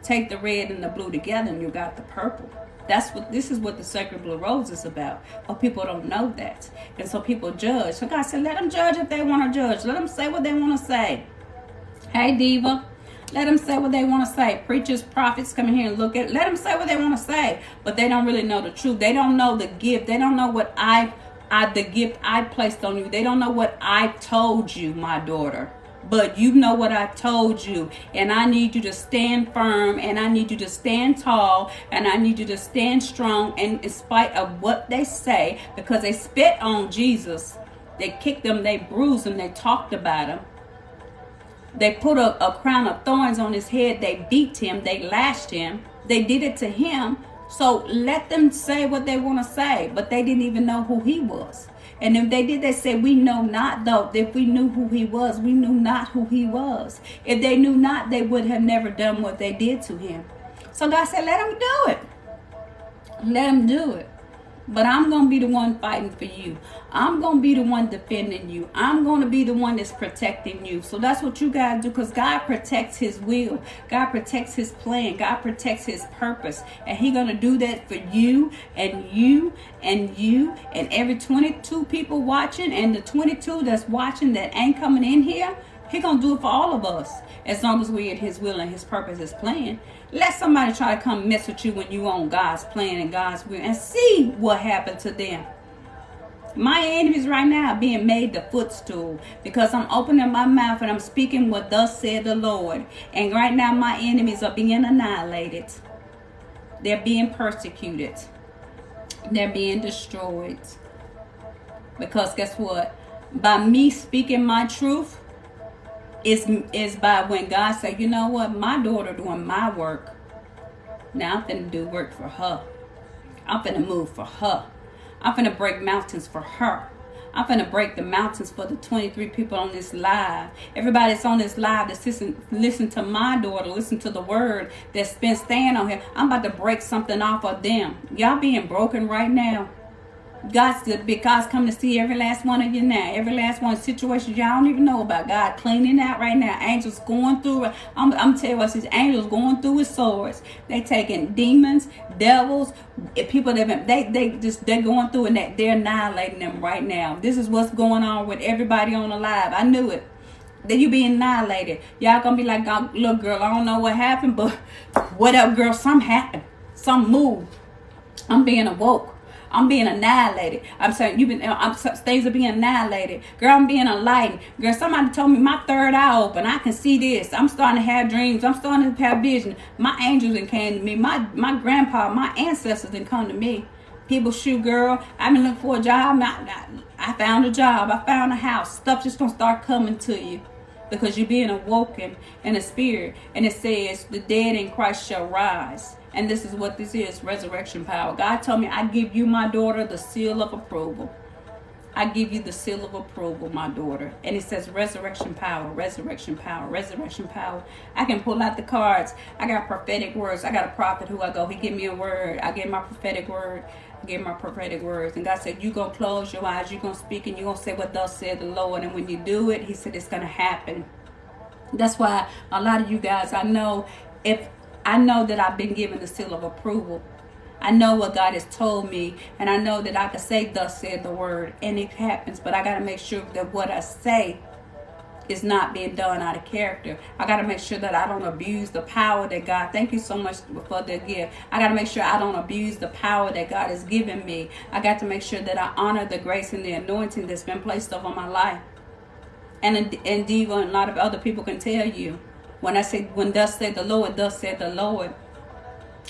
Take the red and the blue together and you got the purple. This is what the sacred blue rose is about. But people don't know that. And so people judge. So God said, let them judge if they want to judge. Let them say what they want to say. Hey, Diva. Let them say what they want to say. Preachers, prophets come in here and look at it. Let them say what they want to say. But they don't really know the truth. They don't know the gift. They don't know what the gift I placed on you. They don't know what I told you, my daughter. But you know what I told you. And I need you to stand firm. And I need you to stand tall. And I need you to stand strong. And in spite of what they say, because they spit on Jesus. They kicked him. They bruised him. They talked about him. They put a crown of thorns on his head. They beat him. They lashed him. They did it to him. So let them say what they want to say. But they didn't even know who he was. And if they did, they said, we know not, though. If we knew who he was, we knew not who he was. If they knew not, they would have never done what they did to him. So God said, let them do it. Let them do it. But I'm going to be the one fighting for you. I'm going to be the one defending you. I'm going to be the one that's protecting you. So that's what you guys do, because God protects his will. God protects his plan. God protects his purpose. And he's going to do that for you and you and you and every 22 people watching, and the 22 that's watching that ain't coming in here. He's going to do it for all of us, as long as we're in his will and his purpose, his plan. Let somebody try to come mess with you when you on God's plan and God's will, and see what happened to them. My enemies right now are being made the footstool, because I'm opening my mouth and I'm speaking what thus said the Lord. And right now my enemies are being annihilated. They're being persecuted. They're being destroyed. Because guess what? By me speaking my truth, is by when God said, you know what, my daughter doing my work. Now I'm finna do work for her. I'm finna move for her. I'm finna break mountains for her. I'm finna break the mountains for the 23 people on this live. Everybody that's on this live that's listen to my daughter, listen to the word that's been staying on here. I'm about to break something off of them. Y'all being broken right now. God's coming to see every last one of you now. Every last one of situations y'all don't even know about. God cleaning out right now. Angels going through it. I'm telling you what, these angels going through with swords. They taking demons, devils, people that they're going through, and they're annihilating them right now. This is what's going on with everybody on the live. I knew it. That you being annihilated. Y'all gonna be like, look, girl, I don't know what happened, but what up, girl? Something happened. Something moved. I'm being awoke. I'm being annihilated. I'm saying things are being annihilated. Girl, I'm being enlightened. Girl, somebody told me my third eye open. I can see this. I'm starting to have dreams. I'm starting to have vision. My angels done came to me. My grandpa, my ancestors done come to me. People, shoot, girl, I've been looking for a job. I found a job. I found a house. Stuff just gonna start coming to you. because you're being awoken in the spirit. And it says the dead in Christ shall rise. And this is what this is, resurrection power. God told me, I give you, my daughter, the seal of approval. I give you the seal of approval, my daughter. And it says resurrection power, resurrection power, resurrection power. I can pull out the cards. I got prophetic words. I got a prophet who I go, he give me a word. I give my prophetic word. I give my prophetic words. And God said, you going to close your eyes. You're going to speak and you're going to say what thus said the Lord. And when you do it, he said it's going to happen. That's why a lot of you guys, I know that I've been given the seal of approval. I know what God has told me, and I know that I can say thus said the word, and it happens. But I got to make sure that what I say is not being done out of character. I got to make sure that I don't abuse the power that God, thank you so much for the gift. I got to make sure I don't abuse the power that God has given me. I got to make sure that I honor the grace and the anointing that's been placed over my life. And indeed, a lot of other people can tell you, when I say, when thus said the Lord, thus said the Lord.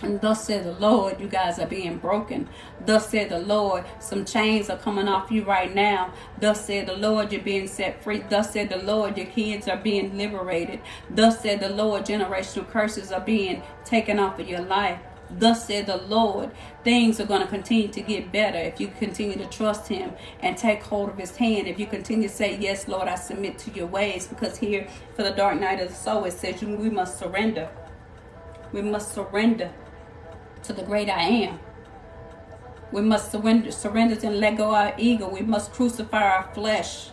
And thus said the Lord, you guys are being broken. Thus said the Lord, some chains are coming off you right now. Thus said the Lord, you're being set free. Thus said the Lord, your kids are being liberated. Thus said the Lord, generational curses are being taken off of your life. Thus said the Lord, things are going to continue to get better if you continue to trust him and take hold of his hand. If you continue to say, yes, Lord, I submit to your ways. Because here for the dark night of the soul, it says we must surrender. We must surrender to the great I am. We must surrender and let go of our ego. We must crucify our flesh.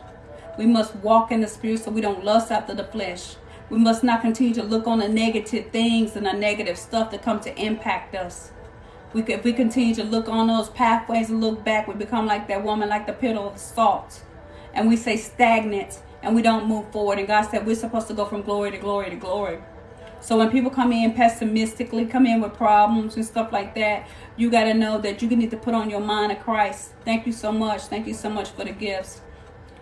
We must walk in the spirit so we don't lust after the flesh. We must not continue to look on the negative things and the negative stuff that come to impact us. If we continue to look on those pathways and look back, we become like that woman, like the pillow of salt. And we say stagnant and we don't move forward. And God said we're supposed to go from glory to glory to glory. So when people come in pessimistically, come in with problems and stuff like that, you got to know that you need to put on your mind of Christ. Thank you so much. Thank you so much for the gifts.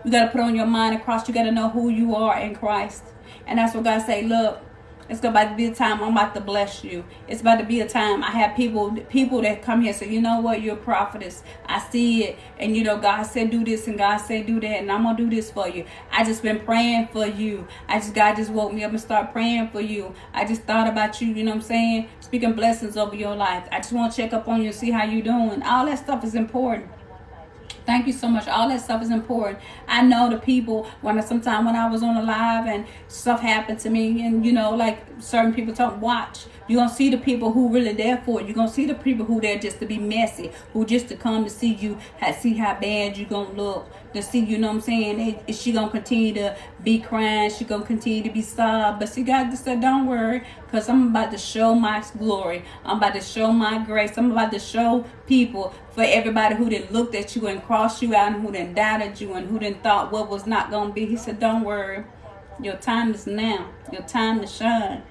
You got to put on your mind of Christ. You got to know who you are in Christ. And that's what God say, look, it's about to be a time I'm about to bless you. It's about to be a time I have people that come here and say, you know what, you're a prophetess. I see it. And you know, God said do this and God said do that. And I'm going to do this for you. I just been praying for you. God just woke me up and started praying for you. I just thought about you, you know what I'm saying? Speaking blessings over your life. I just want to check up on you and see how you doing. All that stuff is important. Thank you so much. All that stuff is important. I know the people, sometimes when I was on a live and stuff happened to me, and you know, like certain people talk, watch. You're going to see the people who really there for it. You're going to see the people who there just to be messy, who just to come to see you, see how bad you're going to look, to see, you know what I'm saying? Is she going to continue to be crying? She going to continue to be sobbed? But see, God just said, don't worry, because I'm about to show my glory. I'm about to show my grace. I'm about to show people, for everybody who done looked at you and crossed you out and who done doubted you and who done thought what was not going to be. He said, don't worry. Your time is now. Your time to shine.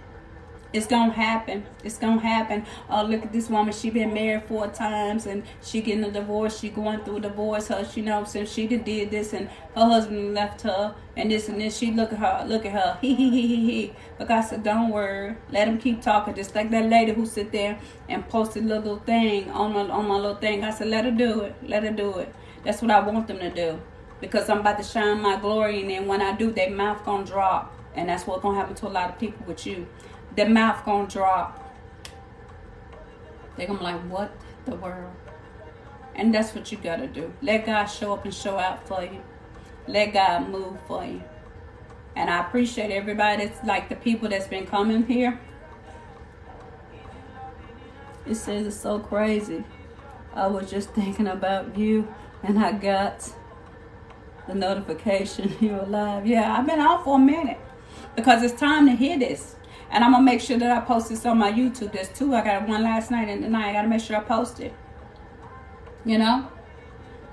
It's going to happen. It's going to happen. Look at this woman. She been married 4 times and she getting a divorce. She going through a divorce. You know, since she did this and her husband left her and this and this. She look at her. He. But God said, don't worry. Let him keep talking. Just like that lady who sit there and posted a little thing on my little thing. I said, let her do it. Let her do it. That's what I want them to do. Because I'm about to shine my glory. And then when I do, their mouth going to drop. And that's what's going to happen to a lot of people with you. Their mouth gonna drop. They're gonna be like, what the world? And that's what you gotta do. Let God show up and show out for you. Let God move for you. And I appreciate everybody that's like the people that's been coming here. It says it's so crazy. I was just thinking about you and I got the notification you're alive. Yeah, I've been out for a minute because it's time to hear this. And I'm going to make sure that I post this on my YouTube. There's 2. I got one last night and tonight. I got to make sure I post it. You know?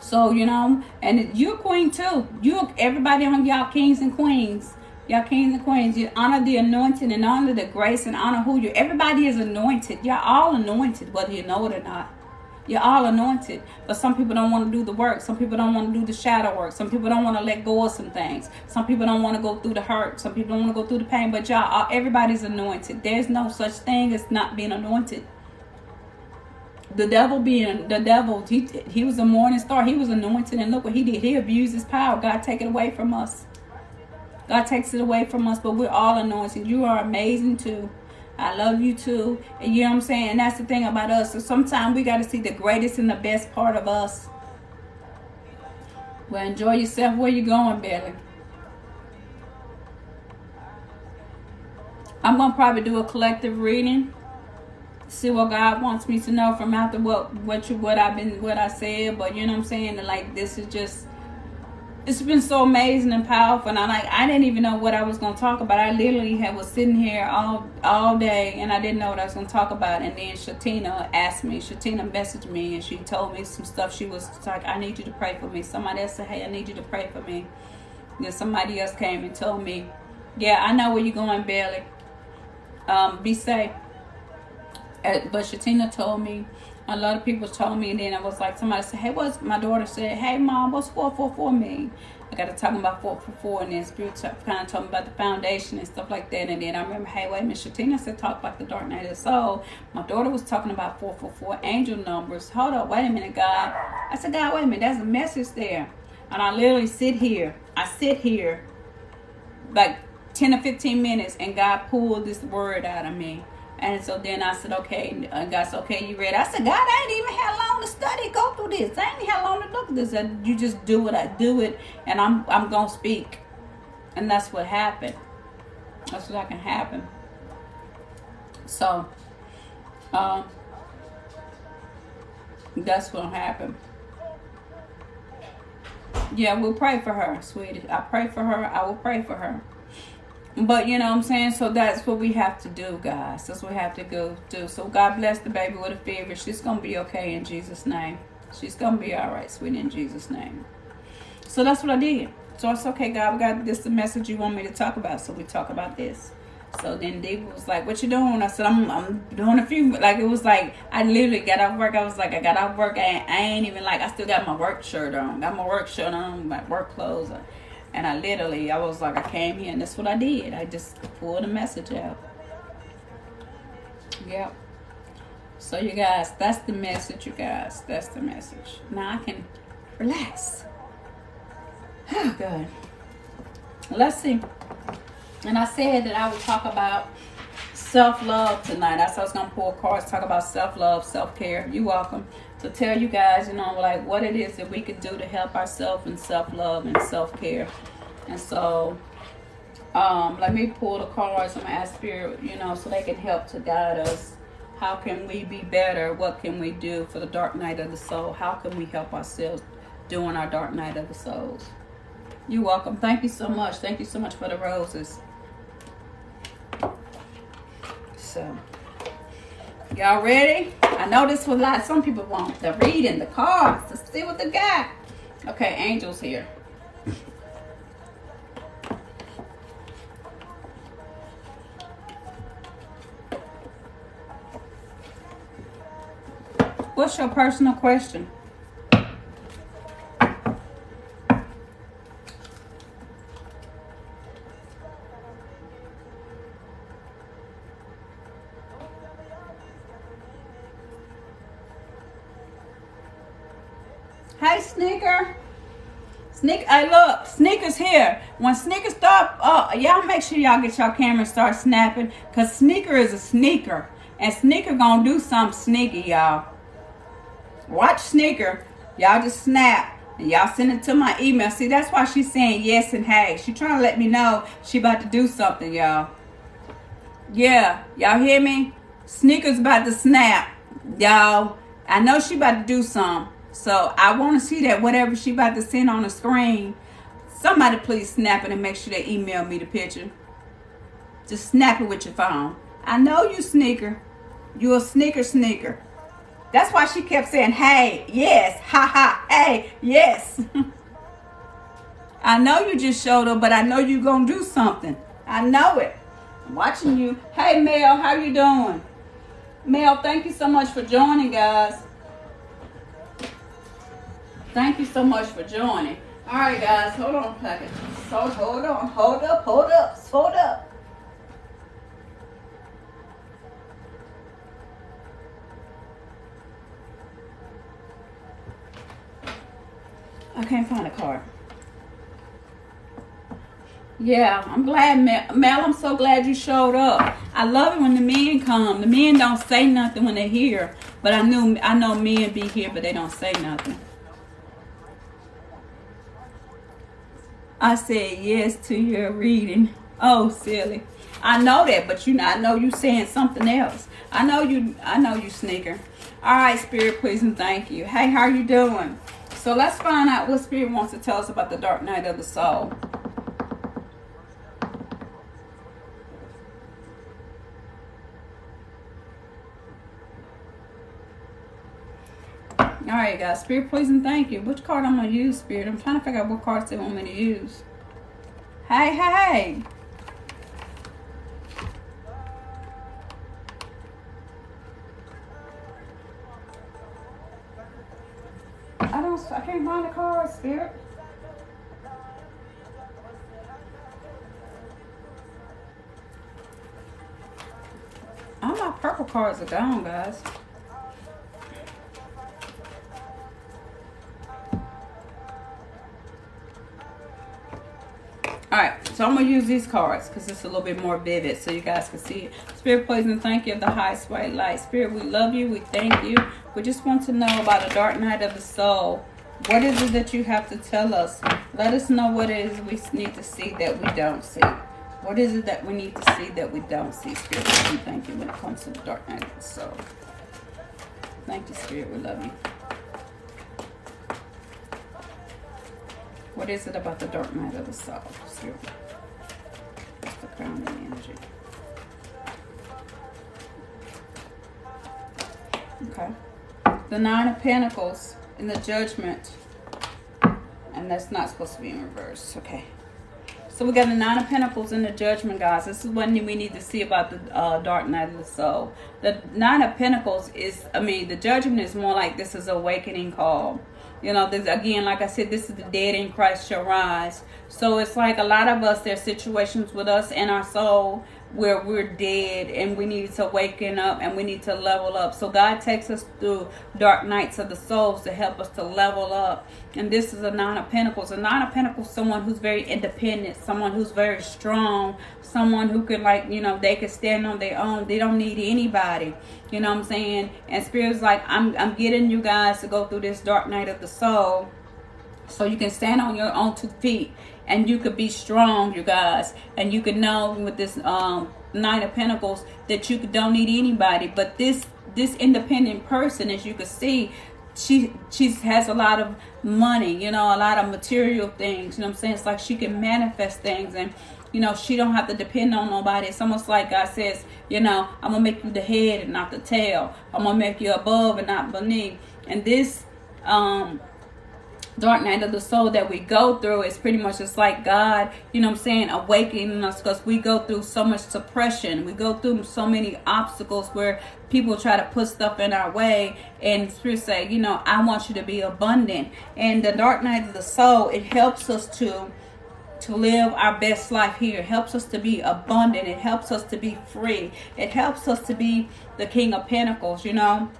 So, you know, and you're a queen too. Everybody on y'all kings and queens. Y'all kings and queens. You honor the anointing and honor the grace and honor who you. Everybody is anointed. Y'all all anointed, whether you know it or not. You're all anointed, but some people don't want to do the work. Some people don't want to do the shadow work. Some people don't want to let go of some things. Some people don't want to go through the hurt. Some people don't want to go through the pain. But y'all, everybody's anointed. There's no such thing as not being anointed. The devil, he was a morning star. He was anointed, and look what he did. He abused his power. God take it away from us. God takes it away from us, but we're all anointed. You are amazing too. I love you too. And you know what I'm saying? And that's the thing about us. So sometimes we got to see the greatest and the best part of us. Well, enjoy yourself. Where you going, Billy? I'm going to probably do a collective reading. See what God wants me to know from after what I said. But you know what I'm saying? Like, this is just, it's been so amazing and powerful. And I didn't even know what I was going to talk about. I literally was sitting here all day, and I didn't know what I was going to talk about. And then Shatina messaged me, and she told me some stuff. She was like, I need you to pray for me. Somebody else said, hey, I need you to pray for me. Then somebody else came and told me, yeah, I know where you're going, Billy. Be safe. But Shatina told me, a lot of people told me, and then I was like, somebody said, hey, my daughter said, hey, Mom, what's 444 mean? I got to talk about 444, and then Spirit kind of told me about the foundation and stuff like that. And then I remember, hey, wait a minute, Shatina said, talk about the dark night of the soul. My daughter was talking about 444 angel numbers. Hold up, wait a minute, God. I said, God, wait a minute, there's a message there. And I literally sit here like 10 or 15 minutes, and God pulled this word out of me. And so then I said, okay, God said, okay, you ready? I said, God, I ain't even had long to study, go through this. I ain't had long to look at this. And you just do it. I do it, and I'm going to speak. And that's what happened. That's what can happen. So, that's what happened. Yeah, we'll pray for her, sweetie. I pray for her. I will pray for her. But you know what I'm saying? So that's what we have to do, guys. That's what we have to go do. So God bless the baby with a fever. She's going to be okay in Jesus' name. She's going to be all right, sweetie, in Jesus' name. So that's what I did. So it's okay, God. We got this the message you want me to talk about. So we talk about this. So then David was like, what you doing? I said, I'm doing a few. Like, it was like, I literally got off work. I was like, I got off work. I ain't even like, I still got my work shirt on. Got my work shirt on, my work clothes on. And I was like, I came here, and that's what I did. I just pulled a message out. Yep. So, you guys, that's the message, you guys. That's the message. Now I can relax. Oh, good. Let's see. And I said that I would talk about self-love tonight. I said I was going to pull cards, talk about self-love, self-care. You're welcome. To tell you guys, you know, like what it is that we could do to help ourselves in self-love and self-care. And so, let me pull the cards and ask Spirit, you know, so they can help to guide us. How can we be better? What can we do for the dark night of the soul? How can we help ourselves during our dark night of the souls? You're welcome. Thank you so much. Thank you so much for the roses. So, y'all ready? I know this was a lot. Some people want the reading, the cards, to see what they got. Okay, angels here. What's your personal question? Hey, Sneaker. Hey, look, Sneaker's here. When Sneaker stop, y'all make sure y'all get your camera and start snapping, because Sneaker is a sneaker. And Sneaker gonna do something sneaky, y'all. Watch Sneaker. Y'all just snap. And y'all send it to my email. See, that's why she's saying yes and hey. She trying to let me know she about to do something, y'all. Yeah, y'all hear me? Sneaker's about to snap, y'all. I know she about to do something. So I want to see that whatever she about to send on the screen, somebody please snap it and make sure they email me the picture. Just snap it with your phone. I know you, Sneaker. You a sneaker. That's why she kept saying, hey, yes, ha ha, hey, yes. I know you just showed up, but I know you gonna do something. I know it. I'm watching you. Hey, Mel, how you doing? Mel, thank you so much for joining, guys. Thank you so much for joining. All right, guys, hold on a second. So, hold on, hold up. I can't find a card. Yeah, I'm glad, Mel. I'm so glad you showed up. I love it when the men come. The men don't say nothing when they're here, but I know men be here, but they don't say nothing. I said yes to your reading. Oh, silly. I know that, but I know you saying something else. I know you sneaker. All right, Spirit, please and thank you. Hey, how you doing? So let's find out what Spirit wants to tell us about the dark night of the soul. All right, guys. Spirit, please and thank you. Which card I'm going to use, Spirit? I'm trying to figure out what cards they want me to use. Hey, hey. I can't find the cards, Spirit. All my purple cards are gone, guys. Alright, so I'm going to use these cards because it's a little bit more vivid so you guys can see it. Spirit, please and thank you of the highest white light. Spirit, we love you. We thank you. We just want to know about the dark night of the soul. What is it that you have to tell us? Let us know what it is we need to see that we don't see. What is it that we need to see that we don't see? Spirit, please and thank you when it comes to the dark night of the soul. Thank you, Spirit. We love you. What is it about the dark night of the soul? Spirit. What's the crowning energy? Okay. The Nine of Pentacles in the Judgment. And that's not supposed to be in reverse. Okay. So we got the Nine of Pentacles in the Judgment, guys. This is one thing we need to see about the dark night of the soul. The Nine of Pentacles is, the Judgment is more like this is an awakening call. You know, this, again, like I said, this is the dead in Christ shall rise. So it's like a lot of us, there's situations with us and our soul where we're dead and we need to waken up and we need to level up. So God takes us through dark nights of the souls to help us to level up. And this is a Nine of Pentacles. A Nine of Pentacles, someone who's very independent, someone who's very strong, someone who can, like, you know, they can stand on their own. They don't need anybody. You know what I'm saying? And Spirit's like, I'm getting you guys to go through this dark night of the soul so you can stand on your own 2 feet and you could be strong, you guys. And you could know with this Nine of Pentacles that you don't need anybody. But this independent person, as you can see, she has a lot of money, you know, a lot of material things. You know what I'm saying? It's like she can manifest things, and you know, she don't have to depend on nobody. It's almost like God says, you know, I'm going to make you the head and not the tail. I'm going to make you above and not beneath. And this dark night of the soul that we go through is pretty much just like God, you know what I'm saying, awakening us, because we go through so much suppression. We go through so many obstacles where people try to put stuff in our way, and Spirit say, you know, I want you to be abundant. And the dark night of the soul, it helps us to live our best life here. It helps us to be abundant. It helps us to be free. It helps us to be the King of Pentacles, you know.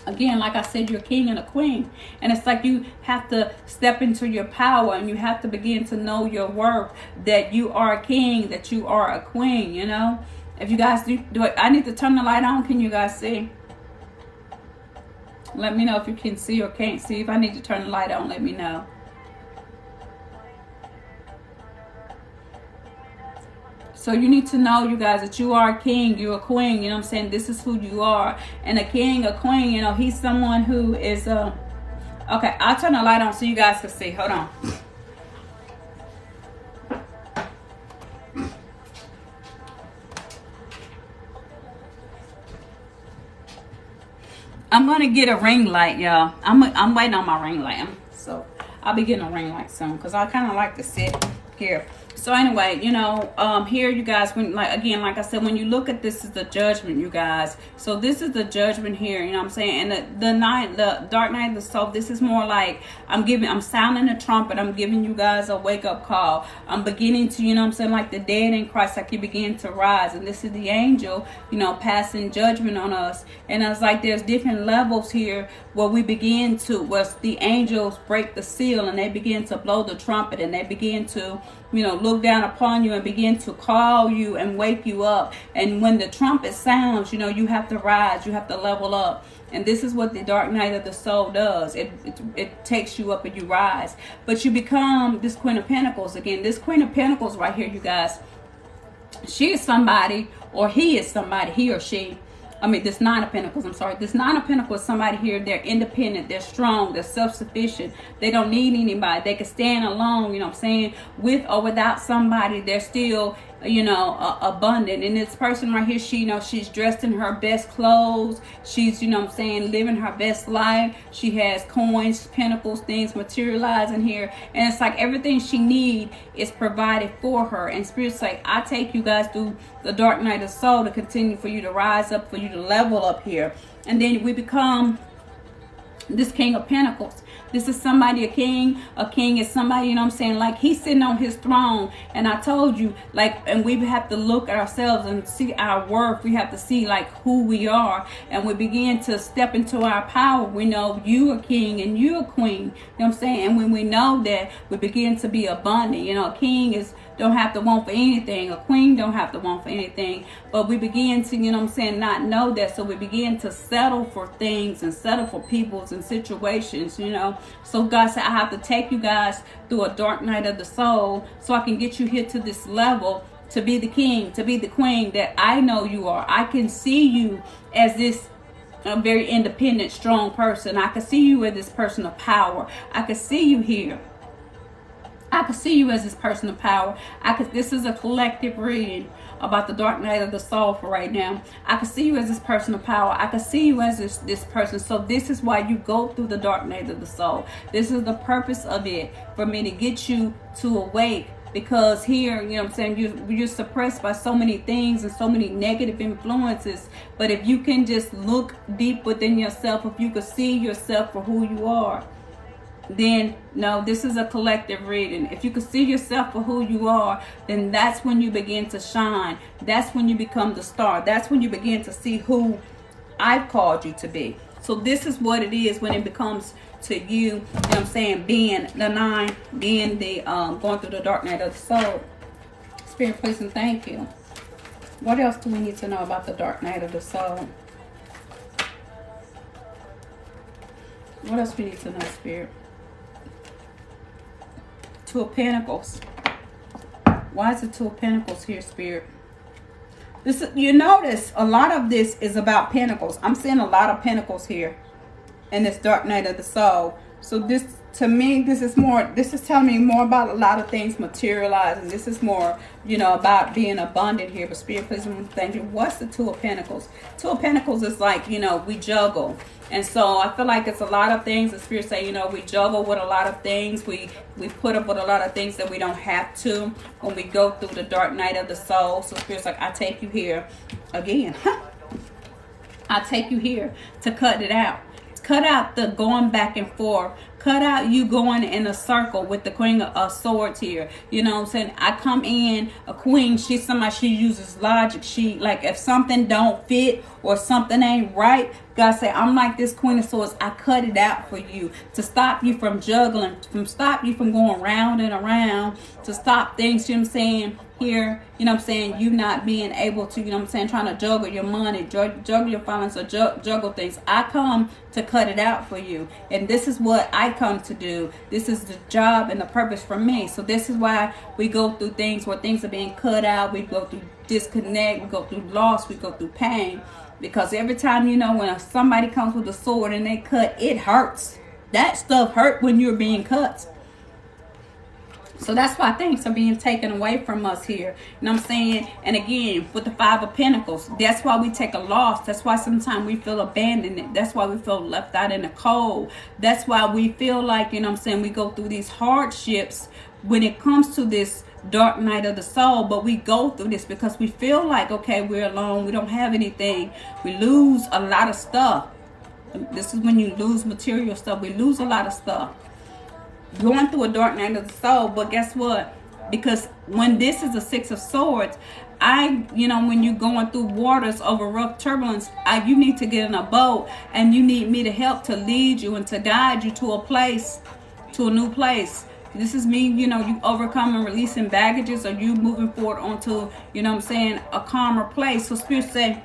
Again, like I said, you're a king and a queen. And it's like you have to step into your power and you have to begin to know your worth, that you are a king, that you are a queen, you know. If you guys do it, I need to turn the light on. Can you guys see? Let me know if you can see or can't see. If I need to turn the light on, let me know. So you need to know, you guys, that you are a king, you're a queen, you know what I'm saying? This is who you are. And a king, a queen, you know, he's someone who is, okay, I'll turn the light on so you guys can see. Hold on. I'm going to get a ring light, y'all. I'm waiting on my ring light. So I'll be getting a ring light soon because I kind of like to sit here. So anyway, you know, here, you guys, when, like, again, like I said, when you look at this is the judgment, you guys. So this is the judgment here, you know what I'm saying? And the dark night of the soul, this is more like I'm sounding a trumpet. I'm giving you guys a wake up call. I'm beginning to, you know what I'm saying, like the dead in Christ, like you begin to rise. And this is the angel, you know, passing judgment on us. And it's like there's different levels here where we begin to, where the angels break the seal and they begin to blow the trumpet and they begin to look down upon you and begin to call you and wake you up. And when the trumpet sounds, you have to rise, you have to level up. And this is what the dark night of the soul does. It takes you up and you rise. But you become this Queen of Pentacles. Again, this Queen of Pentacles right here, you guys, she is somebody, or he is somebody, he or she. This Nine of Pentacles, I'm sorry. This Nine of Pentacles is somebody here. They're independent. They're strong. They're self-sufficient. They don't need anybody. They can stand alone, with or without somebody. They're still, abundant. And this person right here, she's dressed in her best clothes. She's, living her best life. She has coins, pentacles, things materializing here. And it's like everything she needs is provided for her. And Spirit's like, I take you guys through the dark night of soul to continue for you to rise up, for you to level up here. And then we become this King of Pentacles. This is somebody, a king. A king is somebody, like he's sitting on his throne. And I told you, and we have to look at ourselves and see our worth. We have to see who we are. And we begin to step into our power. We know you a king and you a queen. And when we know that, we begin to be abundant. A king don't have to want for anything. A queen don't have to want for anything. But we begin to, not know that. So we begin to settle for things and settle for peoples and situations, So God said, I have to take you guys through a dark night of the soul so I can get you here to this level to be the king, to be the queen that I know you are. I can see you as this a very independent, strong person. I can see you as this person of power. I can see you here. I can see you as this person of power. This is a collective reading about the dark night of the soul for right now. I can see you as this person of power. I can see you as this person. So this is why you go through the dark night of the soul. This is the purpose of it, for me to get you to awake. Because here, you're suppressed by so many things and so many negative influences. But if you can just look deep within yourself, if you can see yourself for who you are, then no, this is a collective reading. If you can see yourself for who you are, then that's when you begin to shine. That's when you become the star. That's when you begin to see who I've called you to be. So this is what it is when it becomes to you, being the nine, being the going through the dark night of the soul. Spirit, please and thank you. What else do we need to know about the dark night of the soul? What else we need to know, Spirit? Two of Pentacles. Why is the Two of Pentacles here, Spirit? You notice a lot of this is about Pentacles. I'm seeing a lot of Pentacles here in this dark night of the soul. So this, to me, this is telling me more about a lot of things materializing. This is more, about being abundant here. But Spirit, please thank you. What's the Two of Pentacles? Two of Pentacles is like, we juggle. And so I feel like it's a lot of things. The Spirit say, we juggle with a lot of things. We put up with a lot of things that we don't have to when we go through the dark night of the soul. So Spirit's like, I take you here again. I take you here to cut it out. Cut out the going back and forth. Cut out you going in a circle with the Queen of Swords here. I come in, a queen, she's somebody, she uses logic. She, if something don't fit or something ain't right, God say, I'm like this Queen of Swords. I cut it out for you to stop you from juggling, stop you from going round and around, to stop things, here, you not being able to, trying to juggle your money, juggle your finances, or juggle things. I come to cut it out for you. And this is what I come to do. This is the job and the purpose for me. So this is why we go through things where things are being cut out. We go through disconnect. We go through loss. We go through pain. Because every time, when somebody comes with a sword and they cut, it hurts. That stuff hurt when you're being cut. So that's why things are being taken away from us here. And again, with the Five of Pentacles, that's why we take a loss. That's why sometimes we feel abandoned. That's why we feel left out in the cold. That's why we feel like, we go through these hardships when it comes to this dark night of the soul. But we go through this because we feel like, okay, we're alone. We don't have anything. We lose a lot of stuff. This is when you lose material stuff. We lose a lot of stuff. Going through a dark night of the soul. But guess what? Because when this is a Six of Swords, when you're going through waters over rough turbulence, you need to get in a boat, and you need me to help to lead you and to guide you to a place, to a new place. This is me, you know, you overcome and releasing baggages, or you moving forward onto, you know what I'm saying, a calmer place. So Spirit say,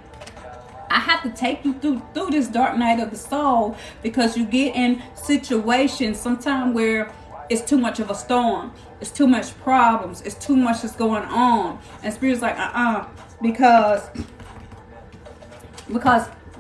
I have to take you through this dark night of the soul, because you get in situations sometimes where it's too much of a storm. It's too much problems. It's too much that's going on. And Spirit's like, because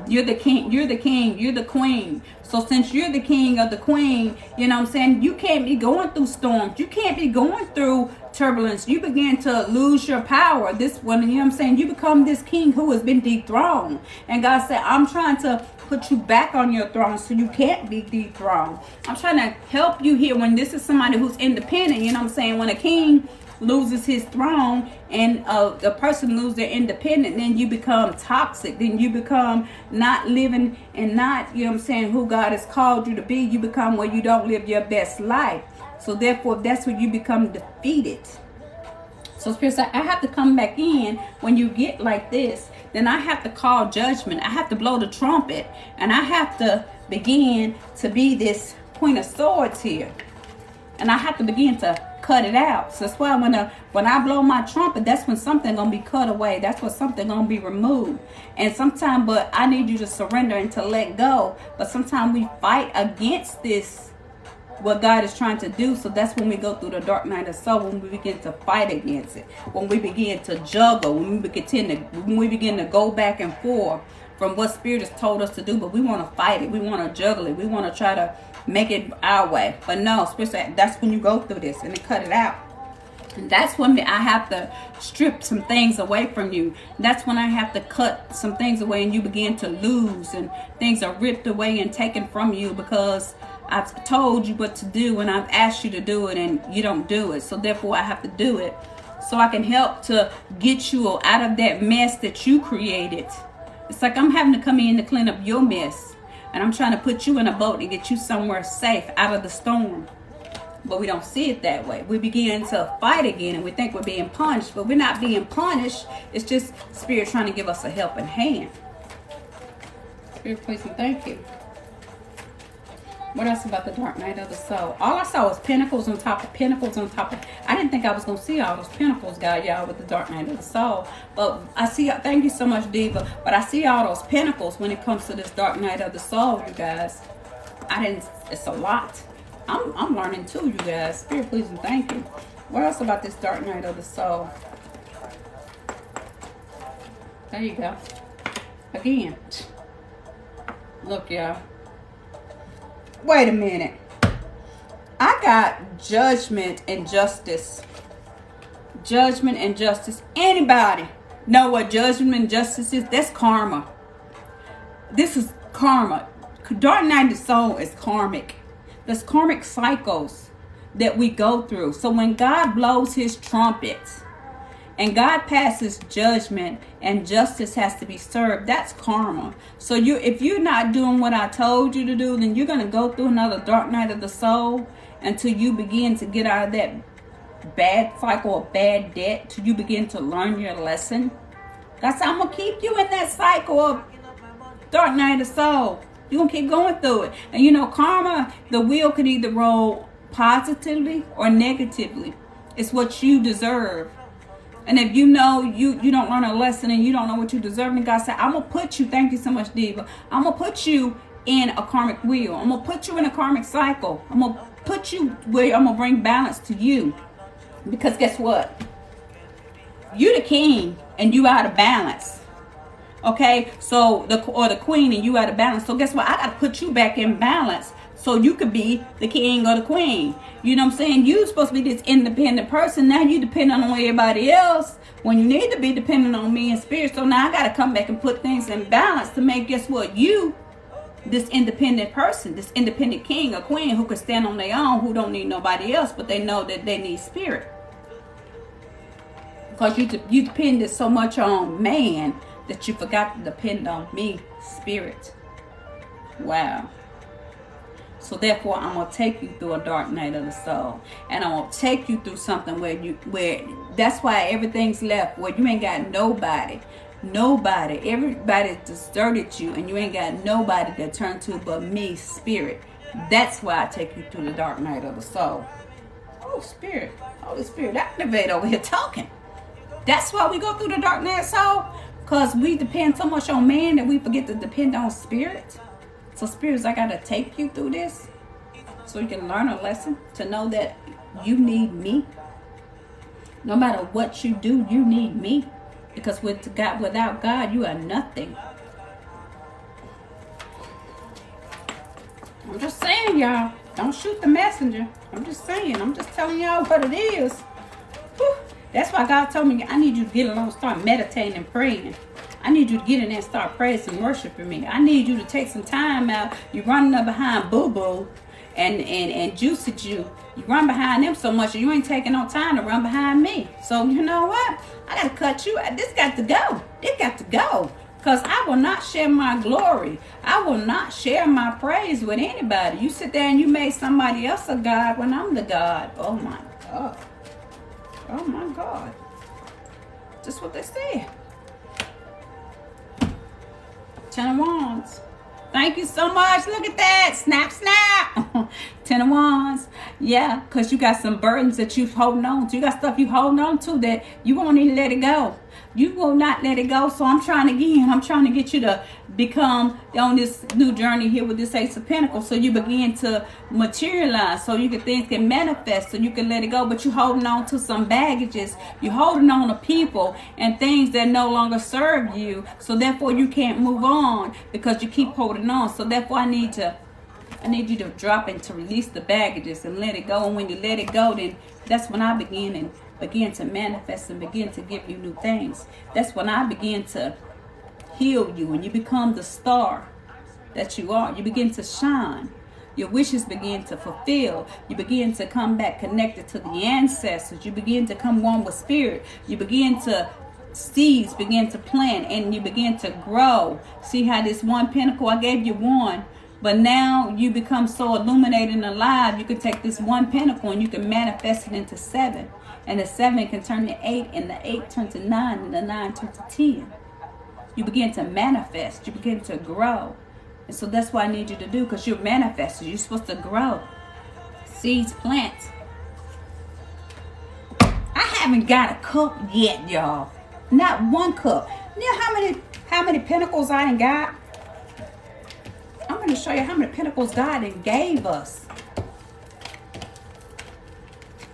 you're the king, you're the queen. So since you're the king of the queen, you know what I'm saying, you can't be going through storms. You can't be going through turbulence. You begin to lose your power. This one, you know what I'm saying, you become this king who has been dethroned. And God said, I'm trying to put you back on your throne so you can't be dethroned. I'm trying to help you here. When this is somebody who's independent, you know what I'm saying, when a king loses his throne and the person loses their independence, then you become toxic. Then you become not living and not, you know what I'm saying, who God has called you to be. You become where you don't live your best life. So therefore, that's where you become defeated. So Spirit said, I have to come back in when you get like this. Then I have to call judgment. I have to blow the trumpet. And I have to begin to be this Queen of Swords here. And I have to begin to cut it out. So that's why when I blow my trumpet, that's when something gonna be cut away. That's when something gonna be removed. And sometimes, but I need you to surrender and to let go. But sometimes we fight against this, what God is trying to do. So that's when we go through the dark night of soul, when we begin to fight against it, when we begin to juggle, when we begin to go back and forth from what Spirit has told us to do. But we want to fight it, we want to juggle it, we want to try to make it our way. But no, Spirit said, that's when you go through this and then cut it out. And that's when I have to strip some things away from you. That's when I have to cut some things away, and you begin to lose, and things are ripped away and taken from you, because I've told you what to do and I've asked you to do it and you don't do it. So therefore I have to do it so I can help to get you out of that mess that you created. It's like I'm having to come in to clean up your mess. And I'm trying to put you in a boat and get you somewhere safe out of the storm. But we don't see it that way. We begin to fight again, and we think we're being punished. But we're not being punished. It's just Spirit trying to give us a helping hand. Spirit, please and thank you. What else about the dark night of the soul? All I saw was pentacles on top of pentacles on top of. I didn't think I was going to see all those pentacles, God, y'all, with the dark night of the soul. But I see, thank you so much, Diva. But I see all those pentacles when it comes to this dark night of the soul, you guys. It's a lot. I'm learning too, you guys. Spirit, please and thank you. What else about this dark night of the soul? There you go. Again. Look, y'all. Wait a minute. I got judgment and justice. Judgment and justice. Anybody know what judgment and justice is? That's karma. This is karma. Dark night of the soul is karmic. There's karmic cycles that we go through. So when God blows his trumpet and God passes judgment and justice has to be served, that's karma. So if you're not doing what I told you to do, then you're going to go through another dark night of the soul until you begin to get out of that bad cycle of bad debt, till you begin to learn your lesson. God said, I'm going to keep you in that cycle of dark night of the soul. You're going to keep going through it. And you know, karma, the wheel could either roll positively or negatively. It's what you deserve. And if you know you don't learn a lesson and you don't know what you deserve, and God said, I'm going to put you, thank you so much, Diva, I'm going to put you in a karmic wheel. I'm going to put you in a karmic cycle. I'm going to put you where I'm going to bring balance to you. Because guess what? You're the king and you out of balance. Okay? So, the queen and you out of balance. So guess what? I got to put you back in balance so you could be the king or the queen. You know what I'm saying? You're supposed to be this independent person. Now you depend on everybody else when you need to be dependent on me in spirit. So now I got to come back and put things in balance to make, guess what? You, this independent person, this independent king or queen who can stand on their own, who don't need nobody else, but they know that they need spirit. Because you depended so much on man that you forgot to depend on me, spirit. Wow. So therefore, I'm going to take you through a dark night of the soul. And I'm going to take you through something where that's why everything's left, where you ain't got nobody. Nobody. Everybody deserted you, and you ain't got nobody to turn to but me, spirit. That's why I take you through the dark night of the soul. Oh, Spirit. Holy Spirit, activate over here talking. That's why we go through the dark night of soul. Because we depend so much on man that we forget to depend on spirit. So spirits, I got to take you through this so you can learn a lesson to know that you need me. No matter what you do, you need me. Because without God, you are nothing. I'm just saying, y'all. Don't shoot the messenger. I'm just saying. I'm just telling y'all what it is. Whew. That's why God told me, I need you to get alone, start meditating and praying. I need you to get in there and start praising and worshiping me. I need you to take some time out. You're running up behind Boo Boo and Juicy Jew. You run behind them so much, you ain't taking no time to run behind me. So you know what? I got to cut you. This got to go. This got to go. Because I will not share my glory. I will not share my praise with anybody. You sit there and you make somebody else a God when I'm the God. Oh my God. Oh my God. Just what they said. 10 of Wands. Thank you so much. Look at that. Snap, snap. 10 of Wands. Yeah, because you got some burdens that you're holding on to. You got stuff you holding on to that you won't even let it go. You will not let it go. So I'm trying to get you to become on this new journey here with this Ace of Pentacles. So you begin to materialize. So things can manifest. So you can let it go. But you're holding on to some baggages. You're holding on to people and things that no longer serve you. So therefore you can't move on because you keep holding on. So therefore I need you to drop and to release the baggages and let it go. And when you let it go, then that's when I begin to manifest and begin to give you new things. That's when I begin to heal you and you become the star that you are. You begin to shine. Your wishes begin to fulfill. You begin to come back connected to the ancestors. You begin to come one with spirit. You begin to seeds begin to plant and you begin to grow. See how this one pentacle, I gave you one. But now you become so illuminated and alive, you can take this one pentacle and you can manifest it into 7. And the 7 can turn to 8, and the 8 turn to 9, and the 9 turn to 10. You begin to manifest. You begin to grow. And so that's what I need you to do, because you're manifesting. You're supposed to grow. Seeds plant. I haven't got a cup yet, y'all. Not one cup. You know how many pentacles I done got? I'm going to show you how many pentacles God done gave us.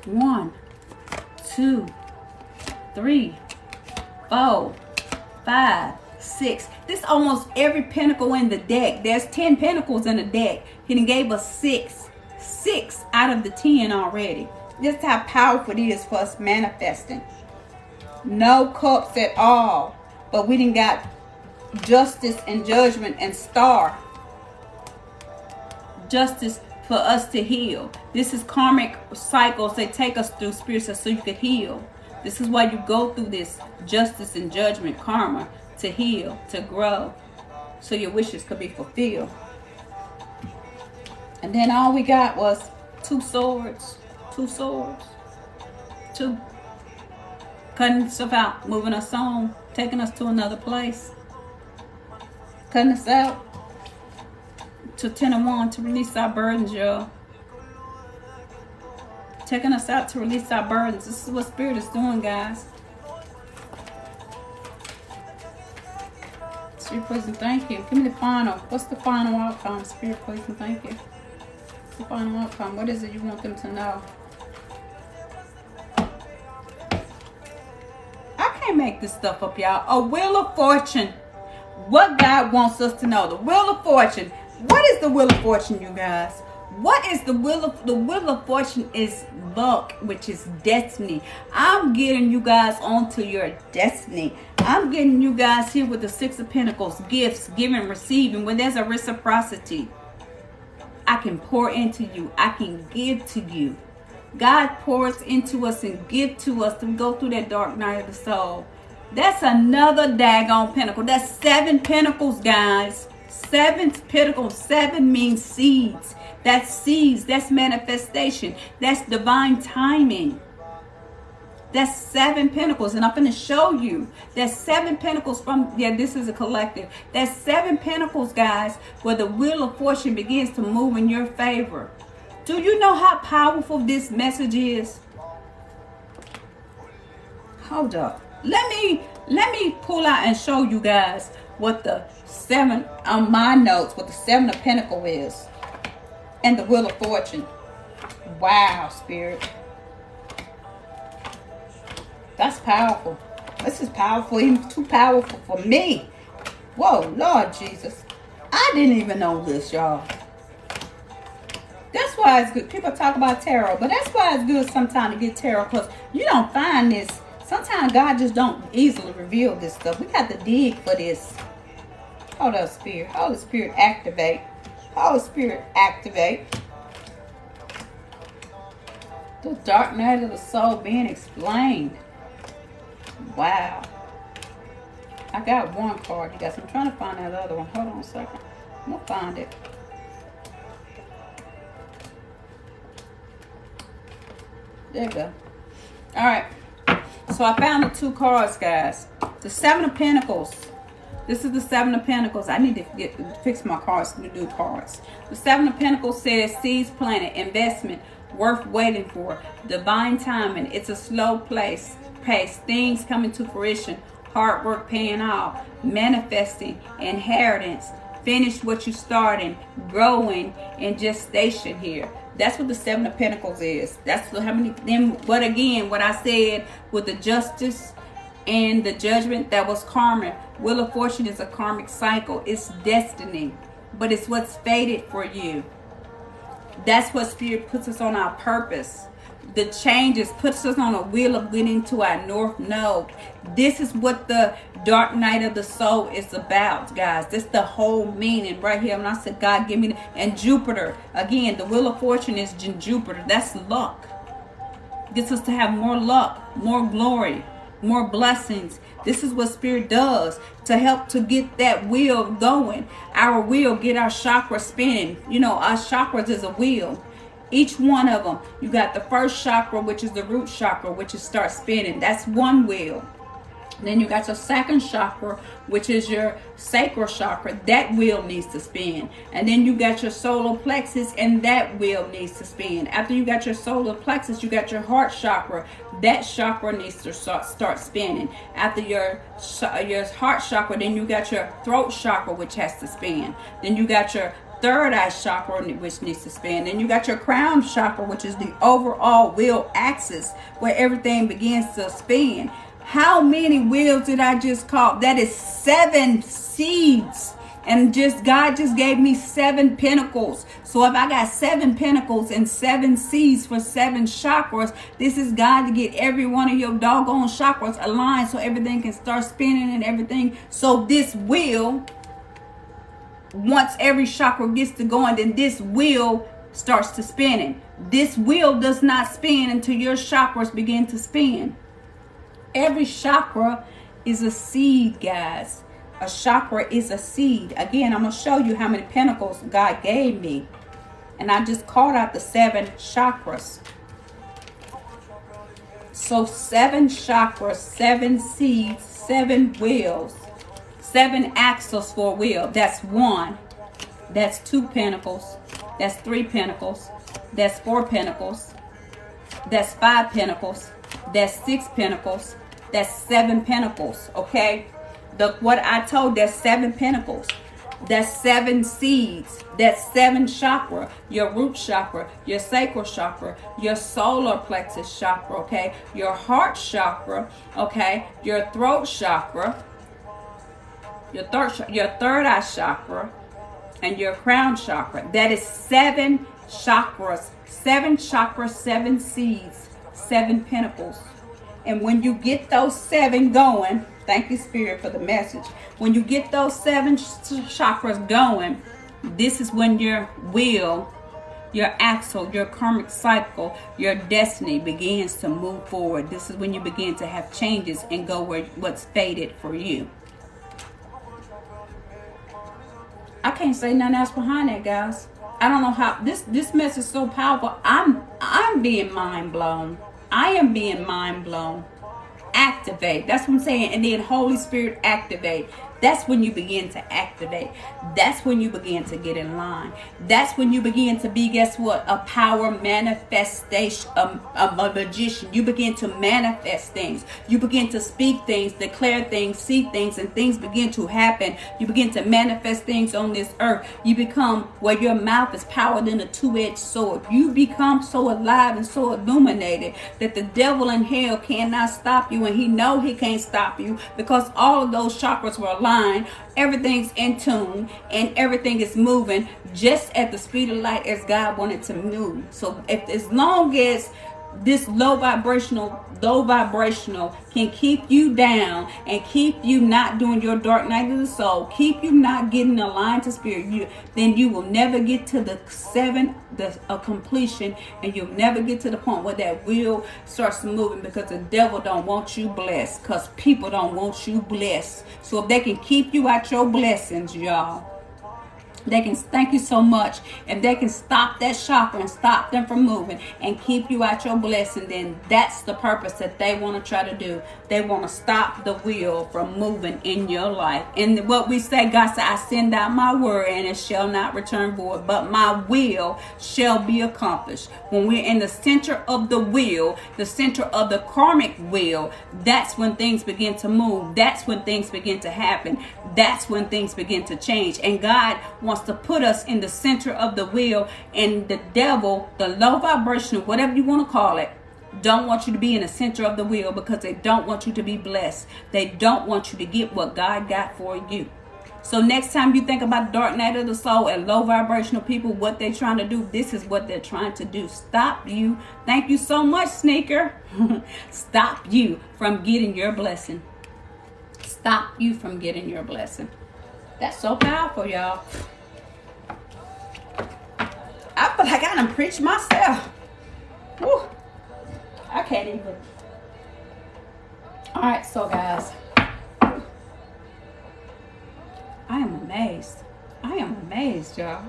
1, 2, 3, 4, 5, 6. This almost every pentacle in the deck. There's 10 pentacles in the deck. He done gave us 6. 6 out of the 10 already. Just how powerful it is for us manifesting. No cups at all. But we done got justice and judgment and star. Justice for us to heal. This is karmic cycles they take us through spiritual so you can heal. This is why you go through this justice and judgment karma, to heal, to grow, so your wishes could be fulfilled. And then all we got was 2 swords. 2 swords. 2. Cutting stuff out, moving us on, taking us to another place. Cutting us out. To 10 of Wands to release our burdens, y'all. Taking us out to release our burdens. This is what Spirit is doing, guys. Spirit, please and thank you. Give me the final. What's the final outcome? Spirit, please and thank you. What's the final outcome? What is it you want them to know? I can't make this stuff up, y'all. A Wheel of Fortune. What God wants us to know. The Wheel of Fortune. What is the Wheel of Fortune, you guys? What is the Wheel of Fortune is luck, which is destiny. I'm getting you guys onto your destiny. I'm getting you guys here with the 6 of Pentacles, gifts, giving, receiving. When there's a reciprocity, I can pour into you. I can give to you. God pours into us and give to us to go through that dark night of the soul. That's another daggone pentacle. That's 7 pentacles, guys. 7 pentacles. 7 means seeds. That's seeds. That's manifestation. That's divine timing. That's 7 pentacles. And I'm going to show you. That's 7 pentacles from, yeah, this is a collective. That's 7 pentacles, guys, where the Wheel of Fortune begins to move in your favor. Do you know how powerful this message is? Hold up. Let me pull out and show you guys what the 7 on my notes, what the 7 of Pentacles is. And the Wheel of Fortune. Wow, Spirit. That's powerful. This is powerful, even too powerful for me. Whoa, Lord Jesus. I didn't even know this, y'all. That's why it's good. People talk about tarot, but that's why it's good sometimes to get tarot, because you don't find this. Sometimes God just don't easily reveal this stuff. We got to dig for this. Hold up, Spirit. Holy Spirit, activate. Holy Spirit, activate. The dark night of the soul being explained. Wow. I got one card, you guys. I'm trying to find that other one. Hold on a second. I'm going to find it. There you go. All right. So I found the 2 cards, guys. The 7 of Pentacles. This is the 7 of Pentacles. I need to fix my cards to do cards. The 7 of Pentacles says seeds planted, investment worth waiting for, divine timing. It's a slow pace. Things coming to fruition. Hard work paying off. Manifesting. Inheritance. Finish what you started. Growing in gestation here. That's what the 7 of Pentacles is. That's how many. Then, but again, what I said with the justice and the judgment, that was karma. Wheel of Fortune is a karmic cycle. It's destiny, but it's what's fated for you. That's what Spirit puts us on our purpose. The changes puts us on a wheel of getting to our north node. This is what the dark night of the soul is about, guys. This is the whole meaning right here. And I said, God, give me and Jupiter. Again, the Wheel of Fortune is Jupiter. That's luck. Gets us to have more luck, more glory, more blessings. This is what Spirit does to help to get that wheel going. Our wheel, get our chakra spinning. You know, our chakras is a wheel. Each one of them. You got the first chakra, which is the root chakra, which is start spinning. That's one wheel. Then you got your second chakra, which is your sacral chakra. That wheel needs to spin. And then you got your solar plexus, and that wheel needs to spin. After you got your solar plexus, you got your heart chakra. That chakra needs to start spinning. After your heart chakra, then you got your throat chakra, which has to spin. Then you got your third eye chakra, which needs to spin. Then you got your crown chakra, which is the overall wheel axis where everything begins to spin. How many wheels did I just call? That is 7 seeds. And God just gave me 7 pentacles. So if I got 7 pentacles and 7 seeds for 7 chakras, this is God to get every one of your doggone chakras aligned so everything can start spinning and everything. So this wheel, once every chakra gets to going, then this wheel starts to spinning. This wheel does not spin until your chakras begin to spin. Every chakra is a seed, guys. A chakra is a seed. Again, I'm going to show you how many pentacles God gave me. And I just called out the 7 chakras. So 7 chakras, 7 seeds, 7 wheels. 7 axles for a wheel. That's 1. That's 2 pentacles. That's 3 pentacles. That's 4 pentacles. That's 5 pentacles. That's 6 pentacles. That's 7 pentacles. Okay? What I told, that's 7 pentacles. That's 7 seeds. That's 7 chakra. Your root chakra, your sacral chakra, your solar plexus chakra, okay? Your heart chakra, okay? Your throat chakra, your third eye chakra, and your crown chakra. That is 7 chakras. 7 chakras, 7 seeds, 7 pentacles. And when you get those 7 going, thank you, Spirit, for the message. When you get those 7 chakras going, this is when your wheel, your axle, your karmic cycle, your destiny begins to move forward. This is when you begin to have changes and go where what's fated for you. I can't say nothing else behind that, guys. I don't know how this message is so powerful. I'm being mind blown. I am being mind blown. Activate. That's what I'm saying. And then Holy Spirit, activate. That's when you begin to activate. That's when you begin to get in line. That's when you begin to be, guess what? A power manifestation, a magician. You begin to manifest things. You begin to speak things, declare things, see things, and things begin to happen. You begin to manifest things on this earth. You become where your mouth is powered in a two-edged sword. You become so alive and so illuminated that the devil in hell cannot stop you, and he know he can't stop you because all of those chakras were aligned. Everything's in tune and everything is moving just at the speed of light as God wanted to move. So if as long as this low vibrational can keep you down and keep you not doing your dark night of the soul, keep you not getting aligned to spirit, then you will never get to the completion, and you'll never get to the point where that wheel starts moving, because the devil don't want you blessed, because people don't want you blessed. So if they can keep you out your blessings, y'all, they can, thank you so much, if they can stop that chakra and stop them from moving and keep you out your blessing, then that's the purpose that they want to try to do. They want to stop the wheel from moving in your life. And what we say, God said, I send out my word and it shall not return void, but my will shall be accomplished. When we're in the center of the wheel, the center of the karmic wheel, that's when things begin to move. That's when things begin to happen. That's when things begin to change. And God wants to put us in the center of the wheel, and the devil, the low vibrational, whatever you want to call it, don't want you to be in the center of the wheel, because they don't want you to be blessed. They don't want you to get what God got for you. So next time you think about dark night of the soul and low vibrational people, what they're trying to do, this is what they're trying to do. Stop you. Thank you so much, Sneaker. Stop you from getting your blessing. Stop you from getting your blessing. That's so powerful, y'all. I feel like I done preached myself. Woo. I can't even. All right, so guys, I am amazed. I am amazed, y'all.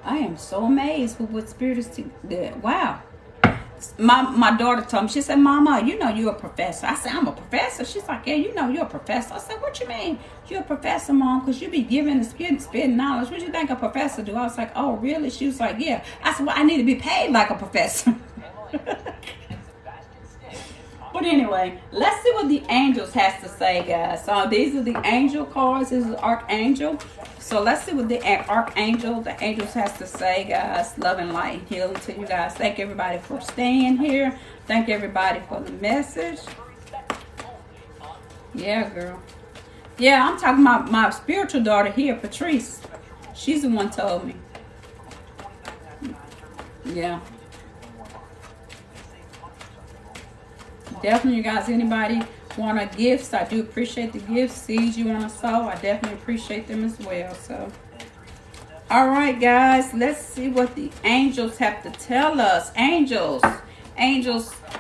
I am so amazed with what Spirit is doing. Wow. My daughter told me, she said, Mama, you know you're a professor. I said, I'm a professor? She's like, yeah, you know you're a professor. I said, what you mean? You're a professor, Mom, because you be giving and spitting knowledge. What do you think a professor do? I was like, oh, really? She was like, yeah. I said, well, I need to be paid like a professor. But anyway, let's see what the angels has to say, guys. So these are the angel cards. This is Archangel. So let's see what the Archangel, the angels has to say, guys. Love and light and healing to you guys. Thank everybody for staying here. Thank everybody for the message. Yeah, girl. Yeah, I'm talking about my spiritual daughter here, Patrice. She's the one told me. Yeah. Definitely, you guys, anybody want a gifts, I do appreciate the gifts. Seeds you want to sow, I definitely appreciate them as well. So, all right, guys, let's see what the angels have to tell us. Angels,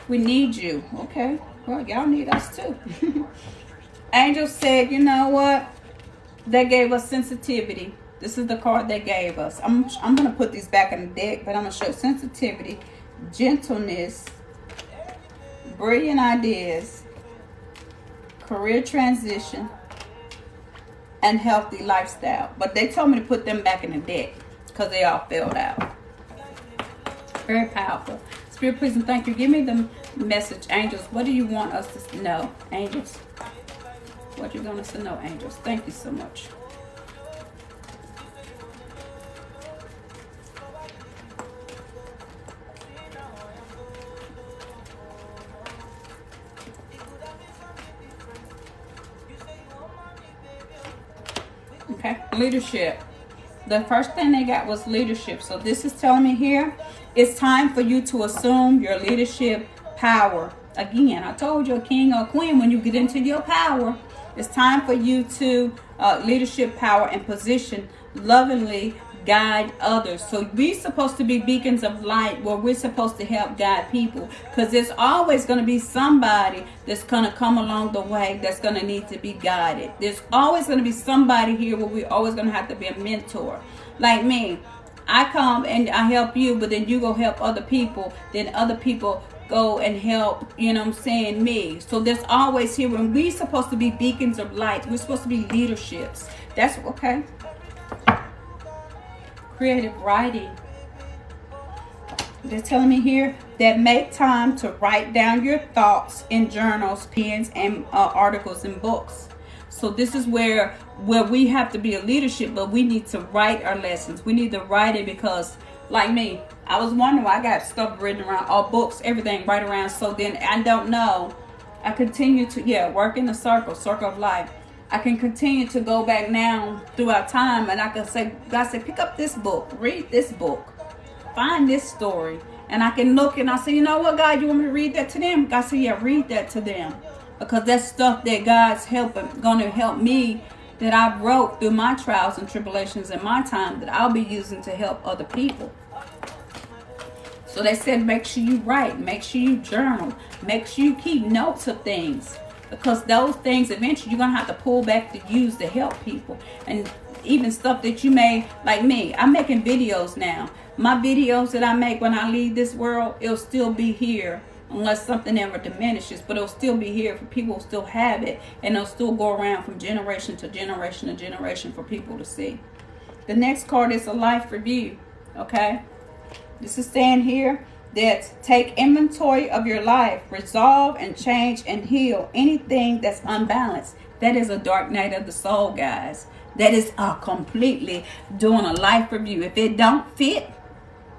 we need you. Okay, well, y'all need us too. Angels said, you know what? They gave us sensitivity. This is the card they gave us. I'm going to put these back in the deck, but I'm going to show sensitivity, gentleness, brilliant ideas, career transition, and healthy lifestyle. But they told me to put them back in the deck because they all filled out. Very powerful. Spirit, please and thank you. Give me the message, angels. What do you want us to know, angels? What you want us to know, angels? Thank you so much. Okay, leadership. The first thing they got was leadership. So this is telling me here, it's time for you to assume your leadership power. Again, I told you, a king or a queen, when you get into your power, it's time for you to leadership power and position, lovingly guide others. So we're supposed to be beacons of light where we're supposed to help guide people, because there's always going to be somebody that's going to come along the way that's going to need to be guided. There's always going to be somebody here where we're always going to have to be a mentor. Like me, I come and I help you, but then you go help other people. Then other people go and help, you know what I'm saying, me. So there's always here, when we're supposed to be beacons of light, we're supposed to be leaderships. That's okay. Creative writing. They're telling me here that make time to write down your thoughts in journals, pens, and articles and books. So this is where we have to be a leadership, but we need to write our lessons. We need to write it because, like me, I was wondering why I got stuff written around, all books, everything right around. So then I don't know. I continue to, work in the circle of life. I can continue to go back now throughout time, and I can say, God said, pick up this book, read this book, find this story. And I can look and I say, you know what, God, you want me to read that to them? God said, yeah, read that to them. Because that's stuff that God's going to help me, that I wrote through my trials and tribulations in my time, that I'll be using to help other people. So they said, make sure you write, make sure you journal, make sure you keep notes of things. Because those things eventually you're going to have to pull back to use to help people. And even stuff that you may, like me, I'm making videos now. My videos that I make when I leave this world, it'll still be here. Unless something ever diminishes, but it'll still be here for people who still have it, and it'll still go around from generation to generation to generation for people to see. The next card is a life review. Okay, this is saying here that take inventory of your life, resolve and change and heal anything that's unbalanced. That is a dark night of the soul, guys. That is completely doing a life review. If it don't fit,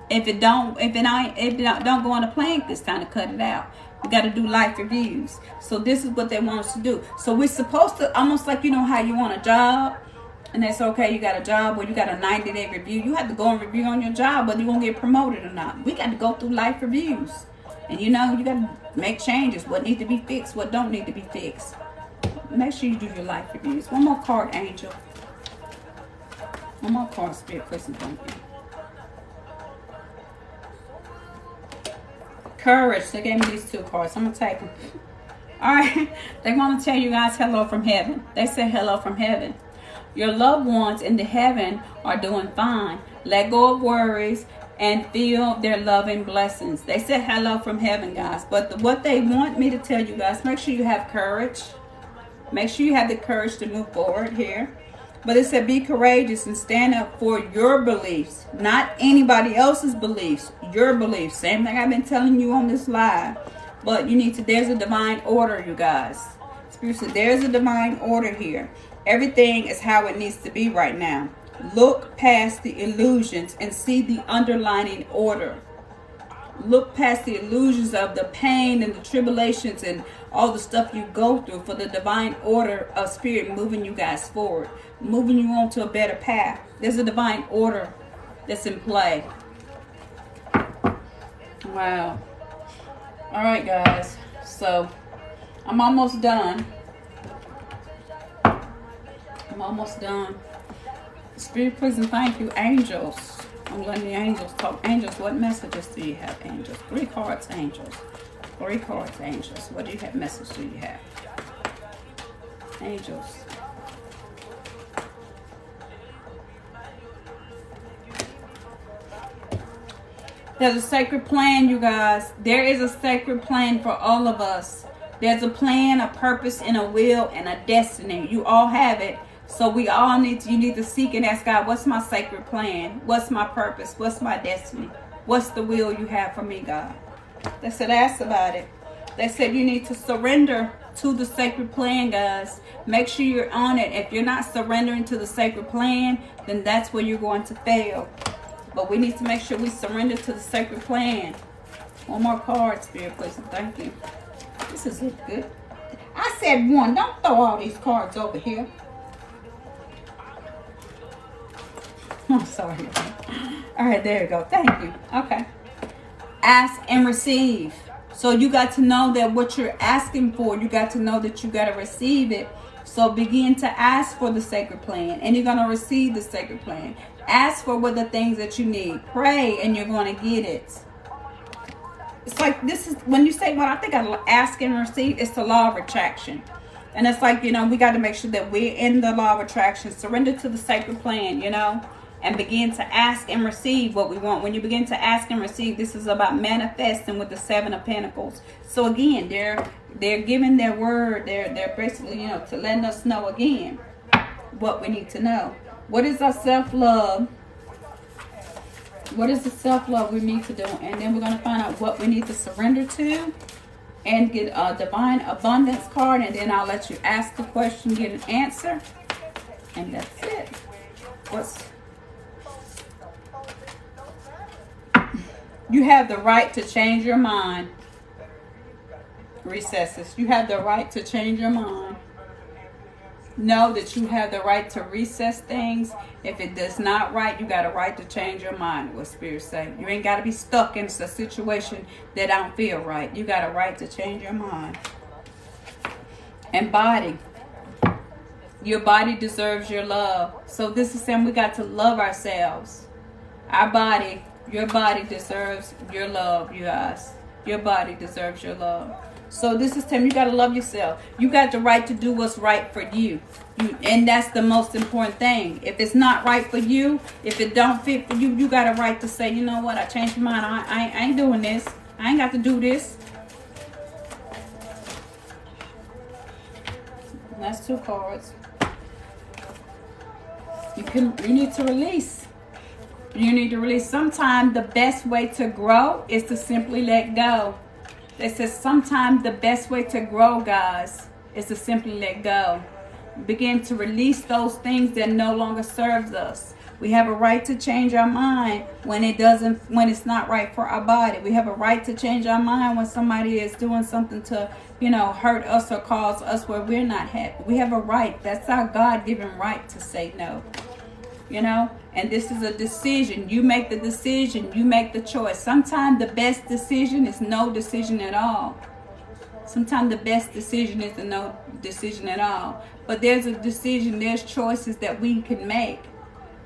if it don't go on the plan, it's time to cut it out. We got to do life reviews. So this is what they want us to do. So we're supposed to, almost like, you know how you want a job, and that's okay, you got a job or you got a 90-day review. You have to go and review on your job whether you're going to get promoted or not. We got to go through life reviews. And you know, you got to make changes. What needs to be fixed, what don't need to be fixed. Make sure you do your life reviews. One more card, Angel. One more card, Spirit, please and thank you. Courage. They gave me these two cards. I'm going to take them. All right. They want to tell you guys hello from heaven. They say hello from heaven. Your loved ones in the heaven are doing fine. Let go of worries and feel their loving blessings. They said hello from heaven, guys. But what they want me to tell you guys, make sure you have courage. Make sure you have the courage to move forward here. But it said be courageous and stand up for your beliefs, not anybody else's beliefs, your beliefs. Same thing I've been telling you on this live. But you need to, there's a divine order, you guys. Spirit said there's a divine order here. Everything is how it needs to be right now. Look past the illusions and see the underlying order. Look past the illusions of the pain and the tribulations and all the stuff you go through for the divine order of spirit moving you guys forward, moving you on to a better path. There's a divine order that's in play. Wow. All right, guys. So I'm almost done. I'm almost done. Spirit, please and thank you, angels. I'm letting the angels talk. Angels, what messages do you have, angels? 3 cards, angels. 3 cards, angels. What do you have? Message do you have? Angels. There's a sacred plan, you guys. There is a sacred plan for all of us. There's a plan, a purpose, and a will, and a destiny. You all have it. So we all need to, you need to seek and ask God, what's my sacred plan? What's my purpose? What's my destiny? What's the will you have for me, God? They said, ask about it. They said you need to surrender to the sacred plan, guys. Make sure you're on it. If you're not surrendering to the sacred plan, then that's where you're going to fail. But we need to make sure we surrender to the sacred plan. One more card, Spirit, please. Thank you. This is good. I said one. Don't throw all these cards over here. I'm sorry. All right, there you go. Thank you. Okay. Ask and receive. So you got to know that what you're asking for, you got to know that you got to receive it. So begin to ask for the sacred plan, and you're going to receive the sacred plan. Ask for what the things that you need. Pray, and you're going to get it. It's like, this is, when you say, well, I think I ask and receive, it's the law of attraction. And it's like, you know, we got to make sure that we're in the law of attraction. Surrender to the sacred plan, you know. and begin to ask and receive what we want. When you begin to ask and receive, this is about manifesting with the 7 of Pentacles. So again, they're giving their word. They're basically, you know, to letting us know again what we need to know. What is our self-love? What is the self-love we need to do? And then we're going to find out what we need to surrender to, and get a divine abundance card. And then I'll let you ask the question, get an answer, and that's it. You have the right to change your mind. Recesses. You have the right to change your mind. Know that you have the right to recess things. If it does not right, you got a right to change your mind, what Spirit say. You ain't got to be stuck in a situation that don't feel right. You got a right to change your mind. And body. Your body deserves your love. So this is saying we got to love ourselves. Our body, your body deserves your love, you guys. Your body deserves your love. So this is telling you got to love yourself. You got the right to do what's right for you. And that's the most important thing. If it's not right for you, if it don't fit for you, you got a right to say, you know what, I changed my mind. I ain't doing this. I ain't got to do this. And that's 2 cards. You need to release. You need to release. Sometimes the best way to grow is to simply let go. They said sometimes the best way to grow, guys, is to simply let go. Begin to release those things that no longer serves us. We have a right to change our mind when it's not right for our body. We have a right to change our mind when somebody is doing something to, you know, hurt us or cause us where we're not happy. We have a right. That's our God-given right to say no. You know, and this is a decision. You make the decision. You make the choice. Sometimes the best decision is no decision at all. Sometimes the best decision is the no decision at all. But there's a decision. There's choices that we can make.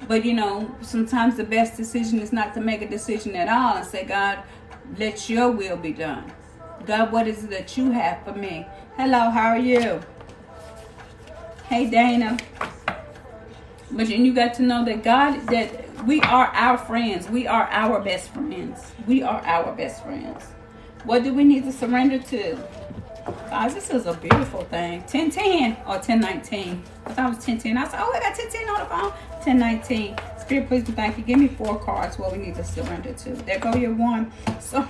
But, you know, sometimes the best decision is not to make a decision at all and say, God, let your will be done. God, what is it that you have for me? Hello, how are you? Hey, Dana. But you got to know that God, that we are our friends. We are our best friends. We are our best friends. What do we need to surrender to? Guys, this is a beautiful thing. 1010 or 1019. I thought it was 1010. I said, oh, I got 1010 on the phone. 1019. Spirit, please and thank you. Give me 4 cards what we need to surrender to. There go your 1. So,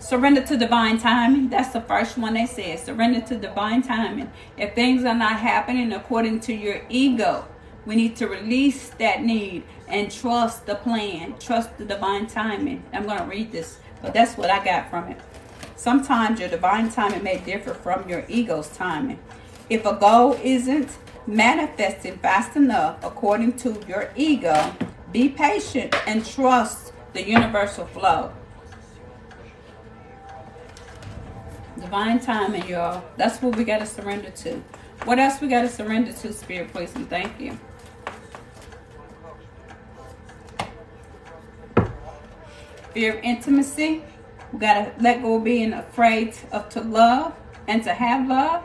surrender to divine timing. That's the first one they said. Surrender to divine timing. If things are not happening according to your ego, we need to release that need and trust the plan. Trust the divine timing. I'm going to read this, but that's what I got from it. Sometimes your divine timing may differ from your ego's timing. If a goal isn't manifesting fast enough according to your ego, be patient and trust the universal flow. Divine timing, y'all. That's what we got to surrender to. What else we got to surrender to, Spirit, please, and thank you. Fear of intimacy. We got to let go of being afraid to love and to have love.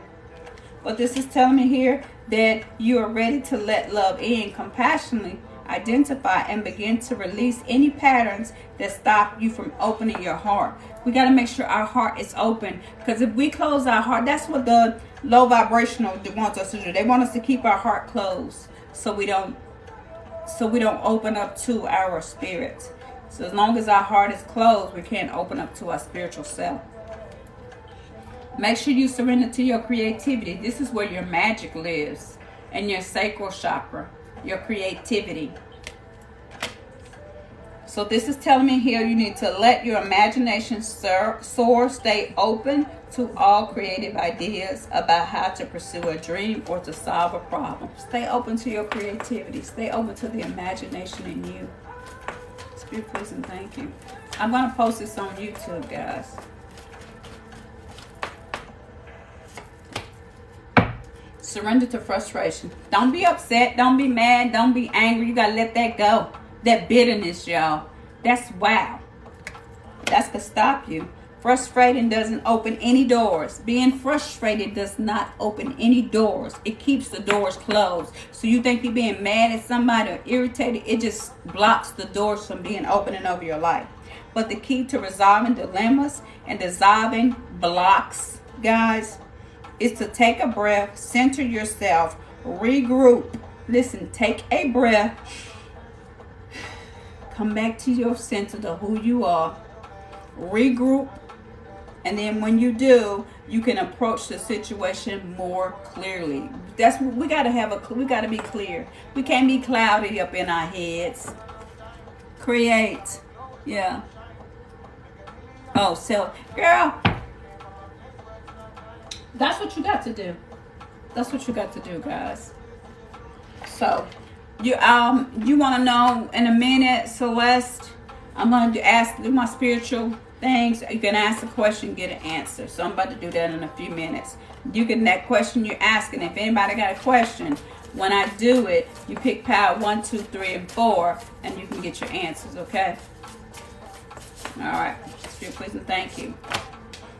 But this is telling me here that you are ready to let love in, compassionately identify and begin to release any patterns that stop you from opening your heart. We got to make sure our heart is open, because if we close our heart, that's what the low vibrational wants us to do. They want us to keep our heart closed so we don't open up to our spirit. So as long as our heart is closed, we can't open up to our spiritual self. Make sure you surrender to your creativity. This is where your magic lives, and your sacral chakra, your creativity. So this is telling me here you need to let your imagination soar, stay open to all creative ideas about how to pursue a dream or to solve a problem. Stay open to your creativity. Stay open to the imagination in you. Spirit, please and thank you. I'm going to post this on YouTube, guys. Surrender to frustration. Don't be upset. Don't be mad. Don't be angry. You got to let that go. That bitterness, y'all. That's wow. That's going to stop you Frustrating doesn't open any doors. Being frustrated does not open any doors. It keeps the doors closed. So you think you're being mad at somebody or irritated, it just blocks the doors from being opening over your life. But the key to resolving dilemmas and dissolving blocks, guys, is to take a breath, center yourself, regroup. Listen, take a breath, come back to your center to who you are, regroup, and then when you do, you can approach the situation more clearly. That's what we gotta have. We gotta be clear. We can't be cloudy up in our heads. Create, yeah. Oh, so girl, that's what you got to do. That's what you got to do, guys. So you want to know in a minute, Celeste, I'm going to do my spiritual things. You can ask a question, get an answer. So I'm about to do that in a few minutes. You can, that question you're asking, if anybody got a question, when I do it, you pick power 1, 2, 3, and 4, and you can get your answers, okay? All right. Spirit, please and thank you.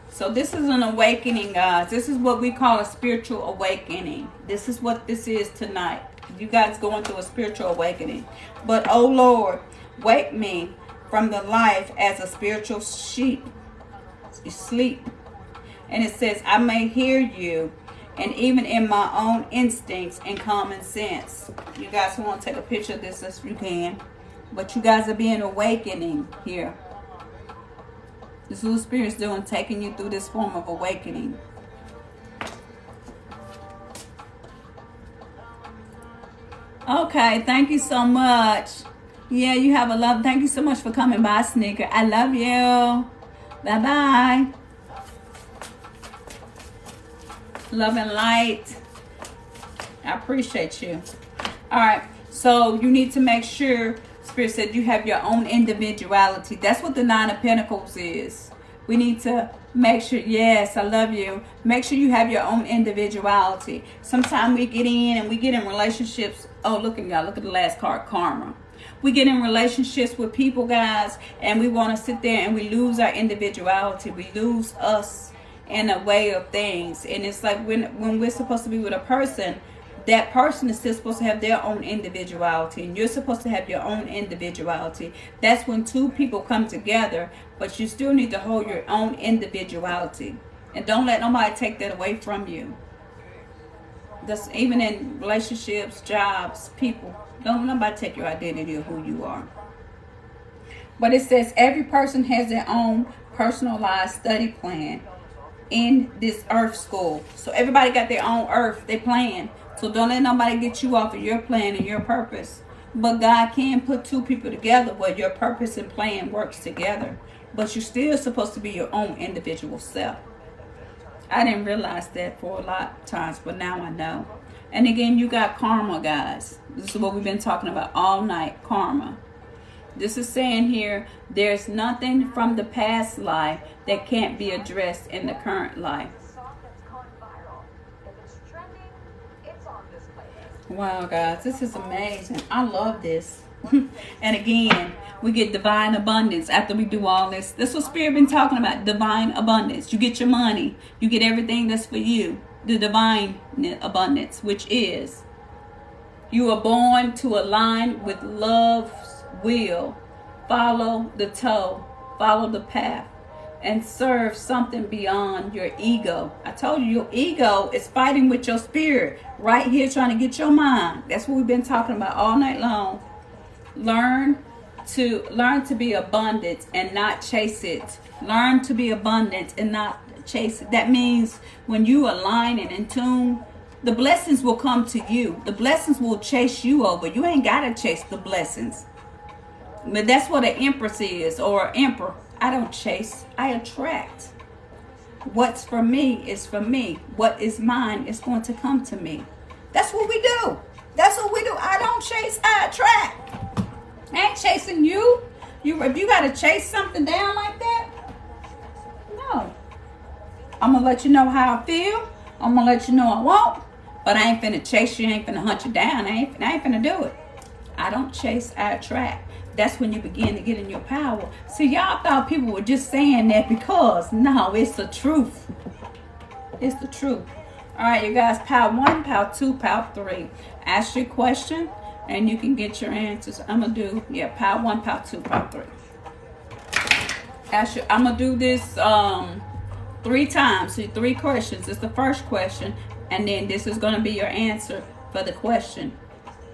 So this is an awakening, guys. This is what we call a spiritual awakening. This is what this is tonight. You guys going through a spiritual awakening. But, oh Lord, wake me from the life as a spiritual sheep. You sleep. And it says, I may hear you, and even in my own instincts and common sense. You guys want to take a picture of this if you can. But you guys are being awakening here. This little spirit's doing, taking you through this form of awakening. Okay, thank you so much. Yeah, you have a love. Thank you so much for coming by, Sneaker. I love you. Bye-bye. Love and light. I appreciate you. All right, so you need to make sure, Spirit said, you have your own individuality. That's what the Nine of Pentacles is. We need to make sure, yes, I love you. Make sure you have your own individuality. Sometimes we get in and we get in relationships. Oh, look at y'all. Look at the last card, Karma. We get in relationships with people, guys, and we want to sit there and we lose our individuality. We lose us in a way of things. And it's like when we're supposed to be with a person, that person is still supposed to have their own individuality, and you're supposed to have your own individuality. That's when two people come together, but you still need to hold your own individuality, and don't let nobody take that away from you. That's even in relationships, jobs, people. Don't let nobody take your identity of who you are. But it says every person has their own personalized study plan in this earth school. So everybody got their own earth, they plan. So don't let nobody get you off of your plan and your purpose. But God can put two people together where your purpose and plan works together. But you're still supposed to be your own individual self. I didn't realize that for a lot of times, but now I know. And again, you got karma, guys. This is what we've been talking about all night, karma. This is saying here, there's nothing from the past life that can't be addressed in the current life. Wow, guys, this is amazing. I love this. And again, we get divine abundance after we do all this. This is what Spirit been talking about, divine abundance. You get your money. You get everything that's for you. The divine abundance, which is you are born to align with love's will. Follow the toe. Follow the path. And serve something beyond your ego. I told you, your ego is fighting with your spirit right here, trying to get your mind. That's what we've been talking about all night long. Learn to be abundant and not chase it. Learn to be abundant and not chase it. That means when you align and in tune, the blessings will come to you. The blessings will chase you over. You ain't got to chase the blessings. But that's what an empress is, or an emperor. I don't chase, I attract. What's for me is for me. What is mine is going to come to me. That's what we do. That's what we do. I don't chase, I attract. I ain't chasing you. If you got to chase something down like that, no. I'm going to let you know how I feel. I'm going to let you know I won't. But I ain't finna chase you. I ain't finna hunt you down. I ain't finna do it. I don't chase, I attract. That's when you begin to get in your power. See, y'all thought people were just saying that because, no, it's the truth. It's the truth. All right, you guys, pile 1, pile 2, pile 3. Ask your question, and you can get your answers. I'm going to do, yeah, pile 1, pile 2, pile 3. I'm going to do this 3 times. See, 3 questions. It's the first question, and then this is going to be your answer for the question.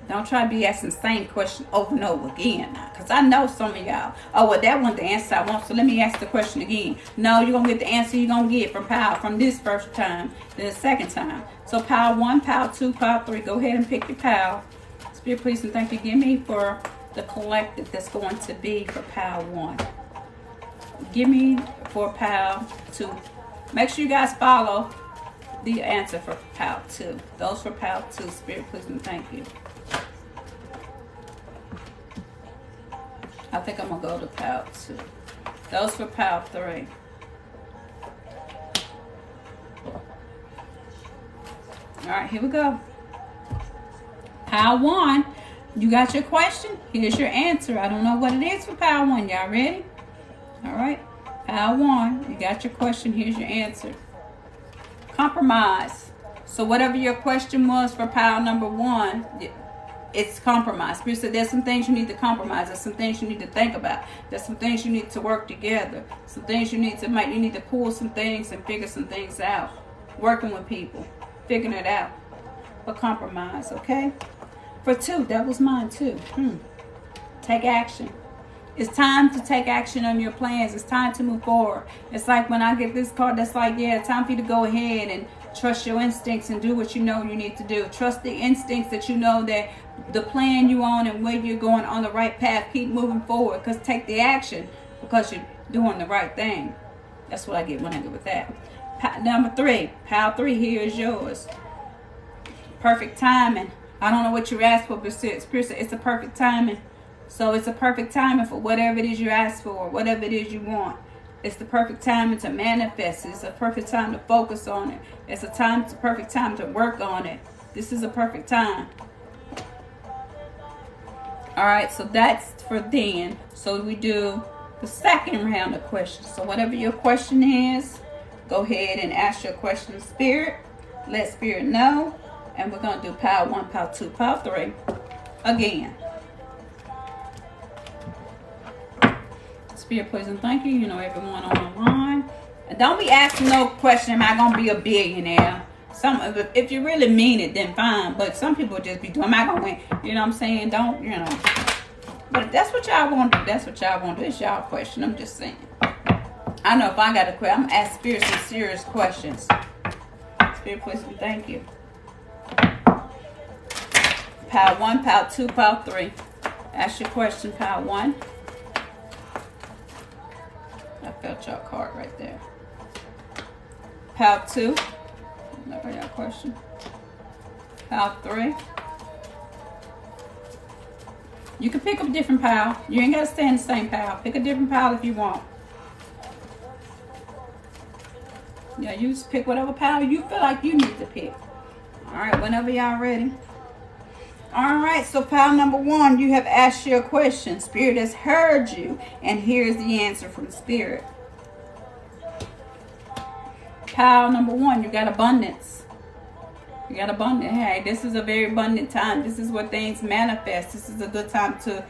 Don't try to be asking the same question over and over again now. Because I know some of y'all, oh, well, that wasn't the answer I want, so let me ask the question again. No, you're going to get the answer you're going to get from this first time, then the second time. So pile 1, pile 2, pile 3. Go ahead and pick your pile. Spirit, please, and thank you. Give me for the collective that's going to be for pile 1. Give me for pile 2. Make sure you guys follow the answer for pile 2. Those for pile 2. Spirit, please, and thank you. I think I'm going to go to pile 2. Those for pile 3. Alright, here we go. Pile 1, you got your question. Here's your answer. I don't know what it is for pile 1. Y'all ready? Alright. Pile 1, you got your question. Here's your answer. Compromise. So whatever your question was for pile number 1, it's compromise. Spirit said there's some things you need to compromise. There's some things you need to think about. There's some things you need to work together. Some things you need to make. You need to pull some things and figure some things out. Working with people. Figuring it out. For compromise, okay? For 2, that was mine too. Take action. It's time to take action on your plans. It's time to move forward. It's like when I get this card, that's like, yeah, time for you to go ahead and trust your instincts and do what you know you need to do. Trust the instincts that you know that the plan you on and where you're going on the right path. Keep moving forward, because take the action because you're doing the right thing. That's what I get when I get with that. Number 3, pile 3 here is yours. Perfect timing. I don't know what you asked for, but Spirit said it's a perfect timing. So it's a perfect timing for whatever it is you ask for, whatever it is you want. It's the perfect timing to manifest it. It's a perfect time to focus on it. It's a perfect time to work on it. This is a perfect time. All right, so that's for then. So we do the second round of questions. So whatever your question is, go ahead and ask your question to Spirit. Let Spirit know. And we're going to do pile 1, pile 2, pile 3 again. Spirit, please, and thank you. You know, everyone on the line. And don't be asking no question, am I going to be a billionaire? If you really mean it, then fine. But some people just be doing, am I going to win? You know what I'm saying? Don't, you know. But if that's what y'all want to do, that's what y'all want to do. It's y'all question. I'm just saying. I know if I got a question, I'm going to ask Spirit some serious questions. Spirit, please, and thank you. Pile 1, pile 2, pile 3. Ask your question, pile 1. I felt your card right there. Pile 2. Never got a question. Pile 3. You can pick up a different pile. You ain't got to stay in the same pile. Pick a different pile if you want. Yeah, you just pick whatever pile you feel like you need to pick. All right, whenever y'all ready. All right, so pile number 1, you have asked your question. Spirit has heard you, and here's the answer from Spirit. Pile number 1, you got abundance. You got abundance. Hey, this is a very abundant time. This is where things manifest. This is a good time to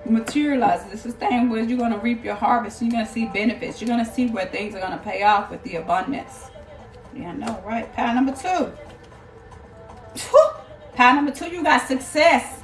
materialize. This is the thing where you're going to reap your harvest. You're going to see benefits. You're going to see where things are going to pay off with the abundance. Yeah, I know, right? Pile number 2. Pile number 2, you got success.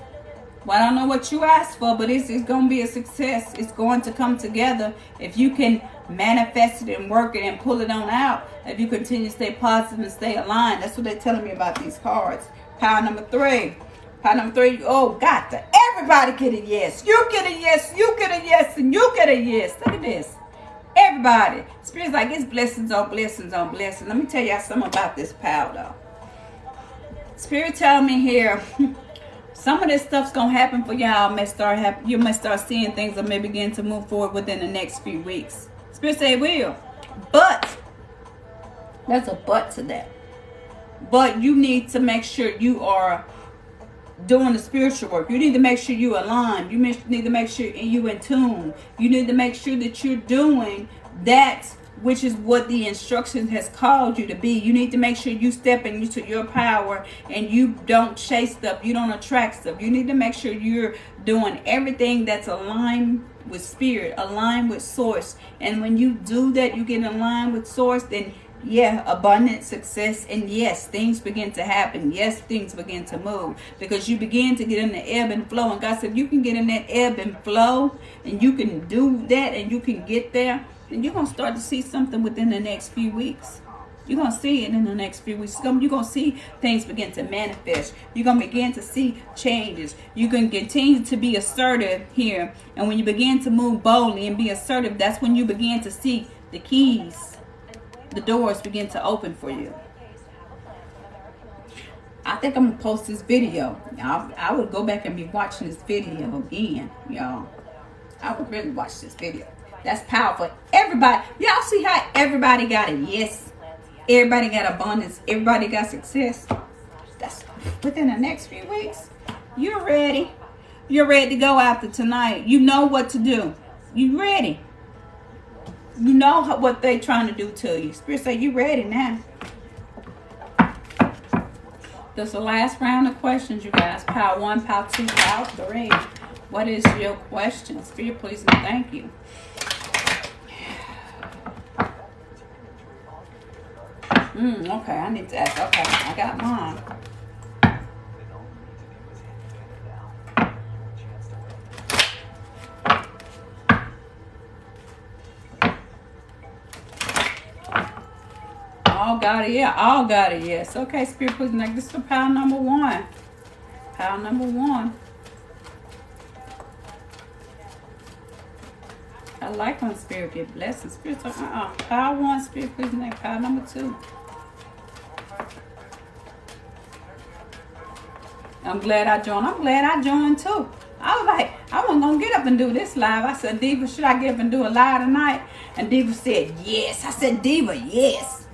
Well, I don't know what you asked for, but it's going to be a success. It's going to come together if you can manifest it and work it and pull it on out. If you continue to stay positive and stay aligned. That's what they're telling me about these cards. Pile number 3. Pile number 3, oh, got to. Everybody get a yes. You get a yes, you get a yes, and you get a yes. Look at this. Everybody. Spirit's like, it's blessings on blessings on blessings. Let me tell y'all something about this pile, though. Spirit tell me here, some of this stuff's gonna happen for y'all. You may start seeing things that may begin to move forward within the next few weeks. Spirit say it will, but there's a but to that. But you need to make sure you are doing the spiritual work. You need to make sure you align. You need to make sure you in tune. You need to make sure that you're doing that which is what the instruction has called you to be. You need to make sure you step into your power and you don't chase stuff. You don't attract stuff. You need to make sure you're doing everything that's aligned with spirit, aligned with source. And when you do that, you get aligned with source, then yeah, abundant success, and yes, things begin to happen. Yes, things begin to move because you begin to get in the ebb and flow. And God said, you can get in that ebb and flow and you can do that and you can get there, then you're going to start to see something within the next few weeks. You're going to see it in the next few weeks. You're going to see things begin to manifest. You're going to begin to see changes. You can continue to be assertive here. And when you begin to move boldly and be assertive, that's when you begin to see the keys. The doors begin to open for you. I think I'm going to post this video. I would go back and be watching this video again, y'all. I would really watch this video. That's powerful. Everybody, y'all see how everybody got a yes? Everybody got abundance. Everybody got success. That's within the next few weeks. You're ready. You're ready to go after tonight. You know what to do. You ready. You know what they're trying to do to you. Spirit say you ready now. That's the last round of questions, you guys. Power 1, power 2, power 3. What is your question? Spirit, please and thank you. Okay, I need to ask. Okay, I got mine. All got it, yeah. All got it, yes. Okay, Spirit, please. Like this is power number 1. Power number 1. I like when Spirit get blessed. Spirit, power 1, Spirit, please. Like power number 2. I'm glad I joined. I'm glad I joined too. I was like, I wasn't going to get up and do this live. I said, Diva, should I get up and do a live tonight? And Diva said, yes. I said, Diva, yes.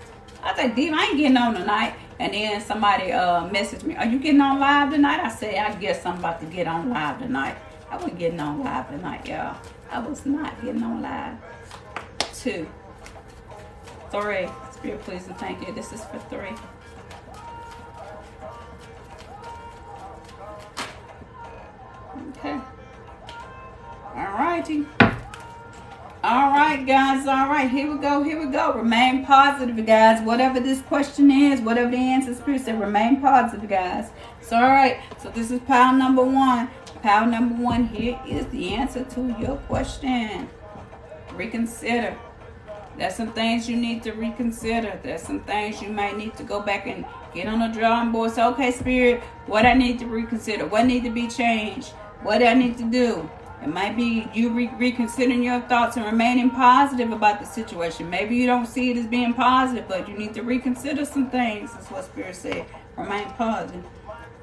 I said, Diva, I ain't getting on tonight. And then somebody messaged me, are you getting on live tonight? I said, I guess I'm about to get on live tonight. I wasn't getting on live tonight, y'all. I was not getting on live. 2. 3. Spirit, please and thank you. This is for 3. Okay. Alrighty. Alright, guys. Alright. Here we go. Here we go. Remain positive, guys. Whatever this question is, whatever the answer is, Spirit said, remain positive, guys. So, alright. So, this is power number 1. Power number 1. Here is the answer to your question. Reconsider. There's some things you need to reconsider. There's some things you might need to go back and get on the drawing board. So, okay, Spirit, what I need to reconsider? What need to be changed? What do I need to do? It might be you reconsidering your thoughts and remaining positive about the situation. Maybe you don't see it as being positive, but you need to reconsider some things. That's what Spirit said. Remain positive.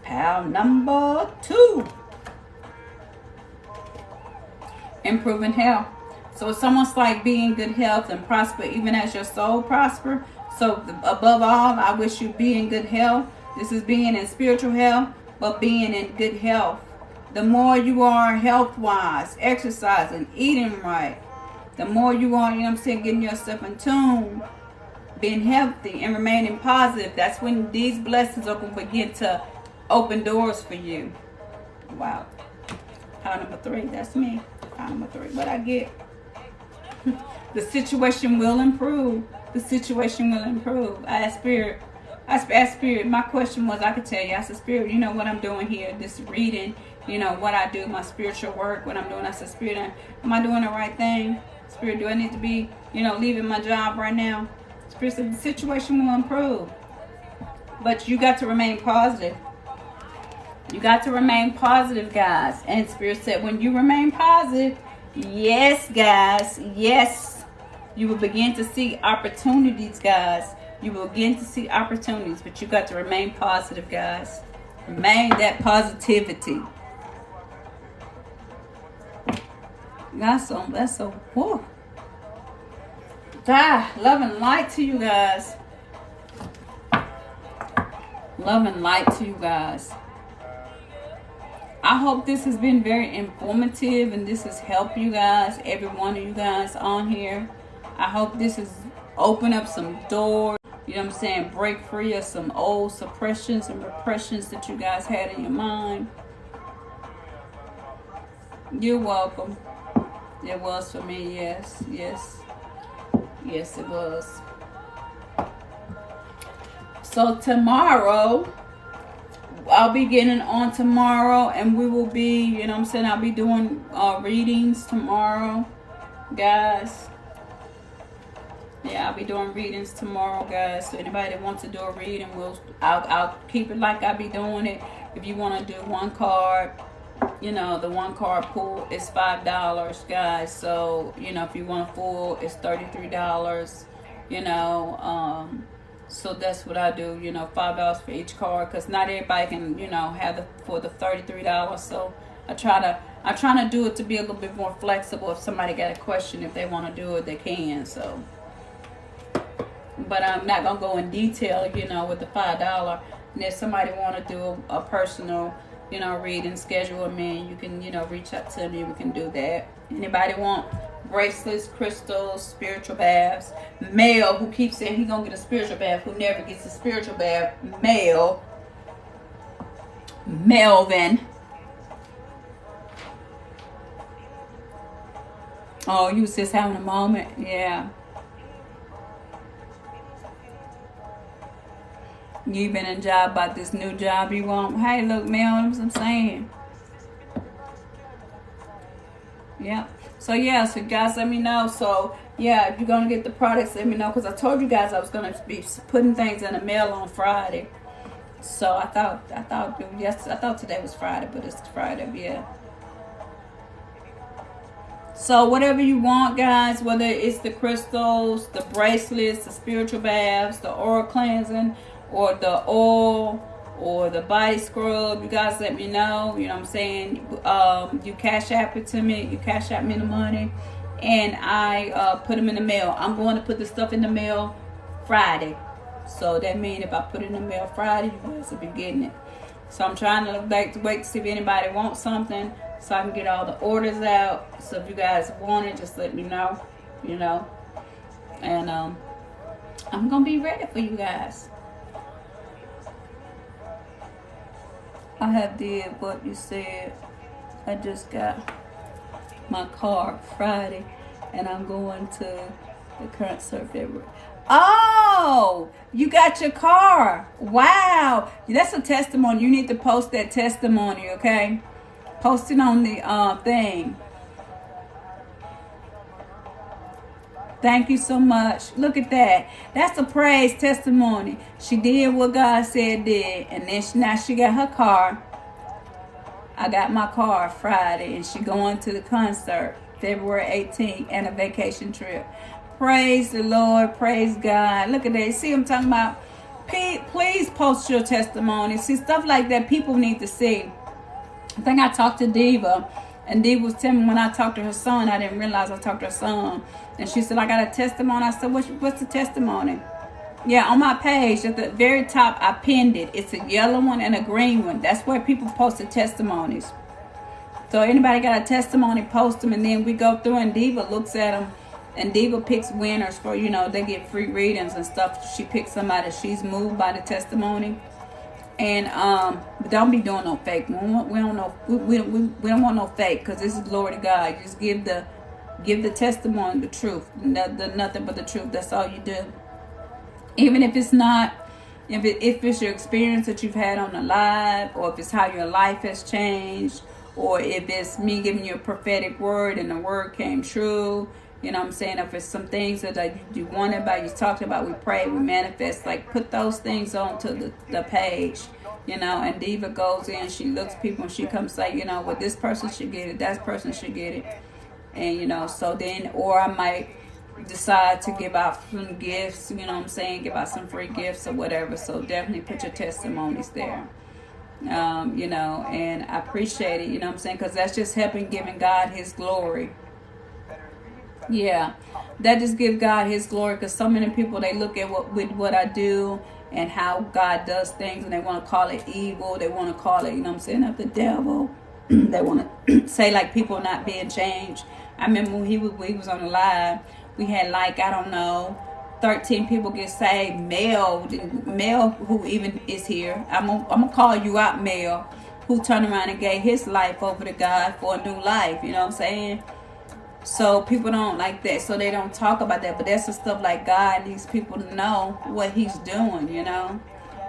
Power number 2. Improving health. So it's almost like being in good health and prosper even as your soul prosper. So above all, I wish you be in good health. This is being in spiritual health, but being in good health. The more you are health-wise, exercising, eating right, the more you are, you know what I'm saying, getting yourself in tune, being healthy and remaining positive, that's when these blessings are going to begin to open doors for you. Wow. Power number 3, that's me. Power number 3, what I get. The situation will improve. The situation will improve. I asked Spirit. My question was, I could tell you. I said, Spirit, you know what I'm doing here? This reading, you know, what I do, my spiritual work, what I'm doing. I said, Spirit, am I doing the right thing? Spirit, do I need to be, you know, leaving my job right now? Spirit said, the situation will improve. But you got to remain positive. You got to remain positive, guys. And Spirit said, when you remain positive, yes, guys, yes, you will begin to see opportunities, guys. You will begin to see opportunities, but you got to remain positive, guys. Remain that positivity. That's so, whew. Love and light to you guys. Love and light to you guys. I hope this has been very informative and this has helped you guys, every one of you guys on here. I hope this has opened up some doors, you know what I'm saying, break free of some old suppressions and repressions that you guys had in your mind. You're welcome. It was for me, yes, yes. Yes, it was. So tomorrow, I'll be getting on tomorrow, and we will be, you know what I'm saying, I'll be doing readings tomorrow, guys. Yeah, I'll be doing readings tomorrow, guys. So anybody that wants to do a reading, I'll keep it like I be doing it. If you want to do one card, you know, the one card pool is $5, guys. So, you know, if you want a full, it's $33, you know. So that's what I do, you know, $5 for each card, because not everybody can, you know, have for the $33. So I try to do it to be a little bit more flexible. If somebody got a question, if they want to do it, they can. So, but I'm not gonna go in detail, you know, with the $5. And if somebody want to do a personal, you know, reading, schedule me, you can, you know, reach out to me. We can do that. Anybody want bracelets, crystals, spiritual baths? Male who keeps saying he gonna get a spiritual bath, who never gets a spiritual bath, male, Melvin. Oh, you was just having a moment. Yeah. You been in a job about this new job you want. Hey, look, man, that's what I'm saying. Yeah. So, yeah, so guys, let me know. So, yeah, if you're going to get the products, let me know. Because I told you guys I was going to be putting things in the mail on Friday. So, I thought today was Friday, but it's Friday, yeah. So, whatever you want, guys, whether it's the crystals, the bracelets, the spiritual baths, the oral cleansing, or the oil, or the body scrub, you guys let me know. You know what I'm saying? You cash app it to me. You cash app me the money, and I put them in the mail. I'm going to put the stuff in the mail Friday. So that means if I put it in the mail Friday, you guys will be getting it. So I'm trying to wait to see if anybody wants something, so I can get all the orders out. So if you guys want it, just let me know. You know, and I'm gonna be ready for you guys. I have did what you said. I just got my car Friday, and I'm going to the concert February. Oh, you got your car. Wow. That's a testimony. You need to post that testimony, okay? Post it on the thing. Thank you so much. Look at that. That's a praise testimony. She did what God said did. And then now she got her car. I got my car Friday. And she going to the concert February 18th and a vacation trip. Praise the Lord. Praise God. Look at that. See what I'm talking about? Please post your testimony. See, stuff like that people need to see. I think I talked to Diva. And Diva was telling me when I talked to her son, I didn't realize I talked to her son. And she said, I got a testimony. I said, what's the testimony? Yeah, on my page, at the very top, I pinned it. It's a yellow one and a green one. That's where people post the testimonies. So anybody got a testimony, post them. And then we go through and Diva looks at them. And Diva picks winners for, you know, they get free readings and stuff. She picks somebody she's moved by the testimony. And don't be doing no fake. We don't want no fake, because this is glory to God. You just give the testimony, the truth, nothing but the truth. That's all you do. Even if it's not, if it's your experience that you've had on the live, or if it's how your life has changed, or if it's me giving you a prophetic word and the word came true. You know what I'm saying? If it's some things that you wanted about, you talked about, we pray, we manifest, like put those things onto the page, you know, and Diva goes in, she looks at people and she comes say, you know, well, this person should get it, that person should get it. And, you know, so then, or I might decide to give out some gifts, you know what I'm saying, give out some free gifts or whatever. So definitely put your testimonies there. You know, and I appreciate it, you know what I'm saying, because that's just helping giving God his glory. Yeah, that just give God his glory, because so many people, they look at what I do and how God does things, and they want to call it evil. They want to call it, you know what I'm saying, of the devil. They want to say like people not being changed. I remember when we was on the live, we had like, I don't know, 13 people get saved. Mel who even is here. I'm gonna call you out, Mel, who turned around and gave his life over to God for a new life. You know what I'm saying? So people don't like that, so they don't talk about that. But that's the stuff like God needs people to know what he's doing, you know.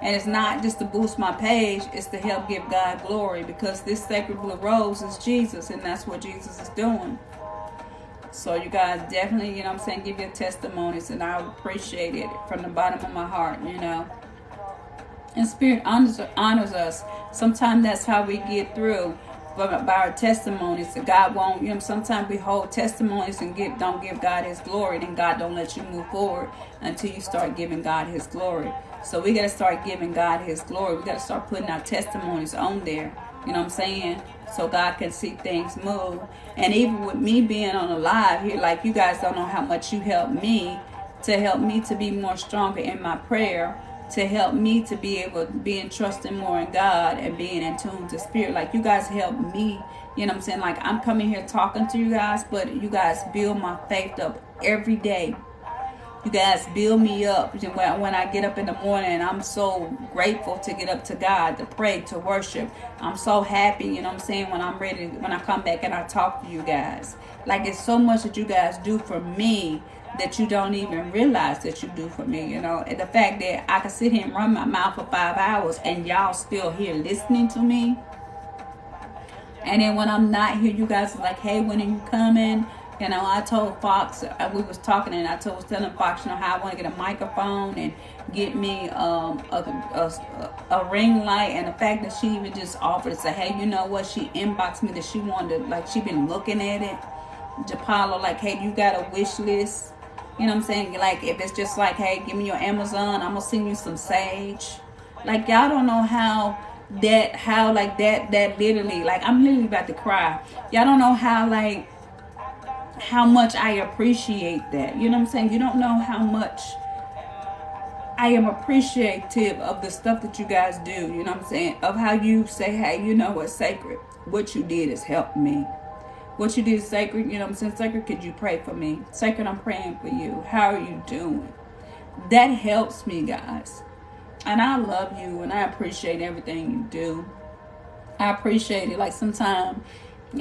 And it's not just to boost my page, it's to help give God glory, because this sacred blue rose is Jesus, and that's what Jesus is doing. So you guys definitely, you know what I'm saying, give your testimonies, and I appreciate it from the bottom of my heart, you know. And Spirit honors us. Sometimes that's how we get through, by our testimonies. That God won't, you know, sometimes we hold testimonies and don't give God his glory, then God don't let you move forward until you start giving God his glory. So we got to start giving God his glory. We got to start putting our testimonies on there, you know what I'm saying, so God can see things move. And even with me being on a live here, like, you guys don't know how much you helped me to be more stronger in my prayer, to help me to be able to be trusting more in God and being in tune to Spirit. Like, you guys help me, you know what I'm saying? Like, I'm coming here talking to you guys, but you guys build my faith up every day. You guys build me up. When I get up in the morning, I'm so grateful to get up to God, to pray, to worship. I'm so happy, you know what I'm saying, when I'm ready, when I come back and I talk to you guys. Like, it's so much that you guys do for me that you don't even realize that you do for me, you know. And the fact that I can sit here and run my mouth for 5 hours and y'all still here listening to me. And then when I'm not here, you guys are like, hey, when are you coming? You know, I told Fox, we was talking, and I was telling Fox, you know, how I want to get a microphone and get me a ring light. And the fact that she even just offered to say, hey, you know what, she inboxed me that she wanted to, like, she been looking at it. Japalo, like, hey, you got a wish list? You know what I'm saying? Like, if it's just like, hey, give me your Amazon, I'm gonna send you some sage. Like, y'all don't know how that literally, like, I'm literally about to cry. Y'all don't know how much I appreciate that. You know what I'm saying? You don't know how much I am appreciative of the stuff that you guys do. You know what I'm saying? Of how you say, hey, you know what, Sacred, what you did has helped me. What you did, Sacred, you know what I'm saying? Sacred, could you pray for me? Sacred, I'm praying for you. How are you doing? That helps me, guys. And I love you, and I appreciate everything you do. I appreciate it. Like, sometimes,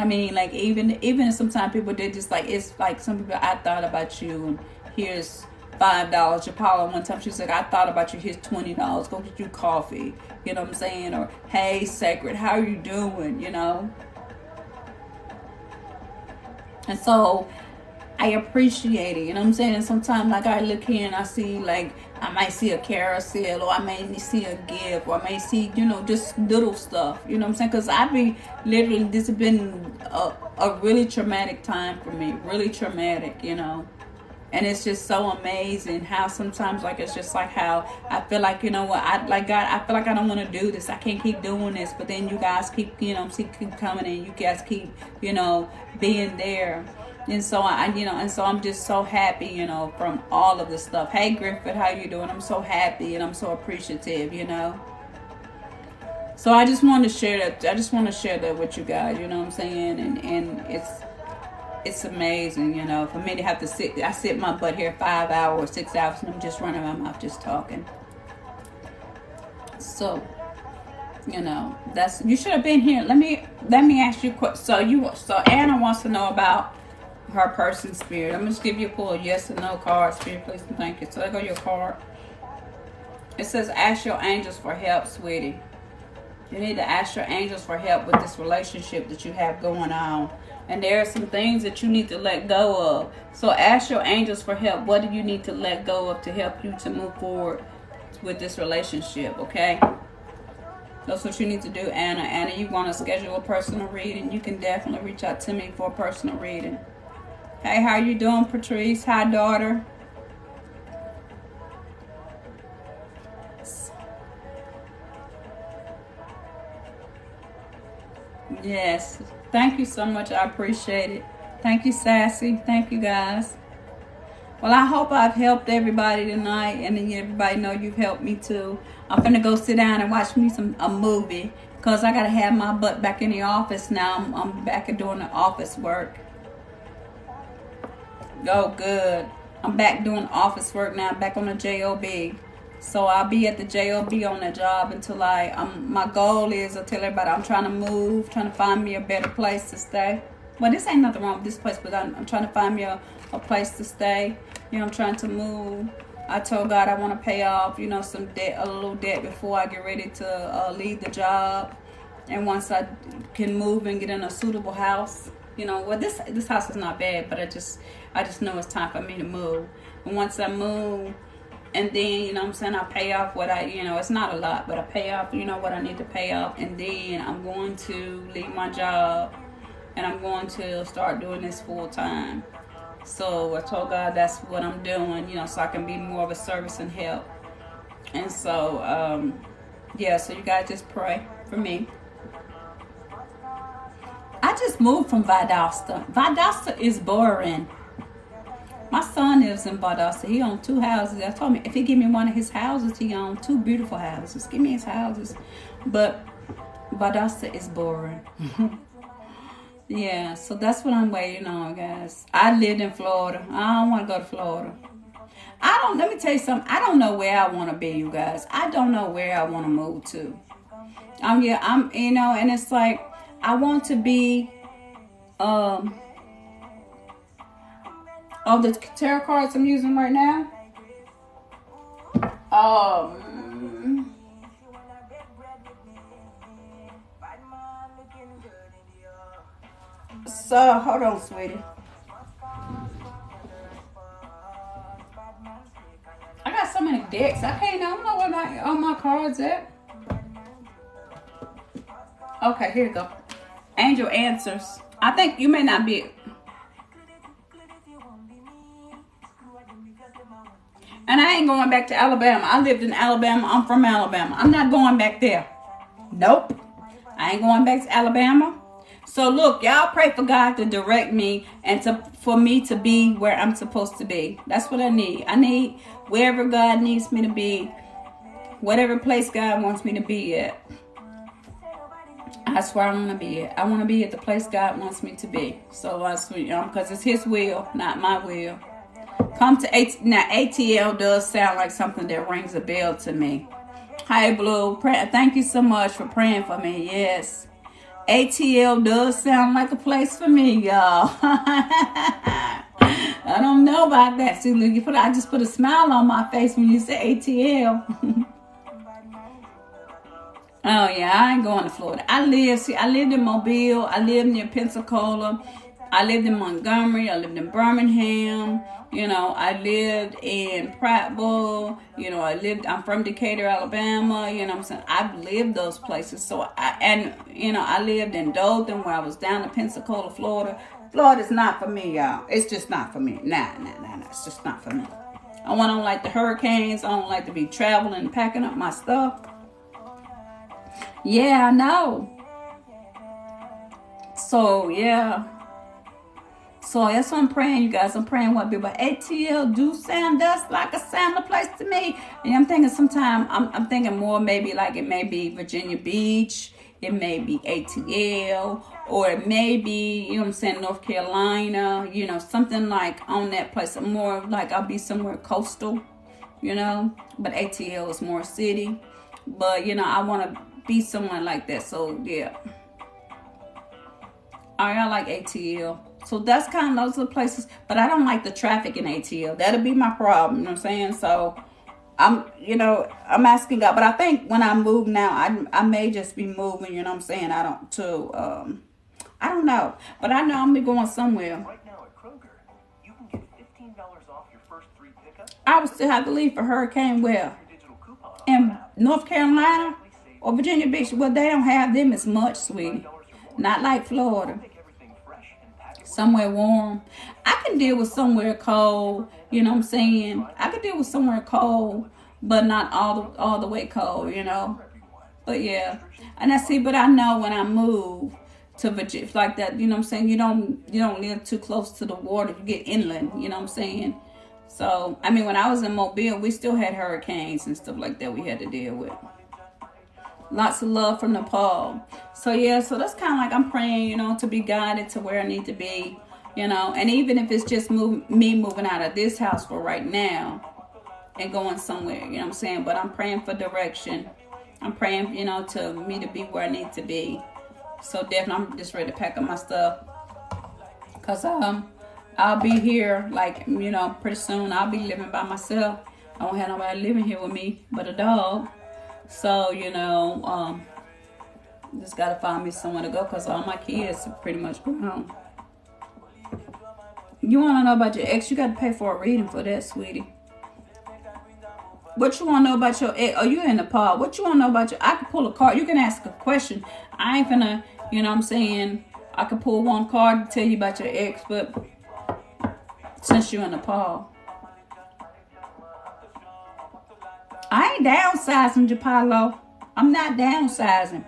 I mean, like, even sometimes people did just like, it's like some people, I thought about you, and here's $5. Japala, one time she was like, I thought about you, here's $20, go get you coffee. You know what I'm saying? Or, hey, Sacred, how are you doing? You know? And so I appreciate it, you know what I'm saying? And sometimes, like, I look here and I see, like, I might see a carousel, or I may see a gift, or I may see, you know, just little stuff, you know what I'm saying? Because I be literally, this has been a really traumatic time for me, really traumatic, you know. And it's just so amazing how sometimes, like, it's just like how I feel like, you know what, God, I feel like I don't want to do this. I can't keep doing this. But then you guys keep, you know, keep coming, and you guys keep, you know, being there. And so I'm just so happy, you know, from all of this stuff. Hey, Griffith, how you doing? I'm so happy, and I'm so appreciative, you know. So I just want to share that. I just want to share that with you guys, you know what I'm saying? And it's amazing, you know, for me to have to sit my butt here 5 hours, 6 hours, and I'm just running my mouth, just talking. So, you know, you should have been here. Let me ask you. So Anna wants to know about her person, Spirit. I'm just give you a pull yes or no card, Spirit, please and thank you. So there go your card. It says, ask your angels for help, sweetie. You need to ask your angels for help with this relationship that you have going on. And there are some things that you need to let go of. So ask your angels for help. What do you need to let go of to help you to move forward with this relationship, okay? That's what you need to do, Anna. Anna, you want to schedule a personal reading, you can definitely reach out to me for a personal reading. Hey, how you doing, Patrice? Hi, daughter. Yes. Thank you so much. I appreciate it. Thank you, Sassy. Thank you, guys. Well, I hope I've helped everybody tonight, and then everybody know you've helped me too. I'm finna go sit down and watch me a movie, because I got to have my butt back in the office now. I'm back at doing the office work. Oh, good. I'm back doing office work now. I'm back on the JOB. So I'll be at the JOB on the job until my goal is to tell everybody I'm trying to move, trying to find me a better place to stay. Well, this ain't nothing wrong with this place, but I'm trying to find me a place to stay. You know, I'm trying to move. I told God I want to pay off, you know, some debt, a little debt before I get ready to leave the job. And once I can move and get in a suitable house, you know, well, this house is not bad, but I just know it's time for me to move. And once I move, and then, you know what I'm saying, I pay off what it's not a lot, but I pay off, you know, what I need to pay off. And then I'm going to leave my job and I'm going to start doing this full time. So I told God that's what I'm doing, you know, so I can be more of a service and help. And so, yeah, so you guys just pray for me. I just moved from Valdosta. Valdosta is boring. My son lives in Valdosta. He owns 2 houses. I told him if he give me one of his houses, he owns 2 beautiful houses. Give me his houses. But Valdosta is boring. Yeah, so that's what I'm waiting on, guys. I lived in Florida. I don't want to go to Florida. Let me tell you something. I don't know where I want to be, you guys. I don't know where I want to move to. You know, and it's like, I want to be, the tarot cards I'm using right now. So, hold on, sweetie. I got so many decks. I don't know where all my cards at. Okay, here we go. Angel Answers. I think you may not be. And I ain't going back to Alabama. I lived in Alabama. I'm from Alabama. I'm not going back there. Nope. I ain't going back to Alabama. So look, y'all pray for God to direct me and for me to be where I'm supposed to be. That's what I need. I need wherever God needs me to be. Whatever place God wants me to be at. That's where I want to be at. I want to be at the place God wants me to be. So because it's His will, not my will. Come to now. ATL does sound like something that rings a bell to me. Hi, Blue. Thank you so much for praying for me. Yes, ATL does sound like a place for me, y'all. I don't know about that. See, I just put a smile on my face when you say ATL. Oh yeah, I ain't going to Florida. I lived in Mobile. I lived near Pensacola. I lived in Montgomery. I lived in Birmingham. You know, I lived in Prattville. You know, I'm from Decatur, Alabama. You know what I'm saying? I've lived those places. So, I lived in Dothan where I was down in Pensacola, Florida. Florida's not for me, y'all. It's just not for me. Nah. It's just not for me. I don't like the hurricanes. I don't like to be traveling and packing up my stuff. Yeah, I know. So, yeah. So that's what I'm praying, you guys. I'm praying what people. ATL do sound just like a similar place to me. And I'm thinking sometime, I'm thinking more maybe like it may be Virginia Beach. It may be ATL. Or it may be, you know what I'm saying, North Carolina. You know, something like on that place. More like I'll be somewhere coastal, you know. But ATL is more city. But, you know, I want to be somewhere like that. So, yeah. I like ATL. So that's kind of those are the places. But I don't like the traffic in ATL. That'll be my problem. You know what I'm saying? So I'm asking God. But I think when I move now, I may just be moving. You know what I'm saying? I don't know. But I know I'm going somewhere. Right now at Kroger, you can get $15 off your first 3 pickups. I would still have to leave for Hurricane where? In North Carolina or Virginia Beach. Well, they don't have them as much, sweetie. Not like Florida. Somewhere warm. I can deal with somewhere cold. You know what I'm saying? I can deal with somewhere cold, but not all the way cold, you know. But yeah. And but I know when I move to Virginia like that, you know what I'm saying? You don't live too close to the water. You get inland, you know what I'm saying? So, I mean, when I was in Mobile, we still had hurricanes and stuff like that we had to deal with. Lots of love from Nepal. So yeah, so that's kind of like I'm praying, to be guided to where I need to be, and even if it's just me moving out of this house for right now and going somewhere, you know what I'm saying? But I'm praying for direction. I'm praying, to me to be where I need to be. So definitely I'm just ready to pack up my stuff. Because I'll be here, like, pretty soon. I'll be living by myself. I won't have nobody living here with me but a dog. So, just got to find me somewhere to go because all my kids are pretty much grown. You want to know about your ex? You got to pay for a reading for that, sweetie. What you want to know about your ex? Oh, you in Nepal. What you want to know about your... I can pull a card. You can ask a question. I ain't finna, what I'm saying, I can pull one card to tell you about your ex, but since you're in Nepal. I ain't downsizing, Japalo. I'm not downsizing.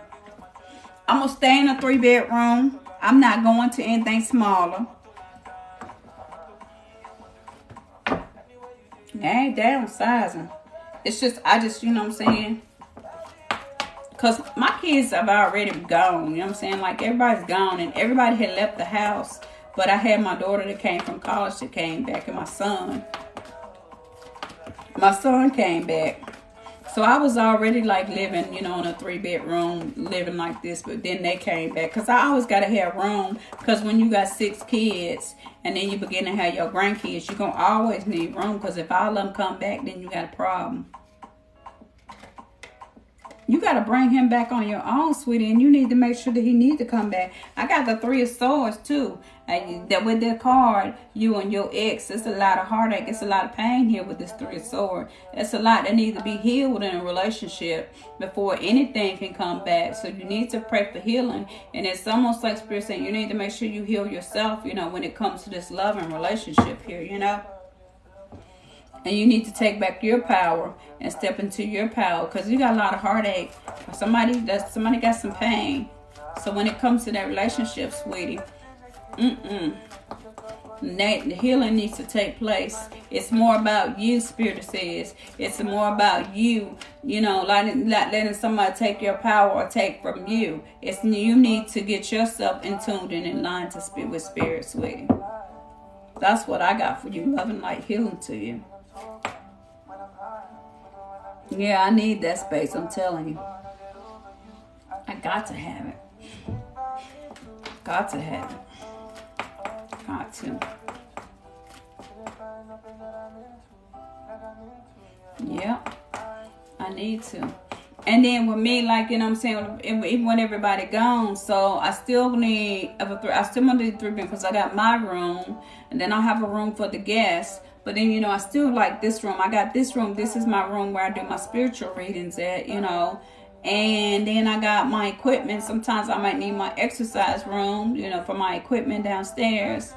I'm going to stay in a 3-bedroom. I'm not going to anything smaller. I ain't downsizing. It's just, you know what I'm saying? Because my kids have already gone, you know what I'm saying? Like, everybody's gone and everybody had left the house. But I had my daughter that came from college that came back and my son. My son came back. So I was already like living, in a 3-bedroom, living like this. But then they came back. Because I always got to have room. Because when you got 6 kids and then you begin to have your grandkids, you're going to always need room. Because if all of them come back, then you got a problem. You got to bring him back on your own, sweetie. And you need to make sure that he needs to come back. I got the 3 of Swords, too. And that with that card, you and your ex, it's a lot of heartache. It's a lot of pain here with this 3 of Swords. It's a lot that needs to be healed in a relationship before anything can come back. So you need to pray for healing. And it's almost like Spirit saying you need to make sure you heal yourself, when it comes to this love and relationship here, And you need to take back your power and step into your power because you got a lot of heartache. Somebody got some pain. So when it comes to that relationship, sweetie, the healing needs to take place. It's more about you, Spirit says. It's more about you, not letting somebody take your power or take from you. You need to get yourself in tuned and in line with Spirit, sweetie. That's what I got for you. Love and light healing to you. Yeah, I need that space, I'm telling you. I got to have it. Got to have it. Got to. Yeah, I need to. And then with me, like, what I'm saying, even when everybody gone, so I still need 3 bedrooms because I got my room, and then I have a room for the guests. But then, I still like this room. I got this room. This is my room where I do my spiritual readings at, And then I got my equipment. Sometimes I might need my exercise room, for my equipment downstairs.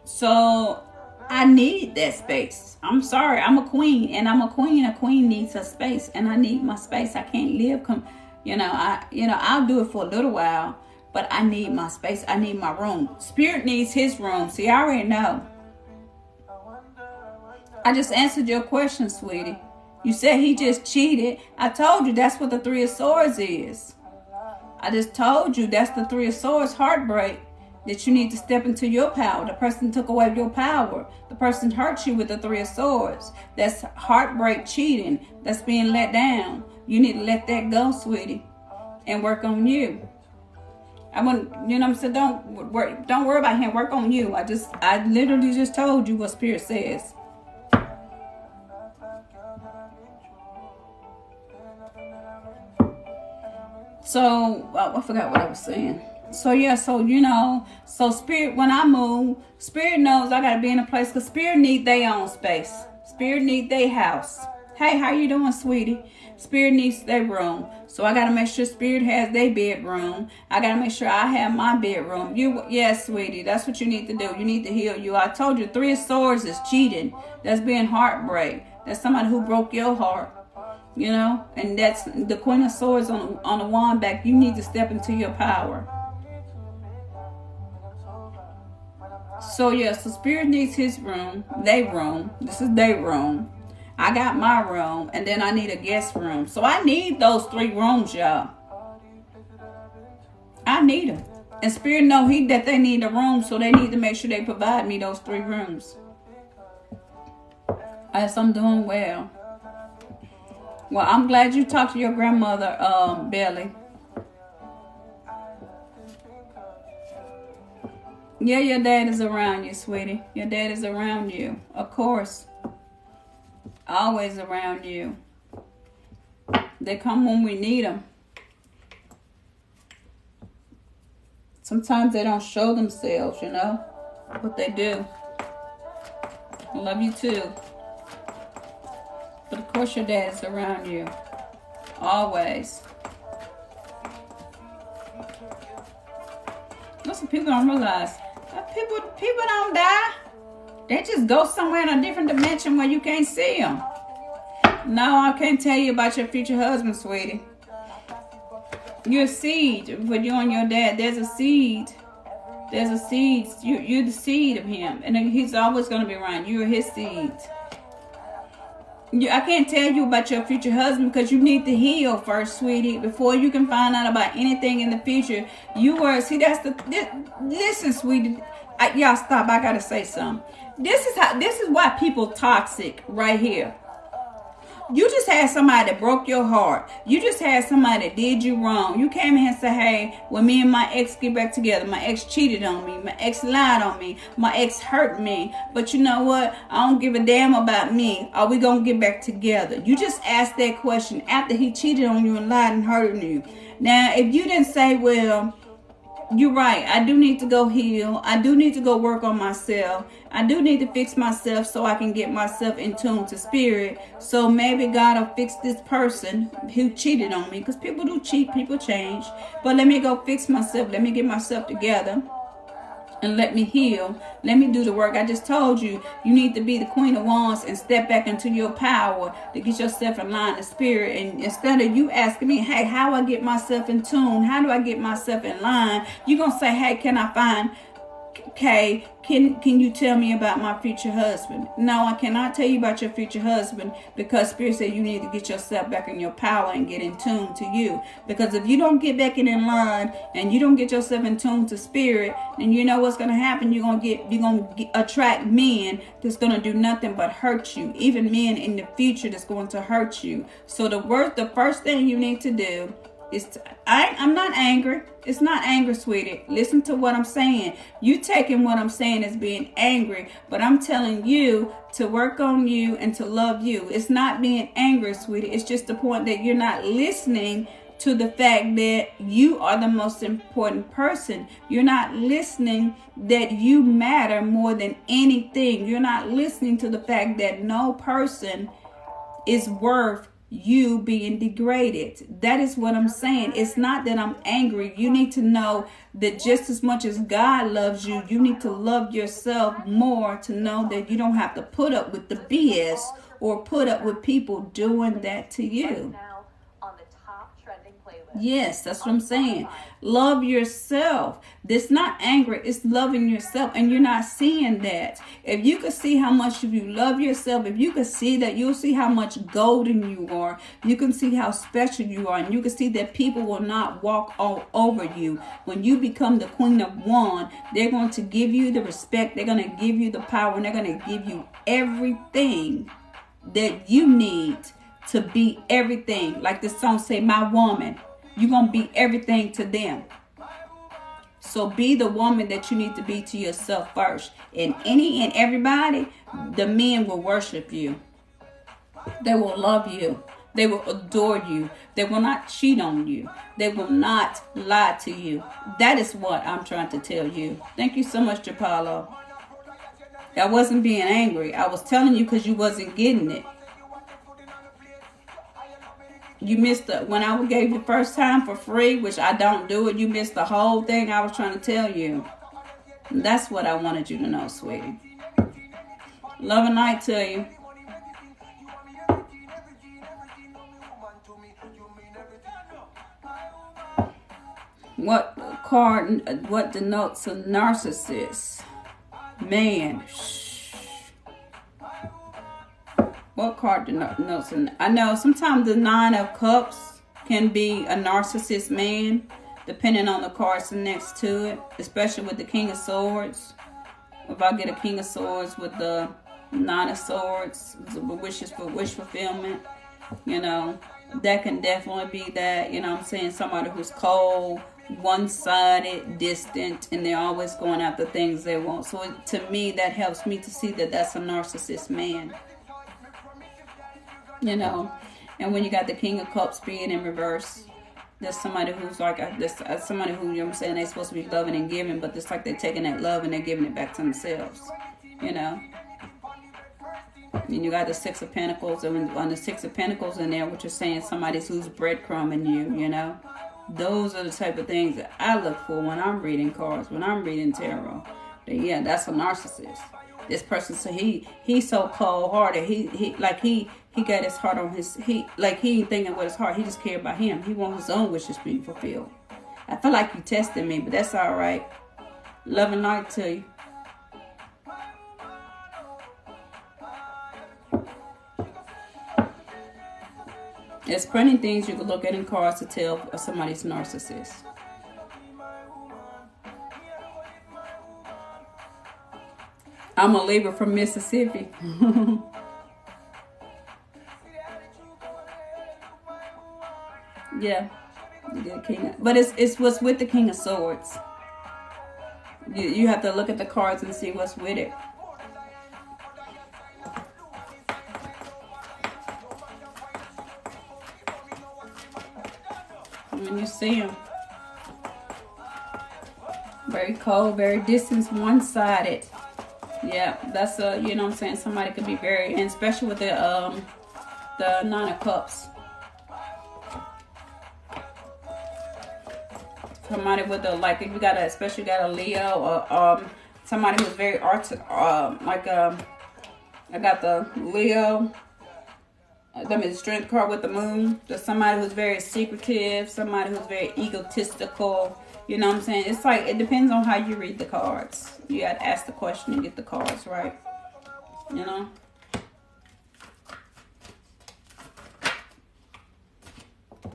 So I need that space. I'm sorry. I'm a queen. And I'm a queen. A queen needs a space. And I need my space. I can't live. I'll do it for a little while. But I need my space. I need my room. Spirit needs his room. See, I already know. I just answered your question, sweetie. You said he just cheated. I told you that's what the 3 of Swords is. I just told you that's the 3 of Swords, heartbreak. That you need to step into your power. The person took away your power. The person hurt you with the 3 of Swords. That's heartbreak, cheating. That's being let down. You need to let that go, sweetie. And work on you. I want, what I'm saying? Don't worry about him. Work on you. I literally just told you what Spirit says. So, I forgot what I was saying. So, yeah, so Spirit, when I move, Spirit knows I got to be in a place because Spirit need their own space. Spirit need their house. Hey, how you doing, sweetie? Spirit needs their room. So, I got to make sure Spirit has their bedroom. I got to make sure I have my bedroom. Yes, sweetie, that's what you need to do. You need to heal you. I told you 3 of Swords is cheating. That's being heartbreak. That's somebody who broke your heart. And that's the Queen of Swords on the wand back. You need to step into your power. So, yeah, so Spirit needs his room, their room. This is their room. I got my room, and then I need a guest room. So I need those 3 rooms, y'all. I need them. And Spirit know that they need a room, so they need to make sure they provide me those 3 rooms. Yes, I'm doing well. Well, I'm glad you talked to your grandmother, Belly. Yeah, your dad is around you, sweetie. Your dad is around you. Of course. Always around you. They come when we need them. Sometimes they don't show themselves, you know, but they do. I love you too. But of course your dad is around you. Always. Listen, people don't realize that people don't die. They just go somewhere in a different dimension where you can't see them. No, I can't tell you about your future husband, sweetie. You're a seed. For you and your dad, there's a seed. There's a seed. You're the seed of him. And he's always going to be around. You're his seed. I can't tell you about your future husband because you need to heal first, sweetie, before you can find out about anything in the future. Listen, sweetie. Y'all stop. I got to say something. This is why people toxic right here. You just had somebody that broke your heart. You just had somebody that did you wrong. You came in and said, hey, when me and my ex get back together, my ex cheated on me. My ex lied on me. My ex hurt me. But you know what? I don't give a damn about me. Are we going to get back together? You just asked that question after he cheated on you and lied and hurt you. Now, if you didn't say, well, you're right. I do need to go heal. I do need to go work on myself. I do need to fix myself so I can get myself in tune to spirit. So maybe God will fix this person who cheated on me. Because people do cheat. People change. But let me go fix myself. Let me get myself together. And let me heal. Let me do the work. I just told you, you need to be the Queen of Wands and step back into your power to get yourself in line with spirit. And instead of you asking me, hey, how do I get myself in tune? How do I get myself in line? You're going to say, hey, can I find... Okay, can you tell me about my future husband? No, I cannot tell you about your future husband because Spirit said you need to get yourself back in your power and get in tune to you. Because if you don't get back in line and you don't get yourself in tune to Spirit, then you know what's going to happen. You're going to attract men that's going to do nothing but hurt you. Even men in the future that's going to hurt you. So the first thing you need to do is I'm not angry. It's not anger, sweetie. Listen to what I'm saying. You taking what I'm saying as being angry, but I'm telling you to work on you and to love you. It's not being angry, sweetie. It's just the point that you're not listening to the fact that you are the most important person. You're not listening that you matter more than anything. You're not listening to the fact that no person is worth you being degraded. That is what I'm saying. It's not that I'm angry. You need to know that just as much as God loves you, you need to love yourself more to know that you don't have to put up with the BS or put up with people doing that to you. Yes, that's what I'm saying. Love yourself. This not anger, it's loving yourself. And you're not seeing that. If you could see how much you love yourself, if you could see that, you'll see how much golden you are. You can see how special you are. And you can see that people will not walk all over you. When you become the Queen of Wands, they're going to give you the respect. They're going to give you the power. And they're going to give you everything that you need to be everything. Like the song say, my woman. You're going to be everything to them. So be the woman that you need to be to yourself first. And any and everybody, the men will worship you. They will love you. They will adore you. They will not cheat on you. They will not lie to you. That is what I'm trying to tell you. Thank you so much, Japalo. I wasn't being angry. I was telling you because you wasn't getting it. You missed when I gave you the first time for free, which I don't do it. You missed the whole thing I was trying to tell you. And that's what I wanted you to know, sweetie. Love and light to you. What denotes a narcissist? Man. What card denotes? I know sometimes the Nine of Cups can be a narcissist man, depending on the cards next to it, especially with the King of Swords. If I get a King of Swords with the Nine of Swords, wishes for wish fulfillment, you know, that can definitely be that. You know what I'm saying? Somebody who's cold, one-sided, distant, and they're always going after things they want. So to me, that helps me to see that that's a narcissist man. You know, and when you got the King of Cups being in reverse, there's somebody who's like somebody who, you know what I'm saying, they're supposed to be loving and giving, but it's like they're taking that love and they're giving it back to themselves. You know. And you got the Six of Pentacles, and on the Six of Pentacles in there, which is saying somebody's who's breadcrumbing you, you know. Those are the type of things that I look for when I'm reading cards, when I'm reading tarot. Yeah, that's a narcissist. This person, so he's so cold-hearted. He got his heart on his, he ain't thinking with his heart. He just care about him. He wants his own wishes being fulfilled. I feel like you tested me, but that's all right. Love and light to you. There's plenty of things you can look at in cards to tell if somebody's narcissist. I'm a Libra from Mississippi. Yeah, the King but it's what's with the King of Swords. You have to look at the cards and see what's with it. When you see him, very cold, very distant, one-sided. Yeah, that's a, you know what I'm saying, somebody could be very, and especially with the Nine of Cups. Somebody with a, like, if you got a, especially got a Leo, or somebody who's very I got the Leo. That means strength card with the moon. There's somebody who's very secretive, somebody who's very egotistical. You know what I'm saying? It's like, it depends on how you read the cards. You got to ask the question and get the cards right. You know?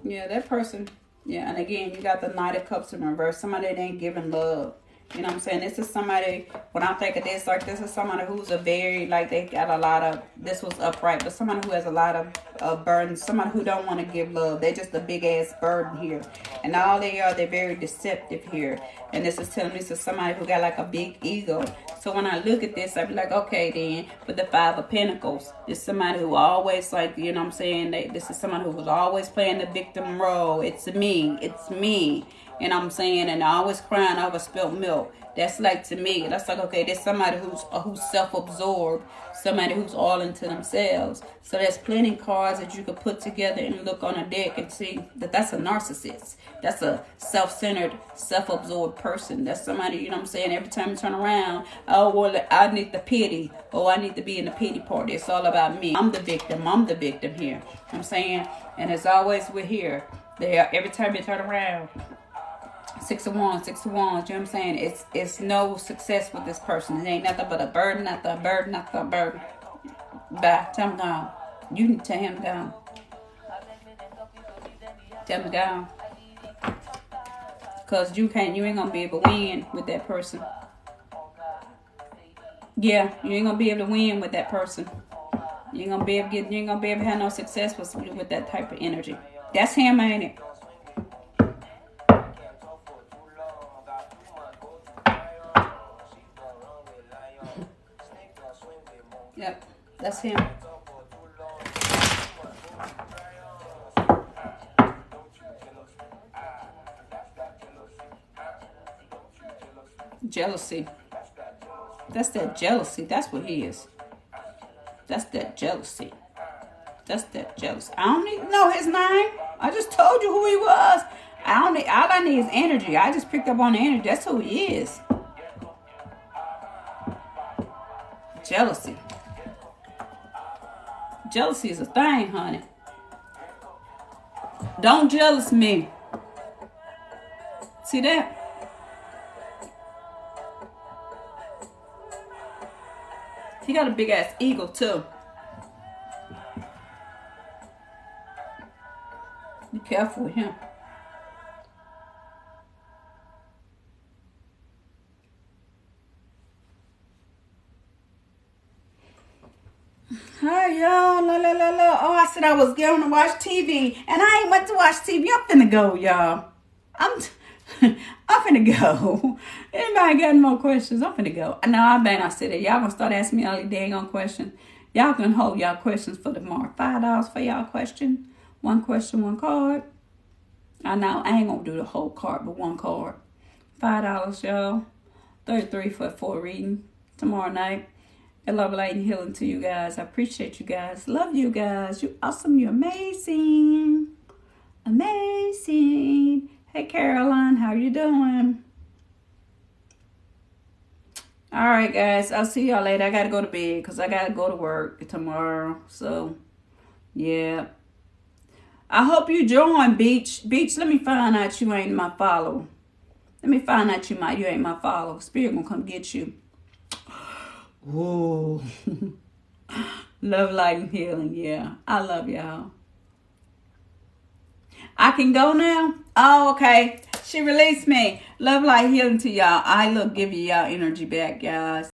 Yeah, that person. Yeah, and again, you got the Knight of Cups in reverse. Somebody that ain't giving love. You know what I'm saying? This is somebody, when I think of this, like, this is somebody who's a very, like, they got a lot of, this was upright, but somebody who has a lot of burdens, somebody who don't want to give love. They're just a big-ass burden here. And all they are, they're very deceptive here. And this is telling me this is somebody who got, like, a big ego. So when I look at this, I be like, okay, then, with the Five of Pentacles, it's somebody who always, like, you know what I'm saying? This is somebody who was always playing the victim role. It's me. It's me. And I'm saying, and I always crying over spilt milk. That's like, to me, that's like, okay, there's somebody who's self-absorbed, somebody who's all into themselves. So there's plenty of cards that you could put together and look on a deck and see that that's a narcissist. That's a self-centered, self-absorbed person. That's somebody, you know what I'm saying, every time you turn around, oh, well, I need the pity. Oh, I need to be in the pity party. It's all about me. I'm the victim. I'm the victim here. You know what I'm saying? And as always, we're here. Every time you turn around, Six of Wands, you know what I'm saying? It's no success with this person. It ain't nothing but a burden, nothing but a burden, nothing but a burden. Bye. Tell him down. You can tell him down. Tell him down. Because you ain't gonna be able to win with that person. Yeah, you ain't gonna be able to win with that person. You ain't gonna be able to have no success with that type of energy. That's him, ain't it? Yep, that's him. Jealousy. That's that jealousy. That's what he is. That's that jealousy. That's that jealousy. I don't even know his name. I just told you who he was. All I need is energy. I just picked up on the energy. That's who he is. Jealousy. Jealousy is a thing, honey. Don't jealous me. See that? He got a big ass ego too. Careful with him. Hi, y'all. Oh, I said I was going to watch TV, and I ain't went to watch TV. I'm finna go, y'all. I'm finna go. Anybody got any more questions? I'm finna go. No, I better not sit there. Y'all gonna start asking me all these dang on questions. Y'all can hold y'all questions for tomorrow. $5 for y'all question. One question, one card. I know I ain't gonna do the whole card, but one card. $5, y'all. 33 for a reading tomorrow night. And love, light, and healing to you guys. I appreciate you guys. Love you guys. You're awesome. You're amazing. Amazing. Hey, Caroline. How you doing? All right, guys. I'll see y'all later. I got to go to bed because I got to go to work tomorrow. So, yeah. I hope you join, Beach. Beach, let me find out you ain't my follower. Let me find out you ain't my follower. Spirit gonna come get you. Whoa. Love, light, and healing. Yeah. I love y'all. I can go now? Oh, okay. She released me. Love, light, healing to y'all. I look, give you y'all energy back, guys.